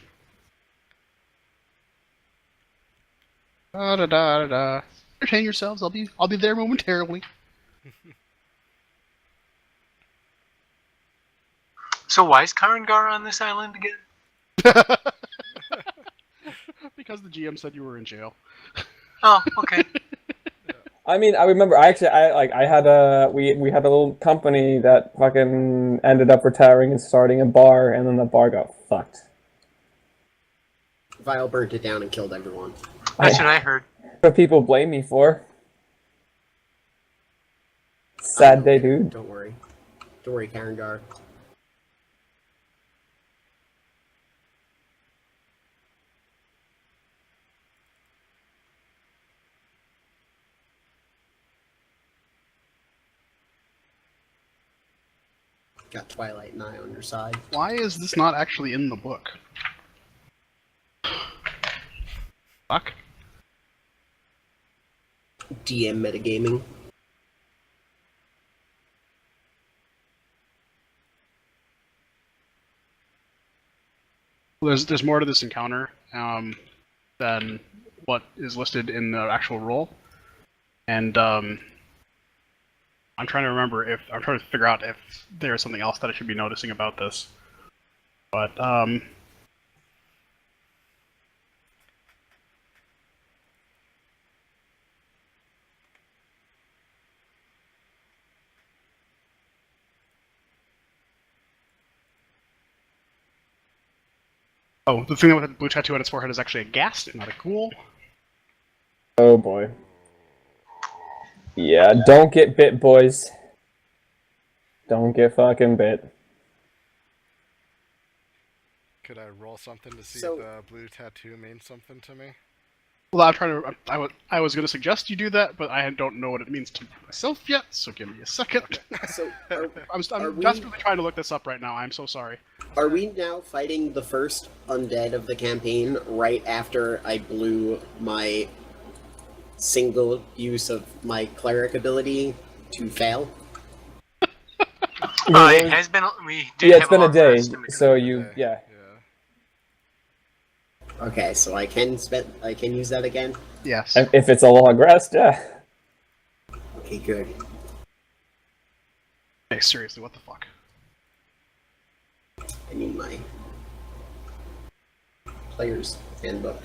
Da-da-da-da-da. Entertain yourselves, I'll be there momentarily. So why is Karangar on this island again? Because the GM said you were in jail. Oh, okay. I mean, I remember. I had a we had a little company that fucking ended up retiring and starting a bar, and then the bar got fucked. Vile burnt it down and killed everyone. That's what I heard. What people blame me for. Sad day, dude. Don't worry. Don't worry, Karangar. Got Twilight and Eye on your side. Why is this not actually in the book? Fuck. DM metagaming. Well, there's more to this encounter than what is listed in the actual roll, and I'm trying to figure out if there's something else that I should be noticing about this. But oh, the thing with the blue tattoo on its forehead is actually a ghast, not a ghoul. Oh boy. Yeah, don't get bit, boys. Don't get fucking bit. Could I roll something to see So- if the blue tattoo means something to me? Well, I was going to suggest you do that, but I don't know what it means to myself yet, so give me a second. So, I'm Are we- desperately trying to look this up right now. I'm so sorry. are we now fighting the first undead of the campaign right after I blew my single use of my cleric ability to fail? It has been. We did Yeah, have it's been a long day, rest in between. so you, yeah. Okay, so I can use that again? Yes. If it's a long rest, yeah. Okay, good. Hey, seriously, what the fuck? I need my player's handbook.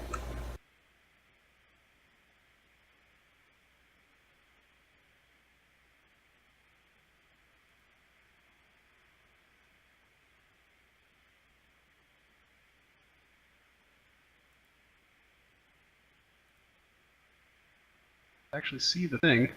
Actually see the thing.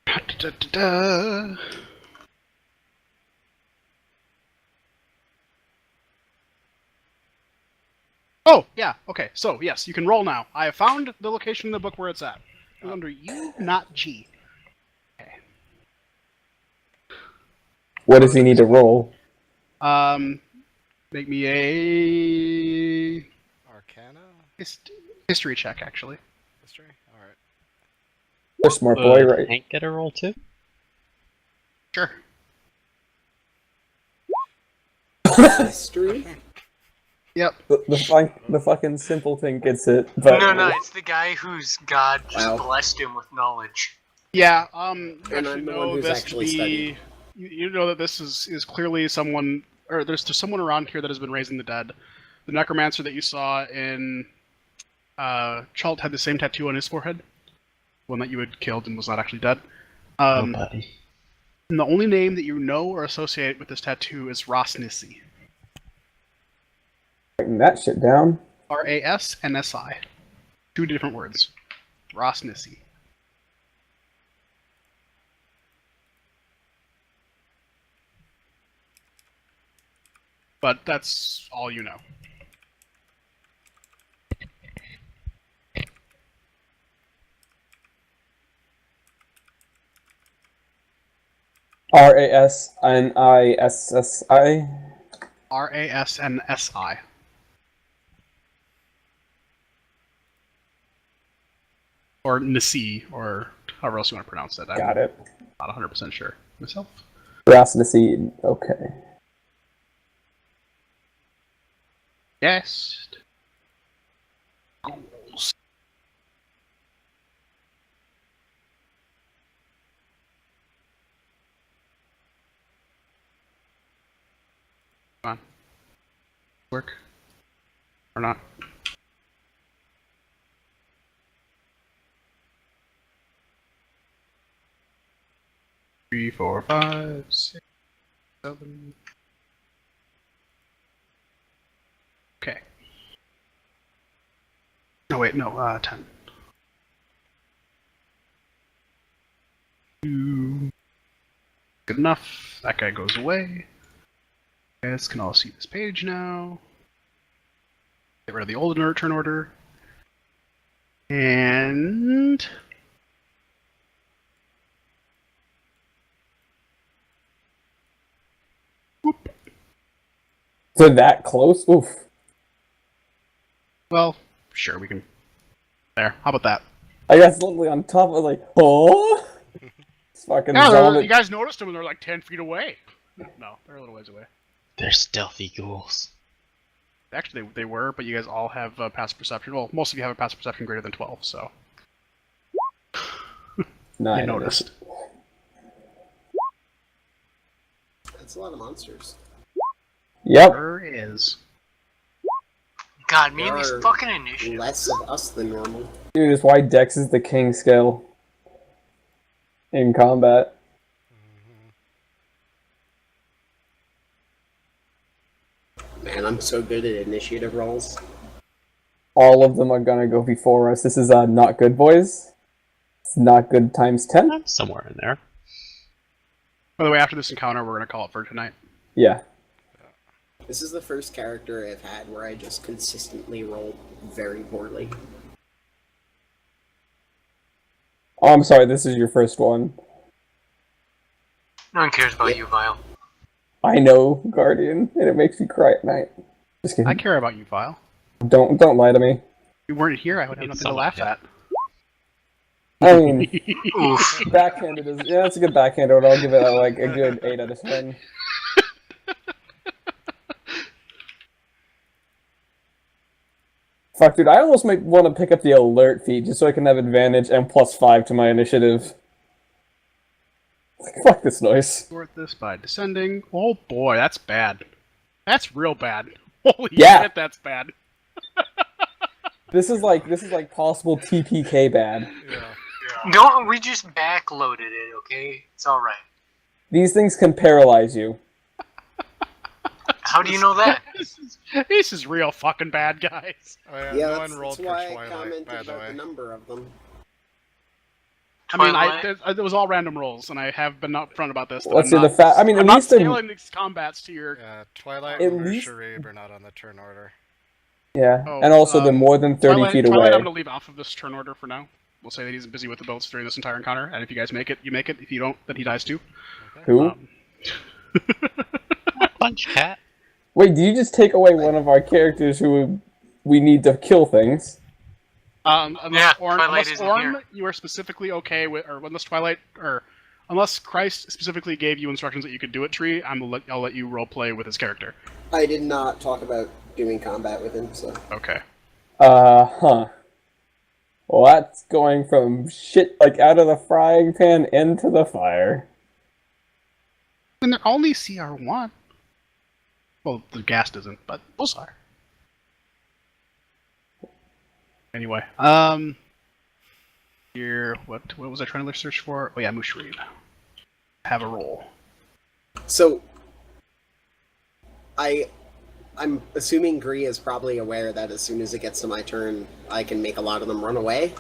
Da-da-da-da. Oh, yeah, okay, so yes, you can roll now. I have found the location in the book where it's at. It's under U, not G. Okay. What does he need to roll? Make me a Arcana? history check, actually. History? Alright. You're a smart boy, right? Hank get a roll too? Sure. History? Yep. The fucking simpleton gets it, but No, it's the guy whose god just Wow. blessed him with knowledge. Yeah, you And actually I'm the know one who's this actually to be... studied. You know that this is clearly someone... Or there's someone around here that has been raising the dead. The necromancer that you saw in... Chult had the same tattoo on his forehead. One that you had killed and was not actually dead. Nobody. And the only name that you know or associate with this tattoo is Rosnissi. writing that shit down. R-A-S-N-S-I. Two different words. Rosnissi. But that's all you know. Rasnissi. R-A-S-N-S-I. Or Nisi, or however else you want to pronounce it. Got it. Not 100% sure myself. Rasnissi. Okay. Yes. Goals. Come on. Work. Or not. Three, four, five, six. 7. Okay. No, wait, no, 10. 2. Good enough. That guy goes away. You guys can all see this page now. Get rid of the old turn order. And... Whoop. So that close? Oof. Well, sure, we can... There, how about that? I guess literally on top of like, oh! It's fucking Yeah, velvet. you guys noticed them and they're like 10 feet away. No, they're a little ways away. They're stealthy ghouls. Actually, they were, but you guys all have passive perception. Well, most of you have a passive perception greater than 12, so... Nice. You noticed. That's a lot of monsters. Yep. There is. God, me There and these are fucking initiatives. Less of us than normal. Dude, it's why Dex is the king skill in combat. Man, I'm so good at initiative rolls. All of them are gonna go before us. This is not good, boys. It's not good times 10. Somewhere in there. By the way, after this encounter, we're going to call it for tonight. Yeah. This is the first character I've had where I just consistently roll very poorly. Oh, I'm sorry, this is your first one. No one cares about Yeah. you, Vile. I know, Guardian, and it makes me cry at night. Just kidding. I care about you, Vile. Don't lie to me. If you weren't here, I would have It's nothing to laugh somewhat, at. I mean, Oof. backhanded is yeah, it's a good backhanded. I'll give it like a good 8 out of 10. Fuck, dude, I almost might want to pick up the alert feat just so I can have advantage and +5 to my initiative. Fuck this noise. Sort this by descending. Oh boy, that's bad. That's real bad. Holy Yeah. shit, that's bad. This is like possible TPK bad. Yeah. No, we just backloaded it, okay? It's alright. These things can paralyze you. How do you know that? This is real fucking bad, guys. Oh yeah, Yeah, no that's, one rolled that's for why I Twilight, commented by the about way. the number of them. I mean, Twilight? it was all random rolls, and I have been upfront about this. that Let's I'm see the not- fact. I mean, I'm at not least in, scaling these combats to your. Yeah, Twilight At and least- Sharib are not on the turn order. yeah, Oh, and also they're more than 30 Twilight, feet Twilight, away. I'm going to leave off of this turn order for now. We'll say that he's busy with the boats during this entire encounter, and if you guys make it, you make it. If you don't, then he dies too. Who? Um, Punch cat. Wait, do you just take away one of our characters who we need to kill things? unless Yeah, Orn, Twilight unless isn't Orn, here. you are specifically okay with, or unless Twilight, or unless Christ specifically gave you instructions that you could do it, Tree, I'll let you roleplay with his character. I did not talk about doing combat with him, so... Okay. Huh. Well, that's going from shit like out of the frying pan into the fire. And they're only CR1. Well, the gas isn't, but those are. Anyway, here, what was I trying to search for? Oh yeah, Mushrin. Have a roll. So... I'm assuming Gree is probably aware that as soon as it gets to my turn, I can make a lot of them run away.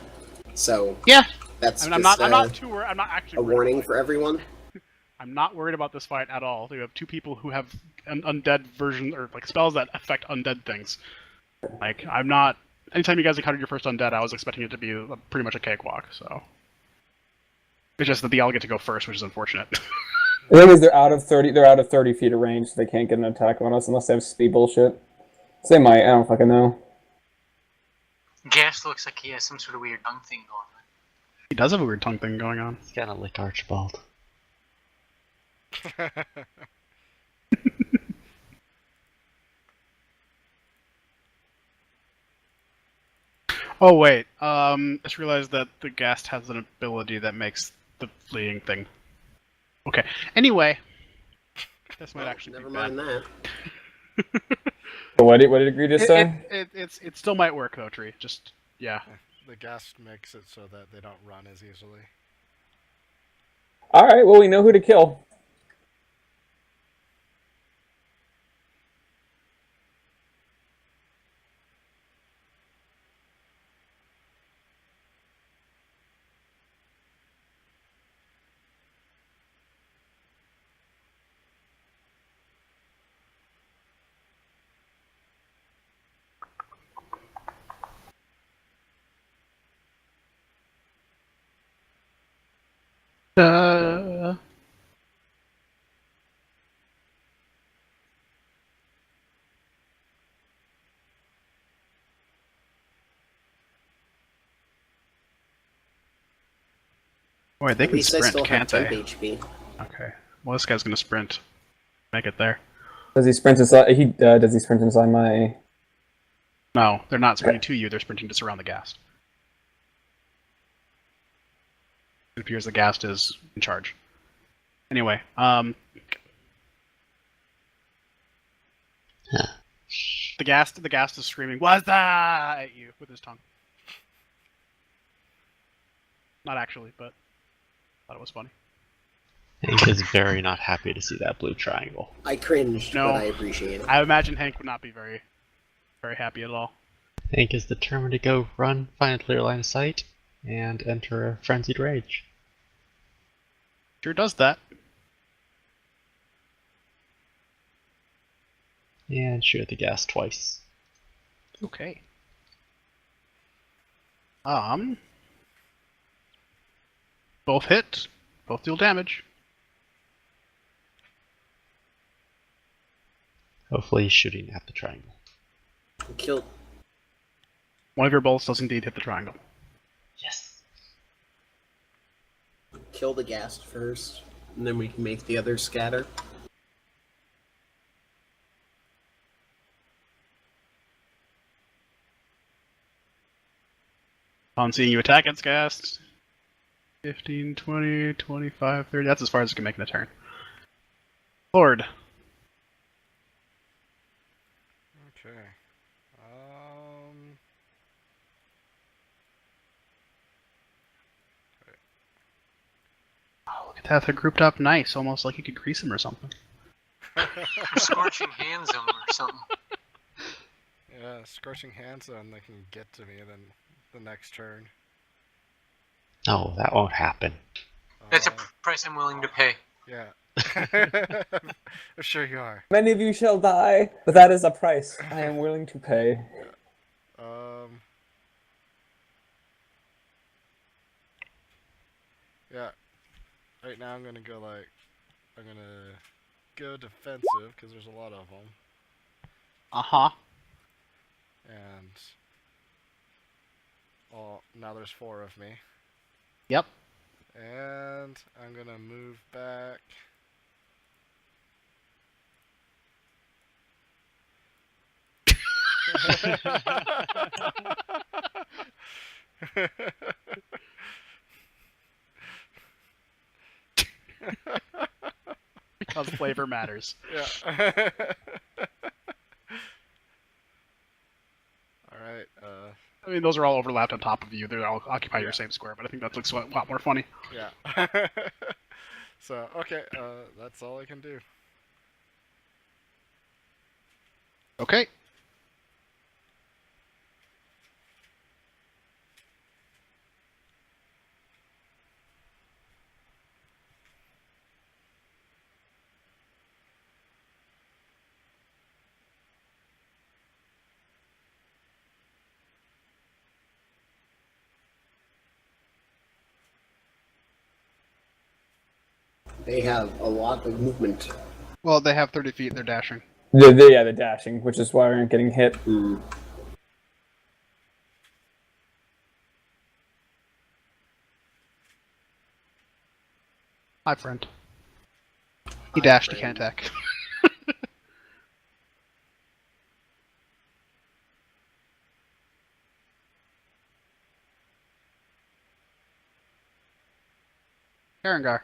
So Yeah, that's I mean, just I'm not too worried. I'm not actually a worried warning about for everyone. I'm not worried about this fight at all. You have two people who have an undead version, or like spells that affect undead things. Like, I'm not. Anytime you guys encountered your first undead, I was expecting it to be pretty much a cakewalk. So it's just that the all get to go first, which is unfortunate. The thing is, they're out of 30. They're out of 30 feet of range, so they can't get an attack on us unless they have speed bullshit. So they might. I don't fucking know. Gas looks like he has some sort of weird tongue thing going on. He does have a weird tongue thing going on. He's gonna lick Archibald. Oh wait, just realized that the ghast has an ability that makes the fleeing thing. Okay. Anyway, this might actually Never be mind bad. that. What did Agree just say? It still might work though, Tree. Just yeah. The gas makes it so that they don't run as easily. All right. Well, we know who to kill. Uh, Wait, they At can least I sprint, still have can't temp they? HP. Okay. Well, this guy's gonna sprint. Make it there. Does he sprint inside? Does he sprint inside my? No, they're not sprinting to you. They're sprinting just around the ghast. It appears the ghast is in charge. Anyway, the ghast is screaming, "What's that?" at you with his tongue. Not actually, but thought it was funny. Hank is very not happy to see that blue triangle. I cringed, No. but I appreciate it. I imagine Hank would not be very, very happy at all. Hank is determined to go run, find a clear line of sight, and enter a frenzied rage. Sure does that. And shoot at the gas twice. Okay. Both hit, both deal damage. Hopefully shooting at the triangle. Kill. One of your bolts does indeed hit the triangle. Yes. Kill the ghast first, and then we can make the others scatter. On seeing you attack its ghast. 15, 20, 25, 30. That's as far as it can make in a turn. Lord. Okay. Oh, look at that. They're grouped up nice. Almost like you could grease them or something. Scorching hands him or something. Yeah, scorching hands on they can get to me then the next turn. No, that won't happen. That's a price I'm willing to pay. Yeah. I'm sure you are. Many of you shall die, but that is a price I am willing to pay. Yeah. Right now I'm gonna go defensive because there's a lot of them, Uh-huh. and now there's 4 of me. Yep. And I'm gonna move back. Because flavor matters. Yeah. Alright, I mean, those are all overlapped on top of you. They all occupy your same square, but I think that looks a lot more funny. yeah. So, okay, that's all I can do. Okay. They have a lot of movement. Well, they have 30 feet. They're dashing. The dashing, which is why we aren't getting hit. Hi, friend. He dashed. He can't attack. Karengar.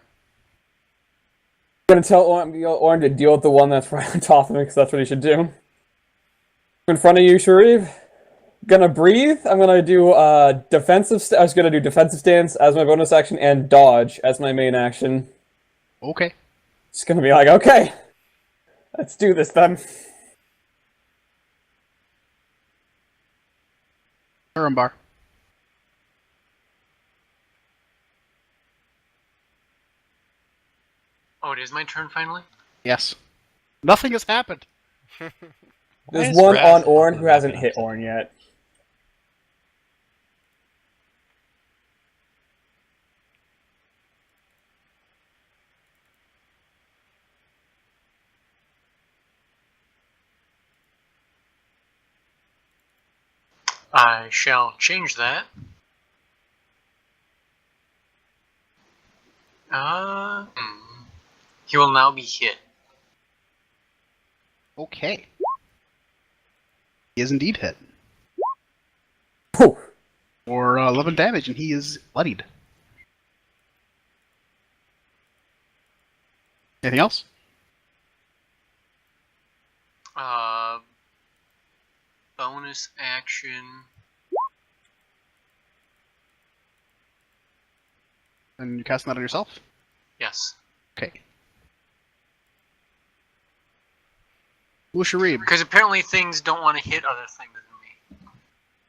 I'm gonna tell Orin to deal with the one that's right on top of me, because that's what he should do. In front of you, Sharif. Gonna breathe. I'm gonna do defensive. I was gonna do defensive stance as my bonus action and dodge as my main action. Okay. It's gonna be like, okay, let's do this then. Urumbar. Oh, it is my turn finally? Yes. Nothing has happened. There's is one Raz on Orin not who hasn't moving hit upset? Orin yet. I shall change that. He will now be hit. Okay. He is indeed hit. Poof. For 11 damage, and he is bloodied. Anything else? Bonus action. And you casting that on yourself? Yes. Okay. Musharib. Because apparently things don't want to hit other things than me.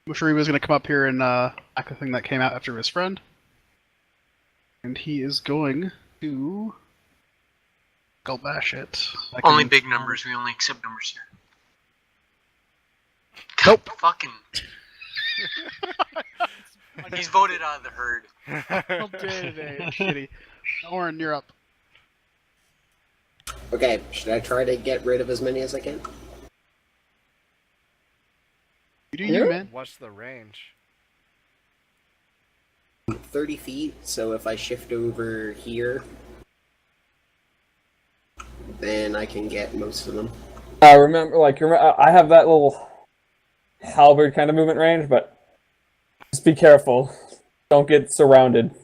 Musharib is going to come up here and act the thing that came out after his friend. And he is going to go bash it. Only big numbers. We only accept numbers here. Nope. Fucking. He's voted out of the herd. All day today. Shitty. Oren, you're up. Okay, should I try to get rid of as many as I can? You do you, man. What's the range? 30 feet, so if I shift over here, then I can get most of them. Remember, I have that little halberd kind of movement range, but just be careful. Don't get surrounded.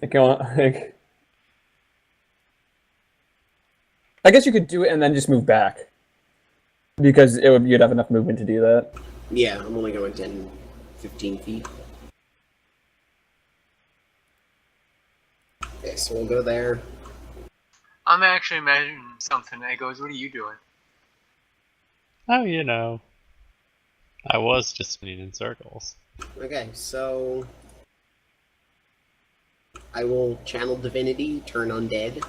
I guess you could do it and then just move back, because you'd have enough movement to do that. Yeah, I'm only going 10, 15 feet. Okay, so we'll go there. I'm actually imagining something that goes, what are you doing? Oh, you know. I was just spinning in circles. Okay, so I will channel divinity, turn undead.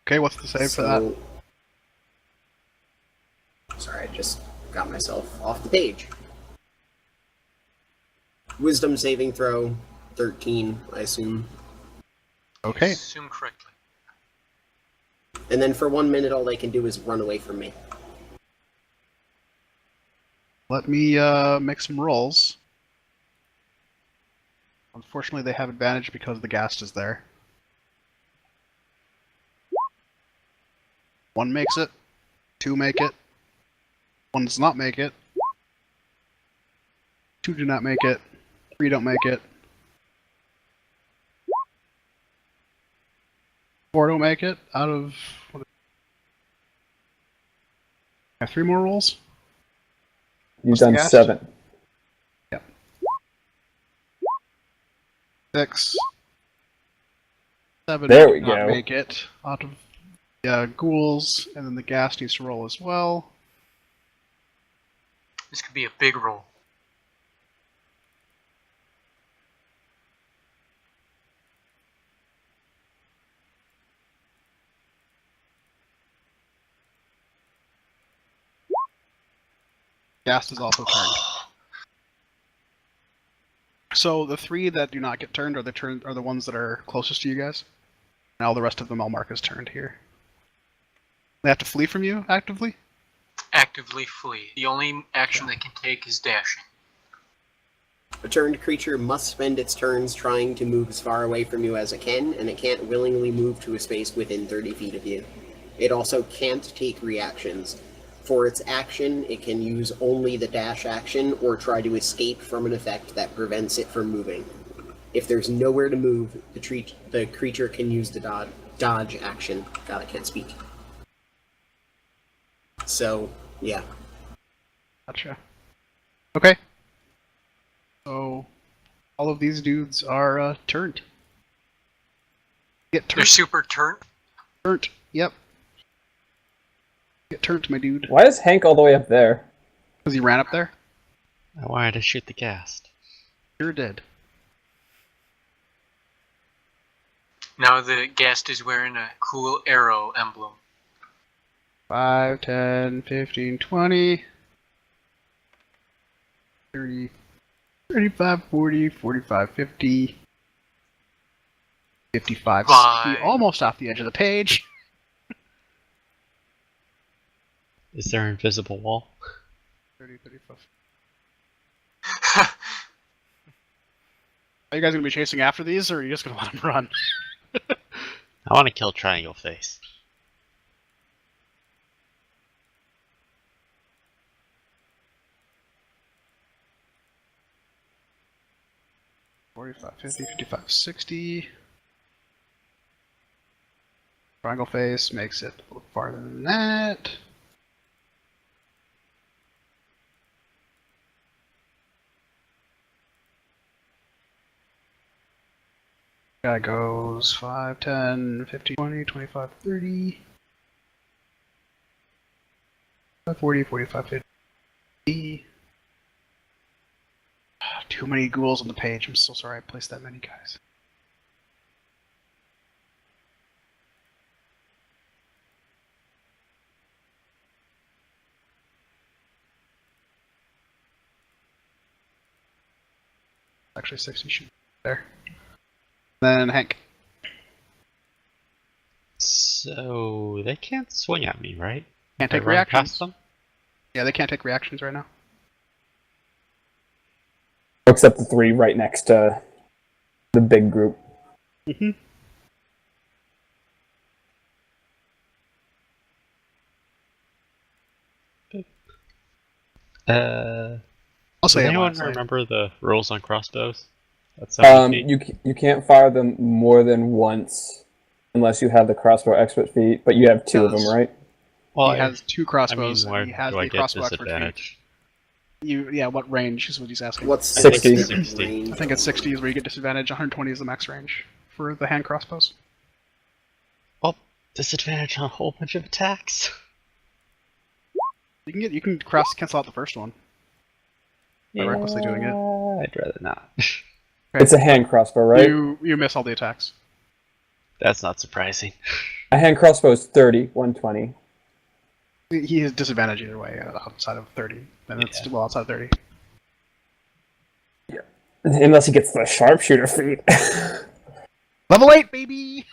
Okay, what's the save for that? Sorry, I just got myself off the page. Wisdom saving throw, 13, I assume. Okay. Assume correctly. And then for 1 minute, all they can do is run away from me. Let me make some rolls. Unfortunately, they have advantage because the ghast is there. 1 makes it. 2 make it. 1 does not make it. 2 do not make it. 3 don't make it. 4 don't make it. Out of... I have 3 more rolls? You've What's the done ghast? 7. 6. 7 There do we not go. make it. Out of ghouls, and then the ghast needs to roll as well. This could be a big roll. Ghast is also turned. So the 3 that do not get turned are the ones that are closest to you guys. And all the rest of them I'll mark as turned here. They have to flee from you actively? Actively flee. The only action they can take is dashing. A turned creature must spend its turns trying to move as far away from you as it can, and it can't willingly move to a space within 30 feet of you. It also can't take reactions. For its action, it can use only the dash action or try to escape from an effect that prevents it from moving. If there's nowhere to move, the creature can use the dodge action. God, I can't speak. So, yeah. Gotcha. Okay. So, all of these dudes are turned. Get They're turned. super turn. Turned. Yep. Get turned, my dude. Why is Hank all the way up there? Because he ran up there? I wanted to shoot the ghast. Sure did. Now the guest is wearing a cool arrow emblem. 5, 10, 15, 20, 30, 35, 40, 45, 50, 55, 60, Bye. almost off the edge of the page. Is there an invisible wall? 30, 35. Are you guys gonna be chasing after these, or are you just gonna let them run? I want to kill Triangle Face. $45, $50, $55, $60. Triangle face makes it a little farther than that. Guy goes 5, 10, 15, 20, 25, 30. 40, 45, 50. Too many ghouls on the page. I'm so sorry I placed that many guys. Actually, 60 should be there. Then Hank. So they can't swing at me, right? Can't If I take run reactions. past them? Yeah, they can't take reactions right now. Except the 3 right next to the big group. Mm-hmm. I'll Does say it anyone last night. remember the rules on crossbows? That's 70 feet. You can't fire them more than once unless you have the crossbow expert feat, but you have 2 of them, Yes. right? Well, He has 2 crossbows, where and he has do I the get crossbow expert feat. disadvantage? Yeah, what range is what he's asking. What's I think it's 60. 60. range? I think it's 60 is where you get disadvantage. 120 is the max range for the hand crossbows. Well, disadvantage on a whole bunch of attacks. You can cancel out the first one. By recklessly doing it. I'd rather not. Okay. It's a hand crossbow, right? You miss all the attacks. That's not surprising. A hand crossbow is 30, 120. He has disadvantage either way outside of 30. Then it's well outside of 30. Unless he gets the sharpshooter feat. Level 8, baby!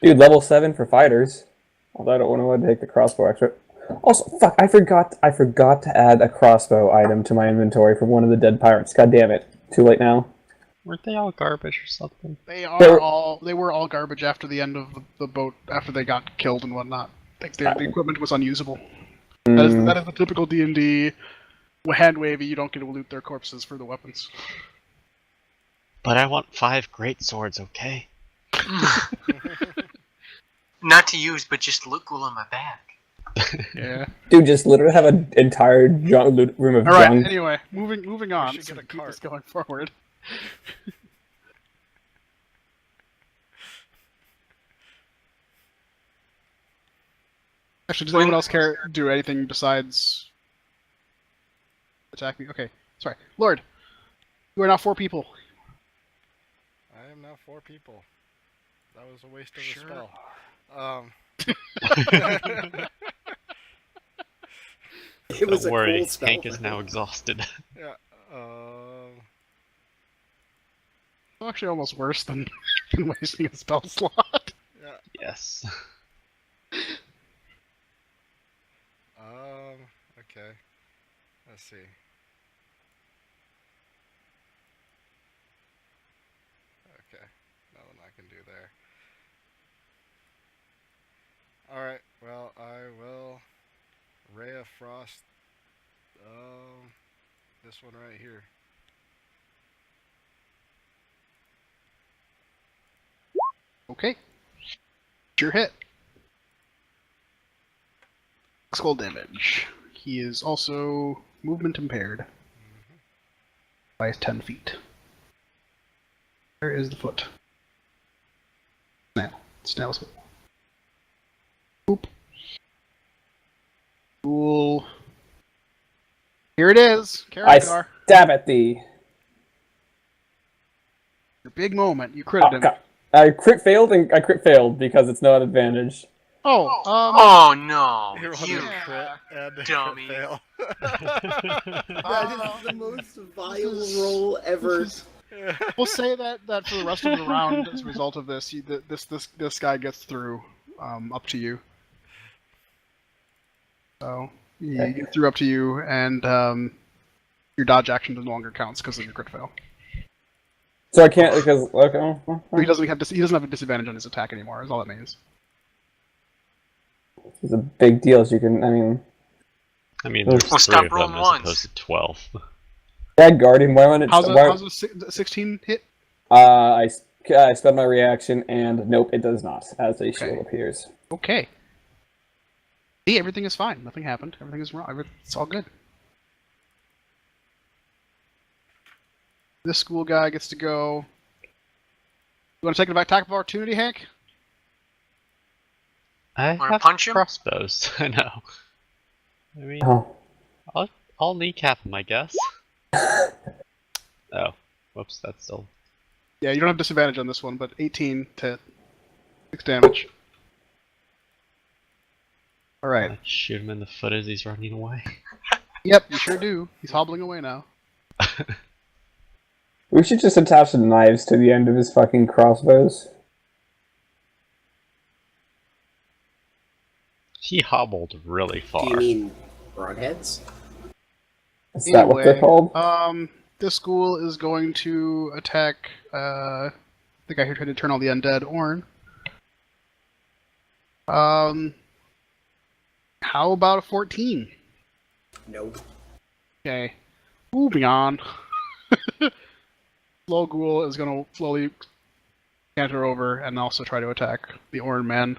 Dude, level 7 for fighters. Although I don't want to take the crossbow extra. Also, fuck, I forgot to add a crossbow item to my inventory from one of the dead pirates. God damn it. Too late now. Weren't they all garbage or something? They They're- were all garbage after the end of the boat, after they got killed and whatnot. The equipment was unusable. That is the typical D&D hand wavy, you don't get to loot their corpses for the weapons. But I want 5 great swords, okay? Not to use, but just look cool on my back. Yeah. Dude, just literally have an entire room of Alright, junk. anyway, moving on, should so get a we keep cart. this going forward. Actually, does anyone else care do anything besides attack me? Okay, sorry. Lord, you are now 4 people. I am now 4 people. That was a waste of Sure. a spell. It was Don't a worry, cool spell. Hank is now exhausted. Yeah. It's actually almost worse than wasting a spell slot. Yeah. Yes. Okay. Let's see. Okay. Nothing I can do there. Alright, well, I will Ray of Frost, this one right here. Okay. Sure hit. Skull damage. He is also movement impaired by 10 feet. Where is the foot? Snail. Snail's foot. Boop. Cool. Here it is. I Karakar. stab at thee. Your big moment. You critted Oh, him. God. I crit failed because it's not advantage. Oh, Oh no! Here, You one crit and a dummy. crit fail. That is the most vile roll ever. we'll say that for the rest of the round, as a result of this, this guy gets through up to you. So he gets through up to you, and your dodge action no longer counts because of your crit fail. So I can't because okay. He doesn't have a disadvantage on his attack anymore. Is all that means. It's a big deal. As you can, I mean, there's Well, 3 stop of them rolling as ones. opposed to 12. yeah, Guardian. Why won't it? How's why, a 16 hit? I spend my reaction, and nope, it does not. As a shield appears. Okay. See, everything is fine. Nothing happened. Everything is wrong. It's all good. This school guy gets to go. You want to take an attack of opportunity, Hank? I Wanna have punch him? crossbows. I know. I mean, Oh. I'll kneecap him, I guess. Oh, whoops, that's still. Yeah, you don't have disadvantage on this one, but 18 to 6 damage. All right. I shoot him in the foot as he's running away. Yep, you sure do. He's hobbling away now. We should just attach the knives to the end of his fucking crossbows. He hobbled really far. Do you mean broadheads? Is that what they're called? This school is going to attack the guy who tried to turn all the undead, Orn. How about a 14? Nope. Okay. Moving on. Slow Ghoul is going to slowly canter over and also try to attack the Orn man.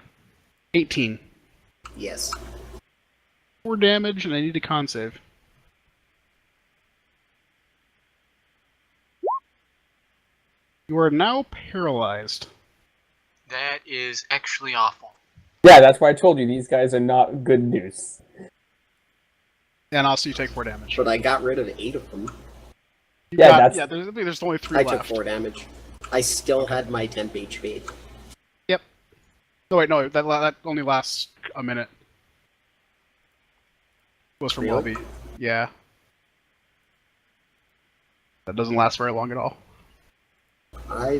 18. Yes. 4 damage, and I need a con save. You are now paralyzed. That is actually awful. Yeah, that's why I told you these guys are not good news. And also you take 4 damage. But I got rid of 8 of them. Yeah, there's only 3 I left. took 4 damage. I still had my temp HP. Yep. No, wait, no, that only lasts a minute. Was from Really? Welby. Yeah. That doesn't last very long at all. I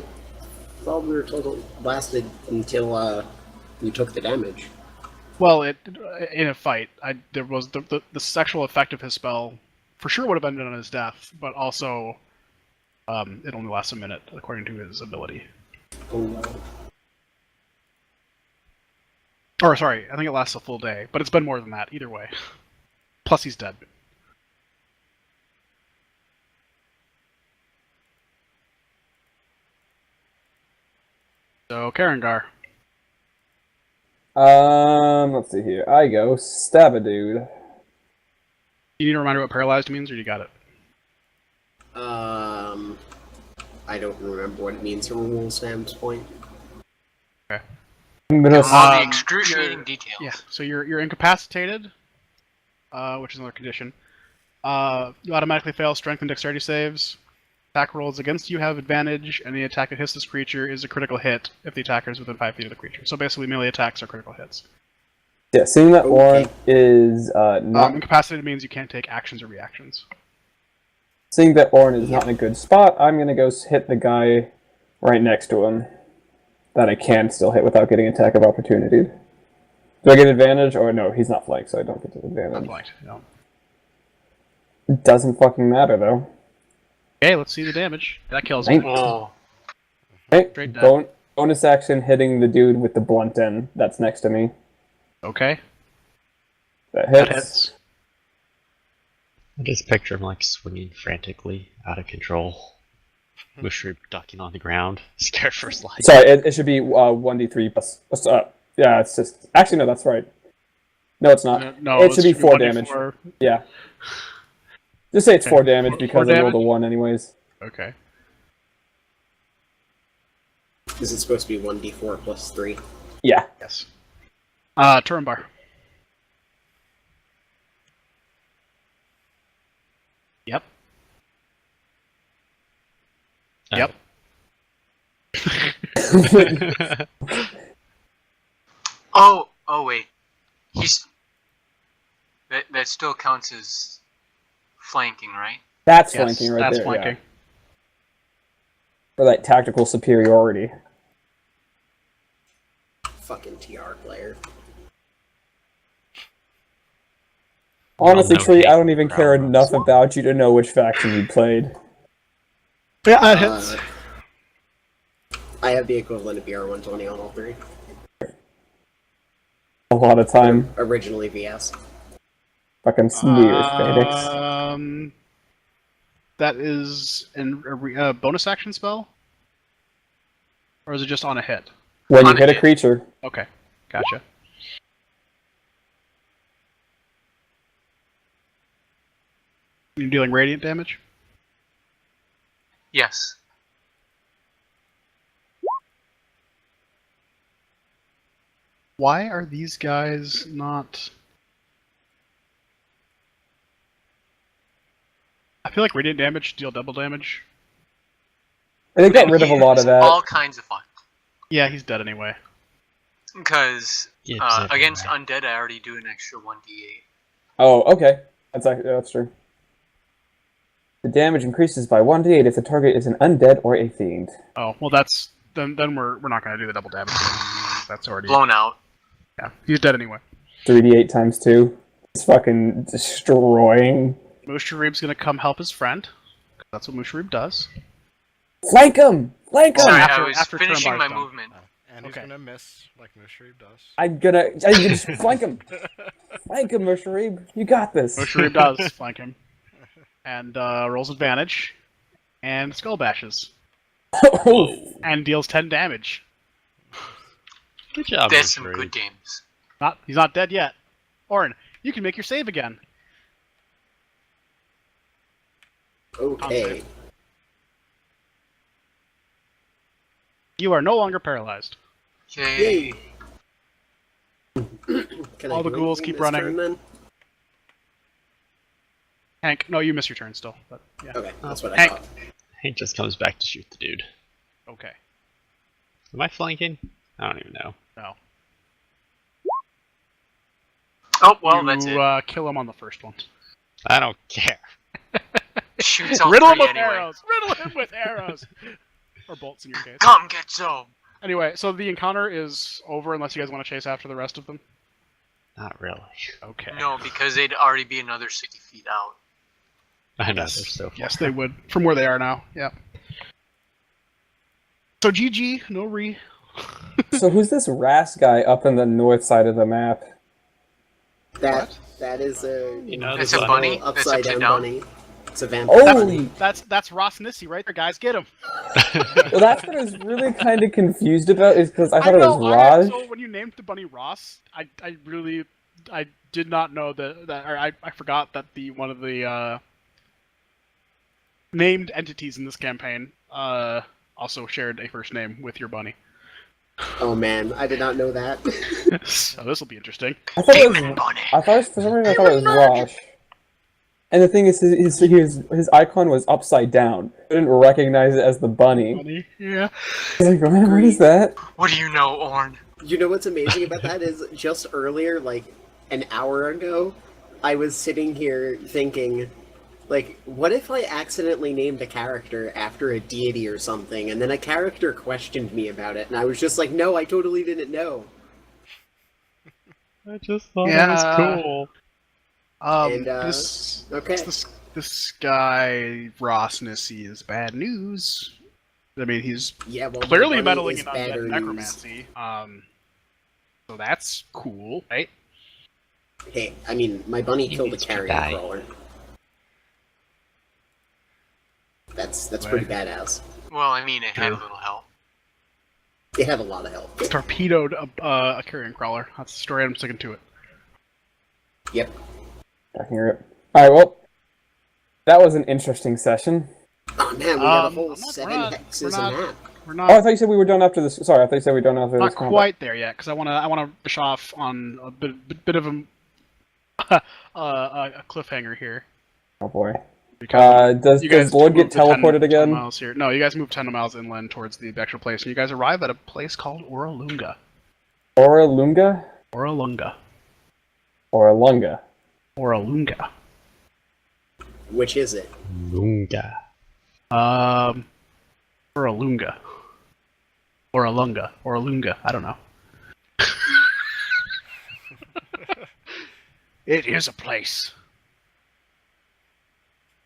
thought we were told it lasted until we took the damage. Well, in a fight, there was the sexual effect of his spell for sure would have ended on his death, but also it only lasts a minute according to his ability. Oh no. Or sorry, I think it lasts a full day, but it's been more than that either way. Plus he's dead. So Karangar. Let's see here. I go stab a dude. You need a reminder what paralyzed means, or you got it? I don't remember what it means from a rule standpoint. Okay. I'm gonna. All the Um, excruciating you're- details. Yeah. So you're incapacitated, which is another condition. You automatically fail strength and dexterity saves. Attack rolls against you have advantage, and the attack that hits this creature is a critical hit if the attacker is within 5 feet of the creature. So basically, melee attacks are critical hits. Yeah, seeing that Okay. Warren is not Incapacitated means you can't take actions or reactions. seeing that Warren is not in a good spot. I'm gonna go hit the guy right next to him that I can still hit without getting attack of opportunity. Do I get advantage? Or no, he's not flanked, so I don't get the Not advantage. blind. No. It doesn't fucking matter though. Okay, let's see the damage. That kills him. Oh, Hey, Straight down. bonus action hitting the dude with the blunt end that's next to me. Okay. That That hits. hits. I just picture him like swinging frantically, out of control. Mushroom ducking on the ground, scared for his life. Sorry, it should be 1d3 plus. Yeah, it's just. Actually, no, that's right. No, it's not. No, It should be 4 damage. 1d4. Yeah. Just say it's Okay. 4 damage Four because I rolled a damage? 1 anyways. Okay. Is it supposed to be 1d4 plus 3? Yeah. Yes. Turumbar. Yep. Oh. Yep. oh wait. He's that still counts as flanking, right? That's Yes, flanking right that's there. flanking. Yeah. For that tactical superiority. Fucking TR player. Honestly, no Tree, hate I don't even for care Brown enough Rose. about you to know which faction you played. Yeah, that hits. I have the equivalent of BR120 on all three. A lot of time. Originally VS. Fucking Swedish Phoenix. That is a bonus action spell? Or is it just on a hit? When you On a hit a hit. creature. Okay, gotcha. You're dealing radiant damage? Yes. Why are these guys not... I feel like radiant damage deal double damage. They got And rid of a lot of he's that. all kinds of fun. Yeah, he's dead anyway. Because Gibbs against everywhere. undead, I already do an extra 1d8. Oh, okay. That's true. The damage increases by 1d8 if the target is an undead or a fiend. Oh, well that's... Then we're not going to do the double damage. That's already... Blown out. Yeah, he's dead anyway. 3d8 times 2. It's fucking destroying. Musharib's going to come help his friend. That's what Musharib does. Flank him! Flank him! Sorry, after- I was after turn finishing bar's my done. movement. And he's Okay. gonna miss, like Musharib does. I'm gonna just flank him! Flank him, Musharib. You got this. Musharib does flank him. And rolls advantage. And skull bashes. Oh, And deals 10 damage. Good job, There's some Mushroob. good games. He's not dead yet. Orin, you can make your save again. Okay. You are no longer paralyzed. Yay. Yay! Can All I the do ghouls anything keep this running. turn, then? Hank, no, you miss your turn still. But yeah. Okay, that's what I Hank. thought. Hank just comes back to shoot the dude. Okay. Am I flanking? I don't even know. No. Oh, well, you, that's it. Kill him on the first one. I don't care. Shoots all Riddle him three with anyway. arrows! Riddle him with arrows! Or bolts in your case. Come get some! Anyway, so the encounter is over unless you guys want to chase after the rest of them? Not really. Okay. No, because they'd already be another 60 feet out. I know, Yes. they're so far. Yes, they would. From where they are now, yeah. So GG, no re. so who's this Ras guy up in the north side of the map? That is a You know, It's there's a bunny. upside It's upside down down. bunny. It's a vampire. bunny. Holy! That's Ross Nissi right there, guys. Get him. Well, that's what I was really kind of confused about, is because I thought know, it was Raj. so when you named the bunny Ross, I did not know or I forgot that one of the named entities in this campaign also shared a first name with your bunny. Oh man, I did not know that. So this will be interesting. I thought it Demon was. bunny. For some reason, I thought it was Raj. And the thing is, his icon was upside down. I didn't recognize it as the bunny. Bunny, yeah. I was like, what is that? What do you know, Orn? You know what's amazing about that is just earlier, like an hour ago, I was sitting here thinking, like, what if I accidentally named a character after a deity or something, and then a character questioned me about it, and I was just like, no, I totally didn't know. I just thought Yeah. it was cool. And, okay. This guy Ross Nissi is bad news. I mean, he's Yeah, well, clearly my bunny meddling is in undead better news. necromancy. So that's cool, right? Hey, I mean, my bunny killed a needs to carrion die. crawler. That's Right. pretty badass. Well, I mean, it had a True. little help. They have a lot of help. Torpedoed a carrion crawler. That's the story. I'm sticking to it. Yep. I can hear it. Alright, well, that was an interesting session. Oh man, we got a I'm whole not- 7 we're not- hexes we're not- a map. We're Oh, I not thought you said we were done after this. Sorry, I thought you said we were done after not this combat. quite there yet because I wanna finish off on a bit of a a cliffhanger here. Oh boy. Because Does you guys Lord get moved the 10 teleported 10 again? miles here. No, you guys moved 10 miles inland towards the actual place, and you guys arrive at a place called Oralunga. Oralunga? Oralunga. Or Lunga? Oralunga. Which is it? Lunga. Oralunga. Oralunga. Oralunga. I don't know. It is a place.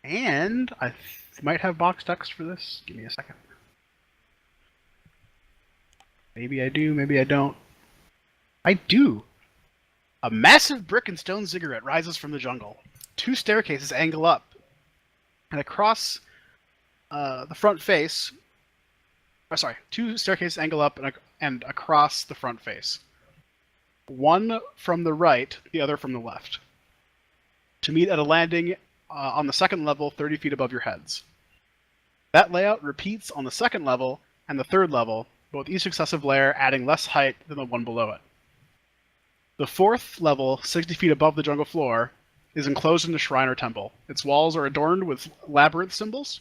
And I might have box text for this. Give me a second. Maybe I do, maybe I don't. I do! A massive brick and stone ziggurat rises from the jungle. 2 staircases angle up, and across the front face. Oh, sorry, 2 staircases angle up and across the front face. One from the right, the other from the left. To meet at a landing on the second level, 30 feet above your heads. That layout repeats on the second level and the third level, but with each successive layer adding less height than the one below it. The fourth level, 60 feet above the jungle floor, is enclosed in a shrine or temple. Its walls are adorned with labyrinth symbols.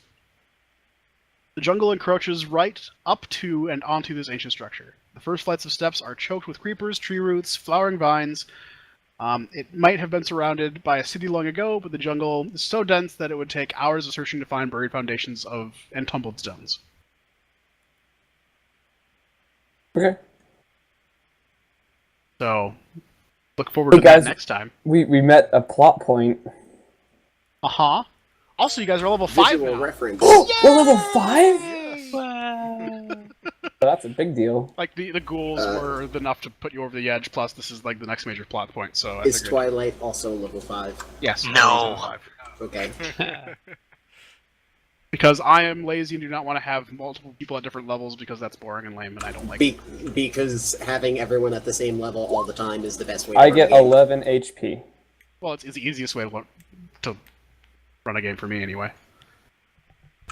The jungle encroaches right up to and onto this ancient structure. The first flights of steps are choked with creepers, tree roots, flowering vines. It might have been surrounded by a city long ago, but the jungle is so dense that it would take hours of searching to find buried foundations and tumbled stones. Okay. So, look forward Hey, to that guys. next time. We met a plot point. Uh-huh. Also, you guys are level 5 Visual now. reference. We're level 5? Yes. That's a big deal. Like, the ghouls were enough to put you over the edge, plus this is, like, the next major plot point, so I Is figured... Twilight also level 5? Yes. No. level 5. Okay. Because I am lazy and do not want to have multiple people at different levels because that's boring and lame and I don't like it. Because having everyone at the same level all the time is the best way I to run get a game. 11 HP. Well, it's the easiest way to run a game for me anyway.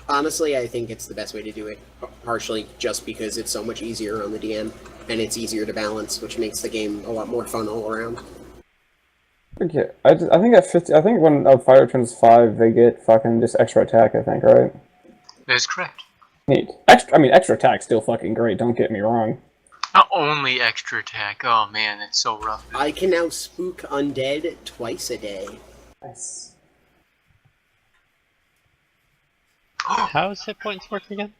Honestly, I think it's the best way to do it, partially just because it's so much easier on the DM, and it's easier to balance, which makes the game a lot more fun all around. Okay, I think at 50, I think when a fighter turns 5, they get fucking just extra attack, I think, right? That's correct. Neat. Extra attack's still fucking great, don't get me wrong. Not only extra attack. Oh man, it's so rough. I can now spook undead twice a day. Nice. How's hit points work again?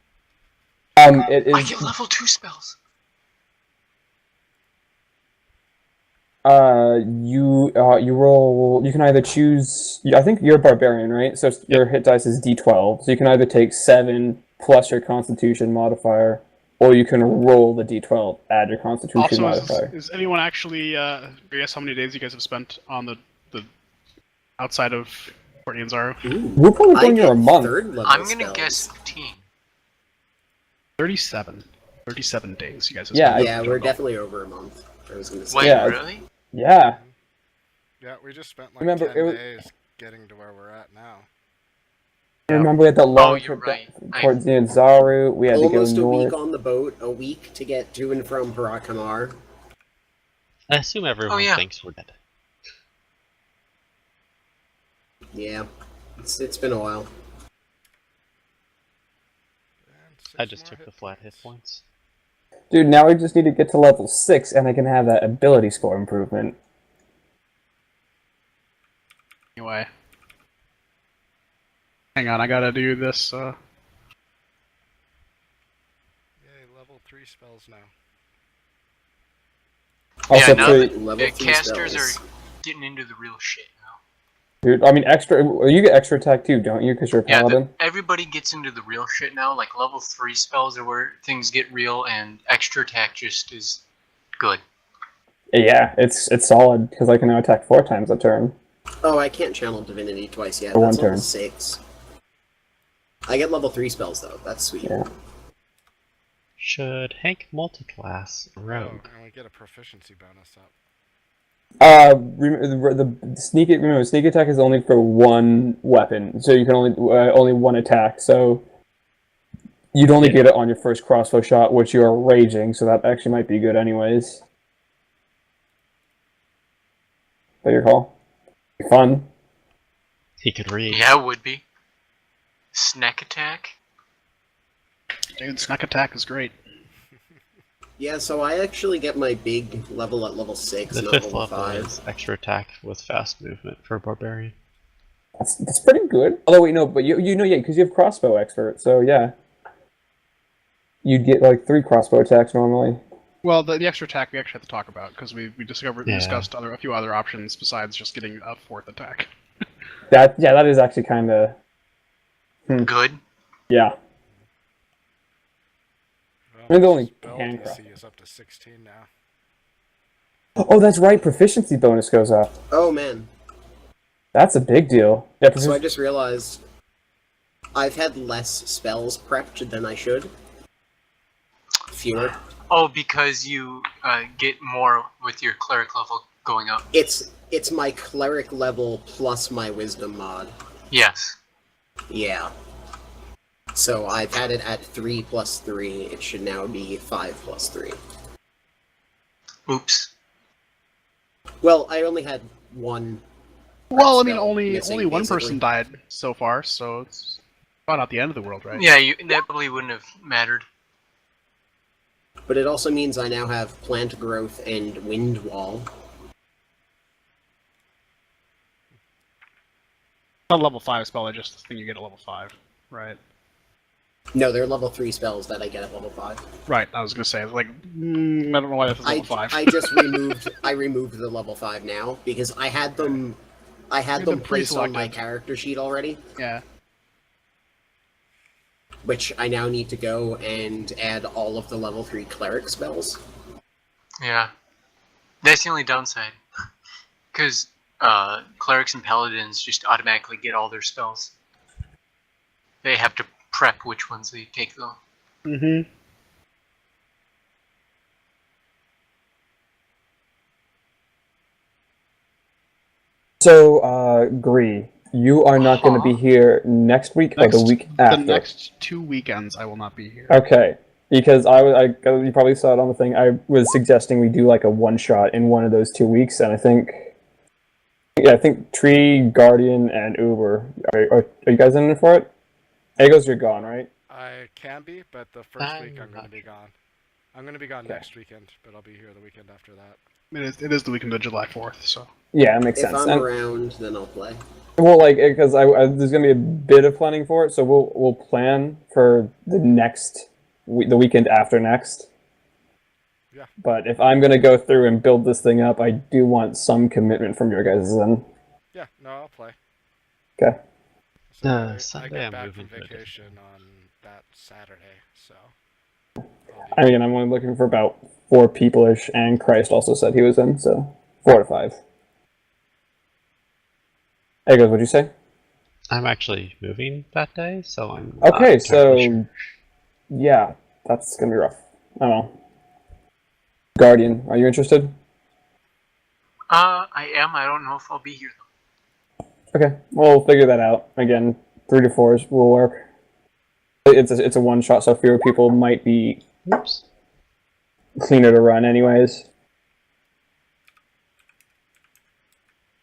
It I is, get level 2 spells. you roll, you can either choose, I think you're a barbarian, right? So your hit dice is d12, so you can either take 7 plus your constitution modifier, or you can roll the d12, add your constitution Also, modifier. is anyone actually, I guess how many days you guys have spent on the outside of Courtney and Zaru? We're probably I going here get a month. third level I'm gonna spells. guess 15. 37. 37 days you guys have Yeah, spent. Yeah, in we're jungle. definitely over a month. I was gonna say. Wait, Yeah. really? Yeah. Yeah, we just spent like Remember, 10 it was- days getting to where we're at now. I remember we had the long you're trip right. towards the end of Zaru, we had Almost to a go week north. on the boat, a week to get to and from Harakamar. I assume everyone yeah. thinks we're dead. Yeah, it's been a while. And I 6 just more took the flat hit points. Dude, now we just need to get to level 6 and I can have that ability score improvement. Anyway. Hang on, I gotta do this, Yay, level 3 spells now. Also, yeah, now too, the Level 3 casters spells. are getting into the real shit now. dude, you get extra attack too, don't you? Because you're a Yeah, paladin? everybody gets into the real shit now. Like level 3 spells are where things get real, and extra attack just is good. Yeah, it's solid, because I can now attack 4 times a turn. Oh, I can't channel Divinity twice yet. For one That's level turn. 6. I get level 3 spells though. That's sweet. Yeah. Should Hank multiclass rogue? Oh, and we get a proficiency bonus up. Remember, sneak attack is only for one weapon, so you can only one attack, so you'd only get it on your first crossbow shot, which you are raging, so that actually might be good anyways. That your call? Fun. He could read. Yeah, it would be. Snack attack. dude, snack attack is great. Yeah, so I actually get my big level at level 6, The not 5th level level 5. is extra attack with fast movement for a barbarian. That's pretty good. Although wait, no, but you know, yeah, because you have crossbow expert, so yeah. You'd get like 3 crossbow attacks normally. Well, the extra attack we actually have to talk about, because we discussed Yeah. a few other options besides just getting a 4th attack. That is actually kind of Good. yeah. Well, mean, the only spell handcraft. DC is up to 16 now. Oh, that's right. Proficiency bonus goes up. Oh man. That's a big deal. Yeah, So I just realized I've had less spells prepped than I should. Fewer. Oh, because you get more with your cleric level going up. It's my cleric level plus my wisdom mod. Yes. Yeah. So I've had it at 3 plus 3. It should now be 5 plus 3. Oops. Well, I only had one. Well, I mean, spell only missing, one basically. person died so far, so it's about not the end of the world, right? Yeah, that probably wouldn't have mattered. But it also means I now have plant growth and wind wall. Not a level 5 spell, I just think you get a level 5, right? No, they're level 3 spells that I get at level 5. Right, I was gonna say, like, I don't know why this is level 5. I just removed the level 5 now because I had them placed on my pre-selected. character sheet already, Yeah. which I now need to go and add all of the level 3 cleric spells. Yeah. That's the only downside. Because clerics and paladins just automatically get all their spells. They have to prep which ones they take, though. Mm-hmm. So, Gree, you are not going to be here next week or the week after. The next 2 weekends, I will not be here. Okay, because you probably saw it on the thing. I was suggesting we do like a one shot in one of those 2 weeks, and I think Tree, Guardian, and Uber are you guys in it for it? Egos, you're gone, right? I can be, but the first week I'm I'm going to not be sure. gone. I'm going to be gone next weekend, but I'll be here the weekend after that. It is the weekend of July 4th, so. Yeah, it makes If sense. I'm And- around, then I'll play. Well, like, because there's gonna be a bit of planning for it, so we'll plan for the the weekend after next. Yeah. But if I'm gonna go through and build this thing up, I do want some commitment from your guys' end. Yeah, no, I'll play. Okay. So I Sunday get I'm back moving from to a different- vacation on that Saturday, so. I mean, I'm only looking for about 4 people-ish, and Christ also said he was in, so 4 to 5. Egos, what'd you say? I'm actually moving that day, so I'm Okay, not so entirely sure. yeah, that's gonna be rough. I don't know. Guardian, are you interested? I am. I don't know if I'll be here, though. Okay, we'll figure that out. Again, 3 to 4s will work. It's a one shot, so fewer people might be Oops. cleaner to run, anyways.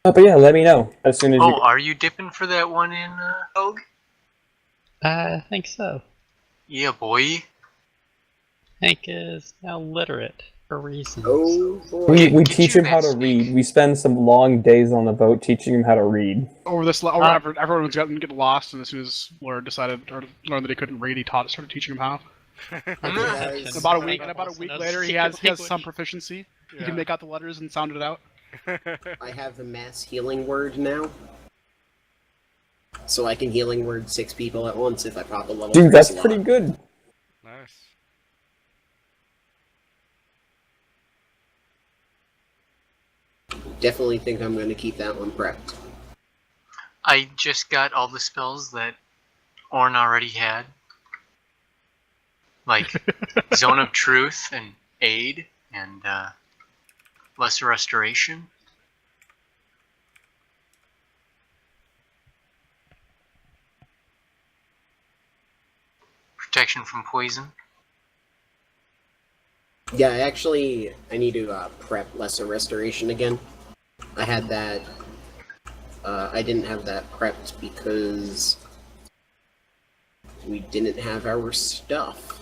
But yeah, let me know as soon as Oh, you. are you dipping for that one in Hogue? I think so. Yeah, boy. Hank is now literate for reasons. Oh boy. We Get teach you him how that to read. snake. We spend some long days on the boat teaching him how to read. Everyone's gotten get lost, and as soon as Lord decided or learned that he couldn't read, he started teaching him how. Guys, And about a week later, he has some proficiency. He Yeah. can make out the letters and sound it out. I have the mass healing word now. So I can healing word 6 people at once if I pop a level 3 Dude, that's slot. pretty good. Nice. Definitely think I'm going to keep that one prepped. I just got all the spells that Orn already had. Like Zone of Truth and Aid and Lesser Restoration. Protection from poison. Yeah, I need to prep Lesser Restoration again. I had that. I didn't have that prepped because we didn't have our stuff.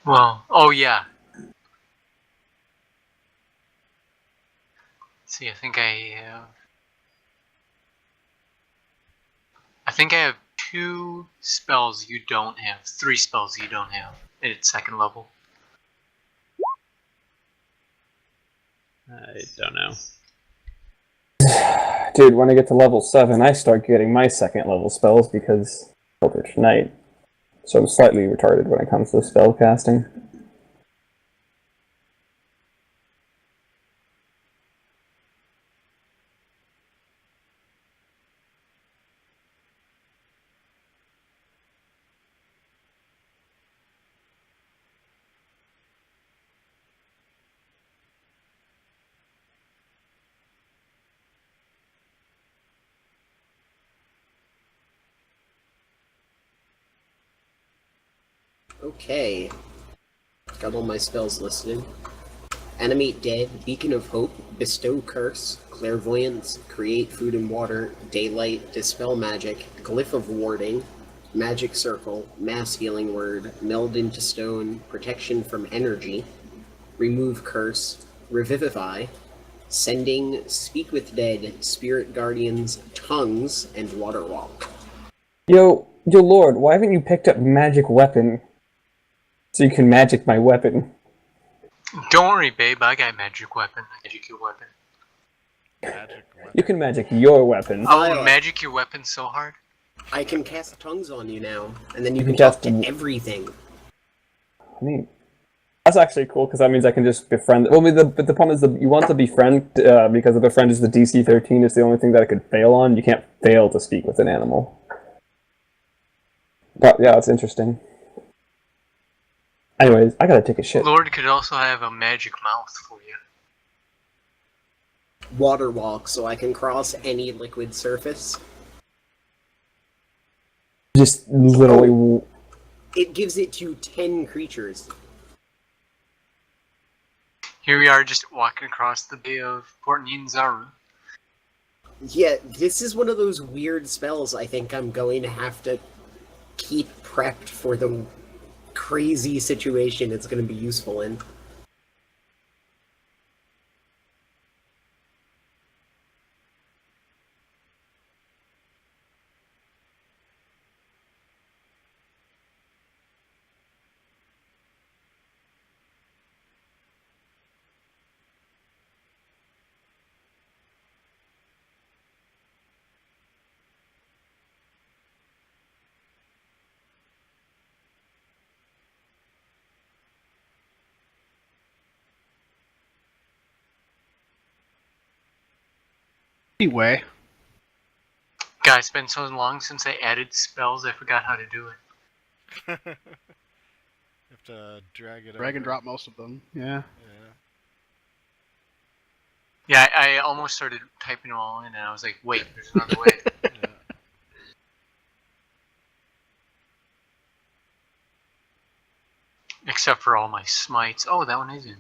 Well, oh yeah. Let's see, I think I have 2 spells you don't have. 3 spells you don't have at 2nd level. I don't know. Dude, when I get to level 7, I start getting my 2nd level spells because Eldritch Knight. So I'm slightly retarded when it comes to spell casting. Okay. Got all my spells listed. Animate Dead, Beacon of Hope, Bestow Curse, Clairvoyance, Create Food and Water, Daylight, Dispel Magic, Glyph of Warding, Magic Circle, Mass Healing Word, Meld into Stone, Protection from Energy, Remove Curse, Revivify, Sending, Speak with Dead, Spirit Guardians, Tongues, and Water Walk. Yo, Lord, why haven't you picked up Magic Weapon? So you can magic my weapon. Don't worry, babe. I got magic weapon. I magic your weapon. Magic weapon. You can magic your weapon. I will magic your weapon so hard. I can cast Tongues on you now, and then you You can can talk cast- to everything. I mean, that's actually cool because that means I can just befriend. Well, but the problem is you want to befriend because if befriend is the DC 13 is the only thing that it could fail on. You can't fail to speak with an animal. But yeah, it's interesting. Anyways, I gotta take a shit. Lord could also have a magic mouth for you. Water Walk, so I can cross any liquid surface. Just literally. It gives it to 10 creatures. Here we are, just walking across the bay of Port Ninzaru. Yeah, this is one of those weird spells I think I'm going to have to keep prepped for the crazy situation it's going to be useful in. Anyway, Guys, it's been so long since I added spells, I forgot how to do it. You have to drag it drag and over. drop most of them. Yeah. Yeah, I almost started typing them all in, and I was like, wait, there's another way. Yeah. Except for all my smites. Oh, that one is in.